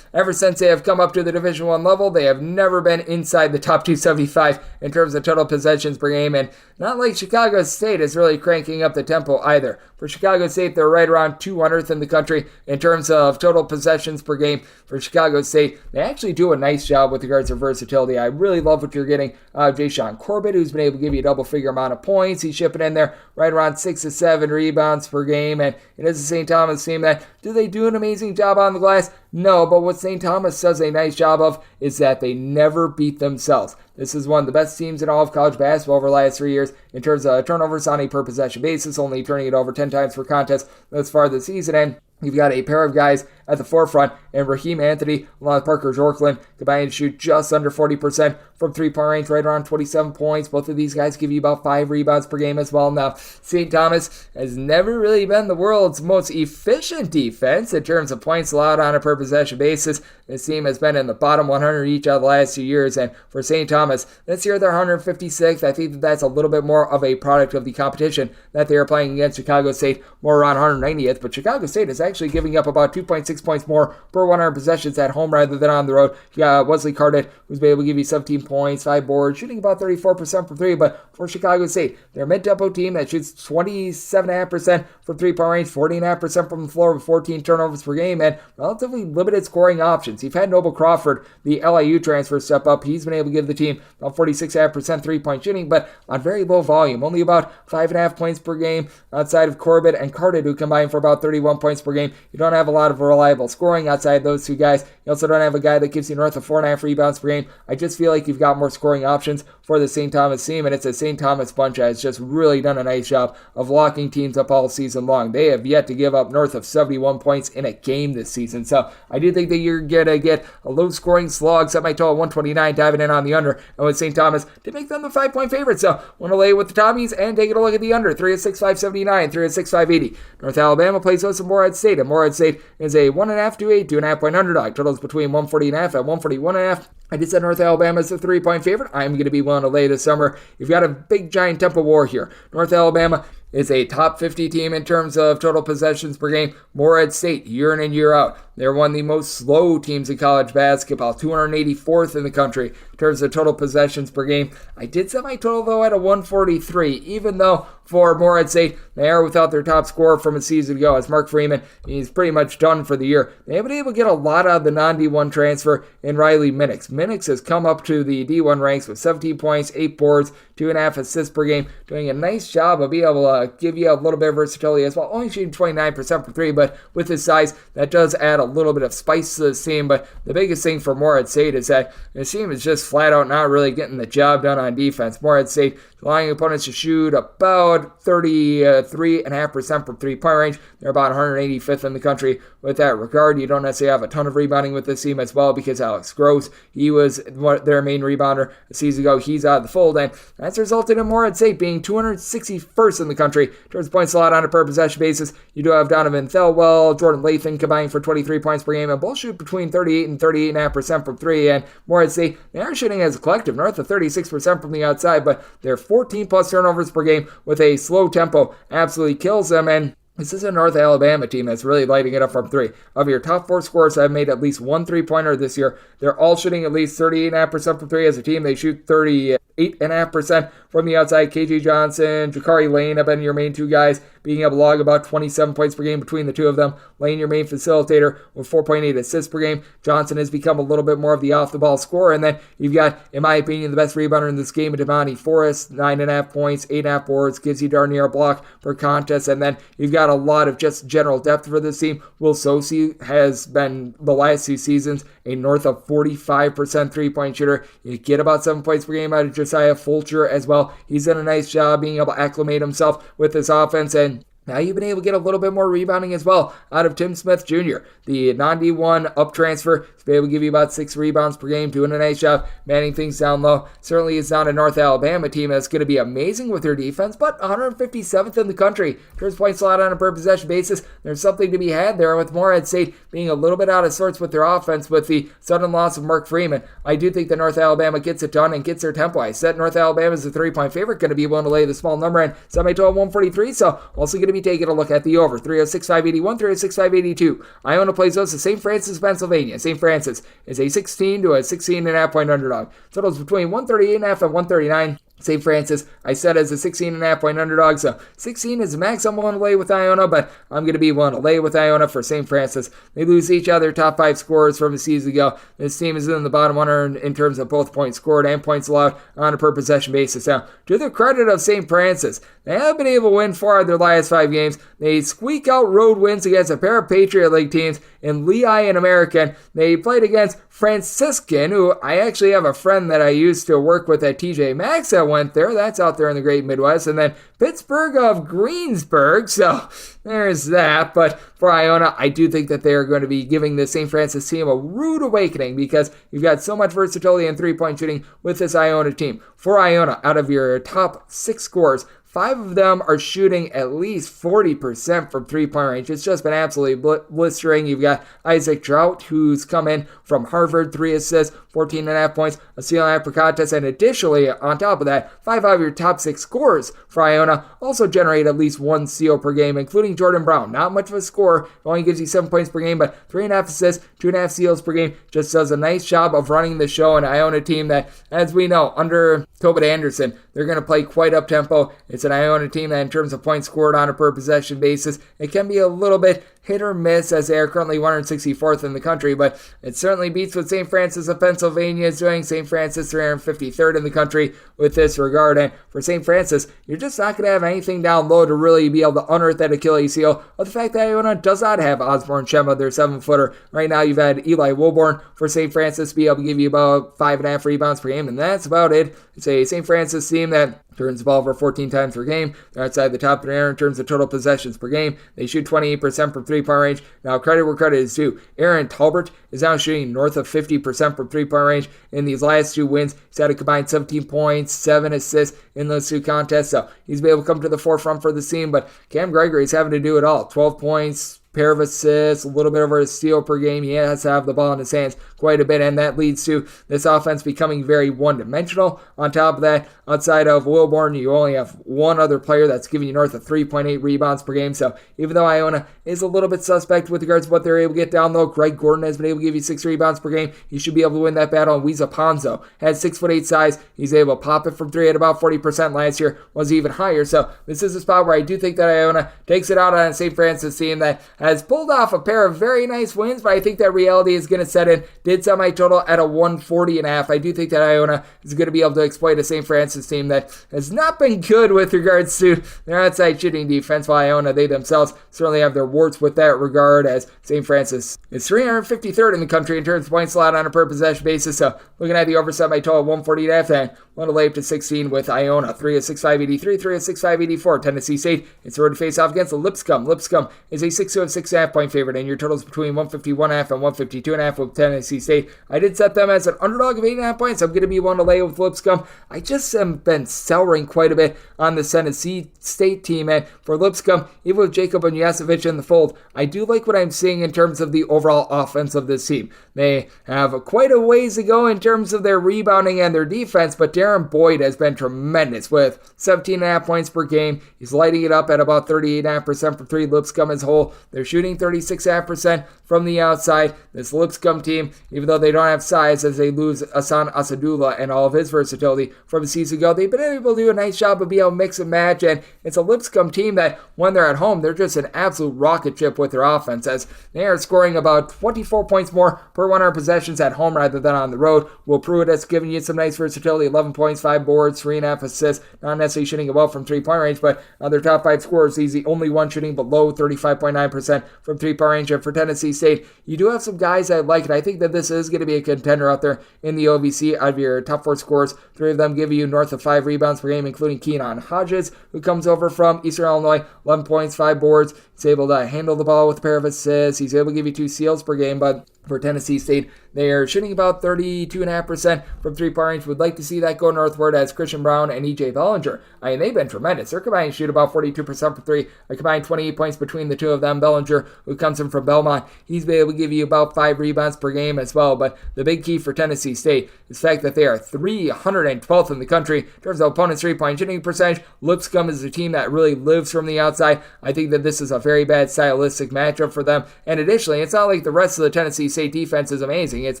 Ever since they have come up to the Division I level, they have never been inside the top 275 in terms of total possessions per game, and not like Chicago State is really cranking up the tempo either. For Chicago State, they're right around 200th in the country in terms of total possessions per game. For Chicago State, they actually do a nice job with regards to versatility. I really love what you're getting out of Jayshawn Corbett, who's been able to give you a double-figure amount of points. He's shipping in there right around 6 to 7 rebounds per game, and it is a St. Thomas team that Do they do an amazing job on the glass? No, but what St. Thomas does a nice job of is that they never beat themselves. This is one of the best teams in all of college basketball over the last 3 years in terms of turnovers on a per possession basis, only turning it over 10 times per contest thus far this season. And you've got a pair of guys at the forefront, and Raheem Anthony, along with Parker Jorklin, combined to shoot just under 40% from three-point range, right around 27 points. Both of these guys give you about 5 rebounds per game as well. Now, St. Thomas has never really been the world's most efficient defense in terms of points allowed on a per possession basis. This team has been in the bottom 100 each of the last 2 years, and for St. Thomas, this year they're 156th. I think that's a little bit more of a product of the competition that they are playing against Chicago State, more around 190th, but Chicago State is actually giving up about 2.6 points more per 100 possessions at home rather than on the road. You got Wesley Cardet, who's been able to give you 17 points, 5 boards, shooting about 34% from 3, but for Chicago State, they're a mid-tempo team that shoots 27.5% from 3-point range, 40.5% from the floor with 14 turnovers per game, and relatively limited scoring options. You've had Noble Crawford, the LIU transfer, step up. He's been able to give the team about 46.5% three-point shooting, but on very low volume, only about 5.5 points per game outside of Corbett and Cardet, who combine for about 31 points per game. You don't have a lot of reliable scoring outside those two guys. You also don't have a guy that gives you north of 4.5 rebounds per game. I just feel like you've got more scoring options for the St. Thomas team, and it's a St. Thomas bunch that has just really done a nice job of locking teams up all season long. They have yet to give up north of 71 points in a game this season, so I do think that you're going to get a low-scoring slog, set my total at 129, diving in on the under, and with St. Thomas to make them the 5-point favorites. So want to lay with the Tommies and take a look at the under, 306.579, 306.580. North Alabama plays host to Morehead State, and Morehead State is a 1.5 to 8, 2.5 point underdog. Totals between 140.5 and 141.5. I did say North Alabama is a 3-point favorite. I'm going to be willing to lay this summer. You've got a big, giant tempo war here. North Alabama is a top 50 team in terms of total possessions per game. Morehead State, year in and year out, they're one of the most slow teams in college basketball, 284th in the country in terms of total possessions per game. I did set my total, though, at a 143, even though for Morehead State, they are without their top scorer from a season ago, as Mark Freeman. He's pretty much done for the year. They have been able to get a lot out of the non-D1 transfer in Riley Minix. Minix has come up to the D1 ranks with 17 points, 8 boards, 2.5 assists per game, doing a nice job of being able to give you a little bit of versatility as well, only shooting 29% for 3, but with his size, that does add a little bit of spice to this team. But the biggest thing for Morehead State is that this team is just flat out not really getting the job done on defense. Morehead State allowing opponents to shoot about 33.5% from 3-point range. They're about 185th in the country with that regard. You don't necessarily have a ton of rebounding with this team as well because Alex Gross, he was their main rebounder a season ago. He's out of the fold, and that's resulted in Morehead State being 261st in the country towards points allowed on a per possession basis. You do have Donovan Thelwell, Jordan Lathan combining for 23 points per game, and both shoot between 38 and 38.5% from 3. And Morehead State, they are shooting as a collective north of 36% from the outside, but they're 14 plus turnovers per game with a slow tempo absolutely kills them. And this is a North Alabama team that's really lighting it up from 3. Of your top 4 scorers that have made at least one 3-pointer this year, they're all shooting at least 38.5% from 3 as a team. They shoot 38.5% from the outside. KJ Johnson, Jakari Lane have been your main 2 guys, being able to log about 27 points per game between the 2 of them. Lane, your main facilitator, with 4.8 assists per game. Johnson has become a little bit more of the off-the-ball scorer. And then you've got, in my opinion, the best rebounder in this game, Devontae Forrest, 9.5 points, 8.5 boards, gives you darn near a block per contest. And then you've got a lot of just general depth for this team. Will Sosi has been, the last 2 seasons, a north of 45% three-point shooter. You get about 7 points per game out of Josiah Fulcher as well. He's done a nice job being able to acclimate himself with this offense, and now you've been able to get a little bit more rebounding as well out of Tim Smith Jr., the non-D1 up transfer. He's been able to give you about 6 rebounds per game, doing a nice job manning things down low. Certainly it's not a North Alabama team that's going to be amazing with their defense, but 157th in the country. First points allowed on a per possession basis. There's something to be had there with Morehead State being a little bit out of sorts with their offense with the sudden loss of Mark Freeman. I do think that North Alabama gets it done and gets their tempo. I said North Alabama is a 3-point favorite, going to be willing to lay the small number and semi-total 143, so also going to be taking a look at the over, 306.581, 306.582. Iona plays us to St. Francis, Pennsylvania. St. Francis is a 16 to a 16.5 point underdog. Totals between 138.5 and 139. St. Francis, I said as a 16.5 point underdog, so 16 is the max I'm willing to lay with Iona, but I'm going to be willing to lay with Iona for St. Francis. They lose each of their top 5 scorers from a season ago. This team is in the bottom 100 in terms of both points scored and points allowed on a per possession basis. Now, to the credit of St. Francis, they have been able to win 4 of their last 5 games. They squeak out road wins against a pair of Patriot League teams in Lehigh and American. They played against Franciscan, who I actually have a friend that I used to work with at TJ Maxx that went there. That's out there in the great Midwest. And then Pittsburgh of Greensburg. So there's that. But for Iona, I do think that they are going to be giving the St. Francis team a rude awakening because you've got so much versatility in three-point shooting with this Iona team. For Iona, out of your top 6 scorers, 5 of them are shooting at least 40% from three-point range. It's just been absolutely blistering. You've got Isaac Trout, who's come in from Harvard, 3 assists, 14.5 points, a steal and a half per contest, and additionally, on top of that, 5 out of your top 6 scorers for Iona also generate at least 1 steal per game, including Jordan Brown. Not much of a scorer, only gives you 7 points per game, but 3.5 assists, 2.5 steals per game, just does a nice job of running the show. An Iona team that, as we know, under Tobin Anderson, they're going to play quite up-tempo. It's an Iona team that, in terms of points scored on a per-possession basis, it can be a little bit hit or miss as they are currently 164th in the country, but it certainly beats what St. Francis of Pennsylvania is doing. St. Francis 353rd in the country with this regard, and for St. Francis, you're just not going to have anything down low to really be able to unearth that Achilles heel of the fact that Iona does not have Osborne Chema, their 7-footer. Right now, you've had Eli Wilborn for St. Francis be able to give you about 5.5 rebounds per game, and that's about it. It's a St. Francis team that turns the ball over 14 times per game. They're outside the top 300 in terms of total possessions per game. They shoot 28% from three-point range. Now, credit where credit is due. Aaron Talbert is now shooting north of 50% from three-point range in these last 2 wins. He's had a combined 17 points, 7 assists in those 2 contests, so he's been able to come to the forefront for the team, but Cam Gregory's having to do it all. 12 points, pair of assists, a little bit over a steal per game. He has to have the ball in his hands quite a bit, and that leads to this offense becoming very one-dimensional. On top of that, outside of Wilborn, you only have one other player that's giving you north of 3.8 rebounds per game. So even though Iona is a little bit suspect with regards to what they're able to get down low, Greg Gordon has been able to give you 6 rebounds per game. He should be able to win that battle. And Wiesa Ponzo has 6'8" size. He's able to pop it from 3 at about 40% last year. Was even higher. So this is a spot where I do think that Iona takes it out on a St. Francis team that has pulled off a pair of very nice wins, but I think that reality is going to set in. Did semi-total at a 140.5. I do think that Iona is going to be able to exploit a St. Francis team that has not been good with regards to their outside shooting defense, while Iona, they themselves certainly have their warts with that regard, as St. Francis is 353rd in the country in terms of points allowed on a per possession basis. So looking at the over semi-total 140.5, and want to lay up to 16 with Iona. 3 of 6.583, 3 of 6.584. Tennessee State, it's the road to face off against the Lipscomb. Lipscomb is a 6 of 6.5 point favorite, and your totals between 151.5 and 152.5 with Tennessee State. I did set them as an underdog of 8.5 points. I'm going to be one to lay with Lipscomb. I just have been cellaring quite a bit on the Tennessee State team, and for Lipscomb, even with Jacob Onyasovic in the fold, I do like what I'm seeing in terms of the overall offense of this team. They have quite a ways to go in terms of their rebounding and their defense, but Darren Boyd has been tremendous with 17.5 points per game. He's lighting it up at about 38.5% from 3. Lipscomb as a whole, they're shooting 36.5% from the outside. This Lipscomb team, even though they don't have size as they lose Asan Asadullah and all of his versatility from a season ago, they've been able to do a nice job of being able to mix and match, and it's a Lipscomb team that when they're at home, they're just an absolute rocket ship with their offense, as they are scoring about 24 points more per 100 possessions at home rather than on the road. Will Pruitt has given you some nice versatility, 11 points, 5 boards, 3.5 assists, not necessarily shooting well from three-point range, but their top 5 scorers, he's the only one shooting below 35.9% from three-point range. And for Tennessee State, you do have some guys I like, and I think that this is going to be a contender out there in the OVC. Out of your top 4 scorers, 3 of them give you north of 5 rebounds per game, including Keenan Hodges, who comes over from Eastern Illinois, 11 points, 5 boards. He's able to handle the ball with a pair of assists. He's able to give you 2 steals per game, but for Tennessee State, they are shooting about 32.5% from three-point range. Would like to see that go northward as Christian Brown and E.J. Bellinger. I mean, they've been tremendous. They're combined to shoot about 42% for 3. A combined 28 points between the two of them. Bellinger, who comes in from Belmont, he's been able to give you about 5 rebounds per game as well. But the big key for Tennessee State is the fact that they are 312th in the country in terms of opponents' three-point shooting percentage. Lipscomb is a team that really lives from the outside. I think that this is a very bad stylistic matchup for them. And additionally, it's not like the rest of the Tennessee State defense is amazing. It's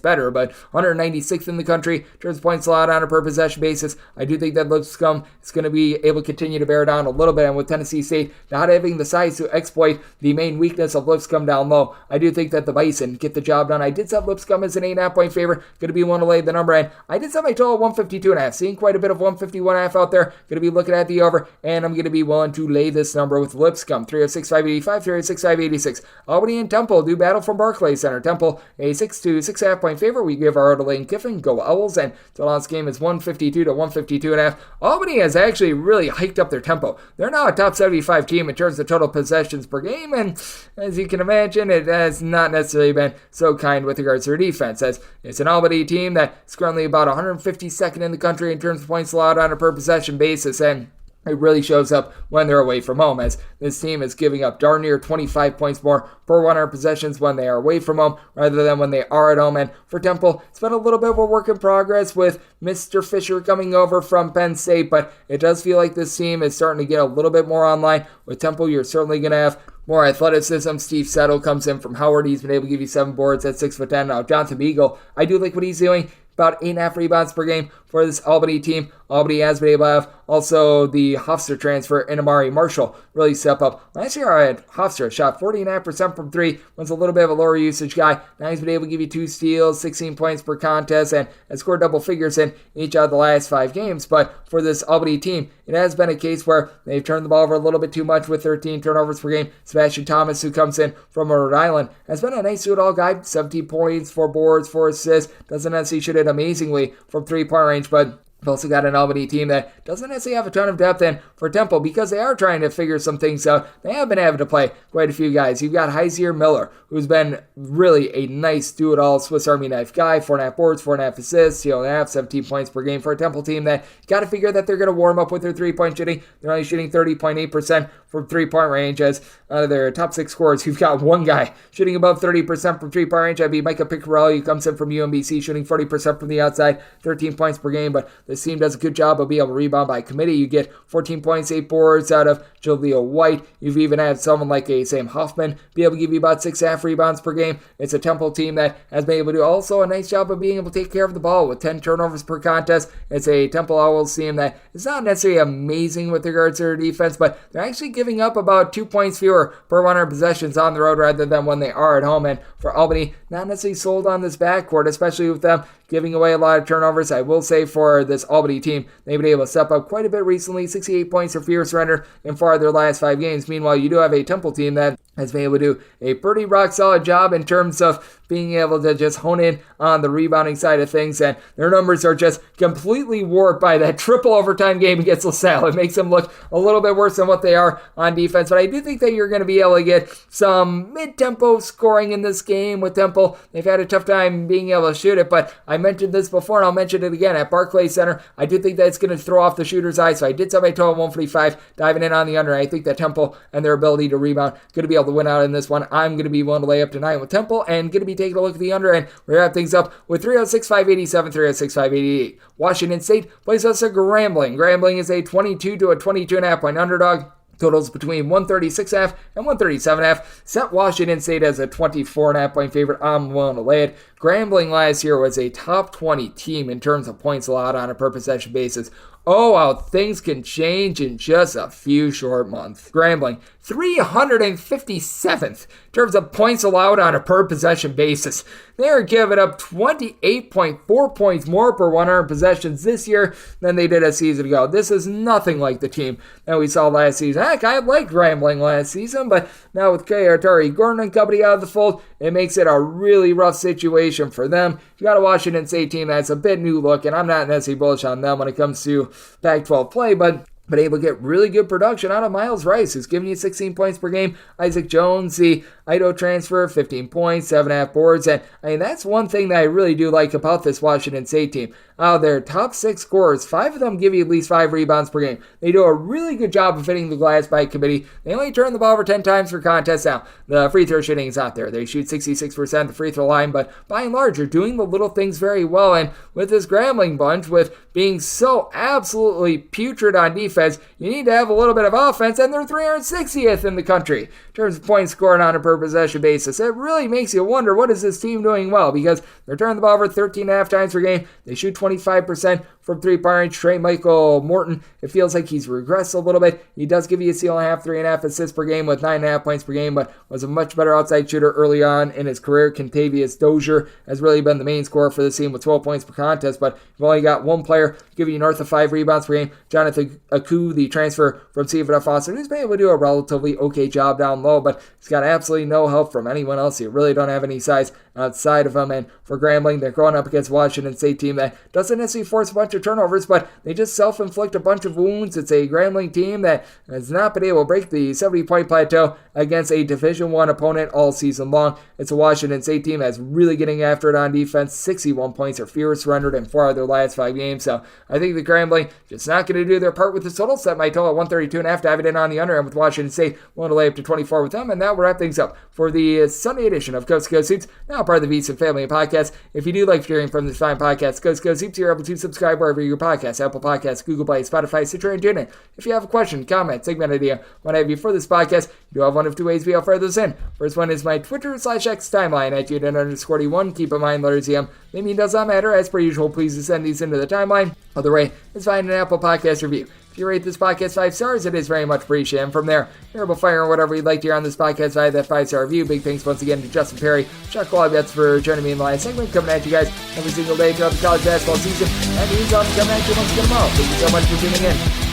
better, but 196th in the country in terms of points allowed on a per possession basis. I do think that Lipscomb is going to be able to continue to bear down a little bit, and with Tennessee State not having the size to exploit the main weakness of Lipscomb down low, I do think that the Bison get the job done. I did set Lipscomb as an 8.5 point favorite. Going to be one to lay the number, and I did set my total at 152.5. Seeing quite a bit of 151.5 out there. Going to be looking at the over, and I'm going to be willing to lay this number with Lipscomb. 306.585, 306.586. Albany and Temple do battle from Barclays Center. Temple a 6 to 6.5 point favorite. We give our to Lane Kiffin. Go Owls, and the last game is 152 to 152.5. Albany has actually really hiked up their tempo. They're now a top 75 team in terms of total possessions per game, and as you can imagine, it has not necessarily been so kind with regards to their defense, as it's an Albany team that is currently about 152nd in the country in terms of points allowed on a per possession basis, and it really shows up when they're away from home, as this team is giving up darn near 25 points more per 100 possessions when they are away from home rather than when they are at home. And for Temple, it's been a little bit of a work in progress with Mr. Fisher coming over from Penn State, but it does feel like this team is starting to get a little bit more online. With Temple, you're certainly going to have more athleticism. Steve Settle comes in from Howard. He's been able to give you 7 boards at 6'10". Now, Jonathan Beagle, I do like what he's doing. About 8.5 rebounds per game for this Albany team. Albany has been able to have also the Hofstra transfer and Amari Marshall really step up. Last year, I had Hofstra shot 49% from 3, was a little bit of a lower usage guy. Now he's been able to give you 2 steals, 16 points per contest, and has scored double figures in each of the last 5 games. But for this Albany team, it has been a case where they've turned the ball over a little bit too much with 13 turnovers per game. Sebastian Thomas, who comes in from Rhode Island, has been a nice do-it-all guy. 17 points, 4 boards, 4 assists. Doesn't necessarily shoot it amazingly from 3-point range, but we've also got an Albany team that doesn't necessarily have a ton of depth in for Temple because they are trying to figure some things out. They have been able to play quite a few guys. You've got Heisier Miller, who's been really a nice do-it-all Swiss Army knife guy. 4.5 boards, 4.5 assists, 17 points per game for a Temple team that you got to figure that they're going to warm up with their 3-point shooting. They're only shooting 30.8% from 3-point range, as out of their top 6 scorers, you've got one guy shooting above 30% from 3-point range. That'd be Micah Piccarelli, who comes in from UMBC, shooting 40% from the outside, 13 points per game, but this team does a good job of being able to rebound by committee. You get 14 points, 8 boards out of Jaleel White. You've even had someone like a Sam Hoffman be able to give you about 6.5 rebounds per game. It's a Temple team that has been able to do also a nice job of being able to take care of the ball with 10 turnovers per contest. It's a Temple Owls team that is not necessarily amazing with regards to their defense, but they're actually giving up about 2 points fewer per 100 possessions on the road rather than when they are at home. And for Albany, not necessarily sold on this backcourt, especially with them giving away a lot of turnovers. I will say for this Albany team, they've been able to step up quite a bit recently. 68 points or fewer surrender in 4 of their last 5 games. Meanwhile, you do have a Temple team that has been able to do a pretty rock-solid job in terms of being able to just hone in on the rebounding side of things, and their numbers are just completely warped by that triple overtime game against LaSalle. It makes them look a little bit worse than what they are on defense, but I do think that you're going to be able to get some mid-tempo scoring in this game with Temple. They've had a tough time being able to shoot it, but I mentioned this before, and I'll mention it again. At Barclays Center, I do think that it's going to throw off the shooter's eye, so I did set my total 145, diving in on the under. I think that Temple and their ability to rebound going to be able to win out in this one. I'm going to be willing to lay up tonight with Temple, and going to be taking a look at the under, and we're going to have things up with 306-587, 306-588. Washington State plays us at Grambling. Grambling is a 22 to a 22.5 point underdog. Totals between 136.5 and 137.5. Set Washington State as a 24.5 point favorite. I'm willing to lay it. Grambling last year was a top 20 team in terms of points allowed on a per possession basis. Oh, how things can change in just a few short months. Grambling, 357th in terms of points allowed on a per possession basis. They are giving up 28.4 points more per 100 possessions this year than they did a season ago. This is nothing like the team that we saw last season. Heck, I liked Grambling last season, but now with Atari Gordon and company out of the fold, it makes it a really rough situation for them. You got a Washington State team that's a bit new look, and I'm not necessarily bullish on them when it comes to Pac-12 play, but able to get really good production out of Miles Rice, who's giving you 16 points per game. Isaac Jones, the Idaho transfer, 15 points, 7.5 boards. And that's one thing that I really do like about this Washington State team. Out of their top 6 scorers, 5 of them give you at least 5 rebounds per game. They do a really good job of hitting the glass by committee. They only turn the ball over 10 times per contest. Now, the free throw shooting is out there. They shoot 66% at the free throw line, but by and large, you're doing the little things very well. And with this Grambling bunch, with being so absolutely putrid on defense, you need to have a little bit of offense, and they're 360th in the country in terms of points scored on a per per possession basis. It really makes you wonder, what is this team doing well? Because they're turning the ball over 13.5 times per game. They shoot 25% from three-point range. Trey Michael Morton, it feels like he's regressed a little bit. He does give you a steal and a half, 3.5 assists per game with 9.5 points per game, but was a much better outside shooter early on in his career. Contavious Dozier has really been the main scorer for this team with 12 points per contest, but you've only got one player giving you north of 5 rebounds per game. Jonathan Aku, the transfer from CFF Austin, who's been able to do a relatively okay job down low, but he's got absolutely no help from anyone else. You really don't have any size outside of him. And for Grambling, they're going up against Washington State team that doesn't necessarily force a bunch of turnovers, but they just self-inflict a bunch of wounds. It's a Grambling team that has not been able to break the 70-point plateau against a Division I opponent all season long. It's a Washington State team that's really getting after it on defense. 61 points or fewer surrendered in 4 of their last 5 games. So I think the Grambling just not going to do their part with the total. Set my total at 132.5. Diving in on the under end with Washington State. Willing to lay up to 24 with them. And that will wrap things up for the Sunday edition of Coast to Coast Hoops, now part of the VSiN family of podcasts. If you do like hearing from this fine podcast, Coast to Coast Hoops, you're able to subscribe wherever you get podcasts, Apple Podcasts, Google Play, Spotify, Stitcher, and TuneIn. If you have a question, comment, segment idea, what have you for this podcast, you do have one of 2 ways to be able to fire those in. First one is my Twitter/X timeline at Unit_D1. Keep in mind, letters EM. Maybe it does not matter. As per usual, please send these into the timeline. Other way is find an Apple Podcast review. If you rate this podcast 5 stars, it is very much appreciated. And from there, you're able to fire whatever you'd like to hear on this podcast via that 5-star review. Big thanks once again to Justin Perri, Chuck Wahlbets for joining me in the last segment. Coming at you guys every single day throughout the college basketball season. And he's on coming at you once again tomorrow. Thank you so much for tuning in.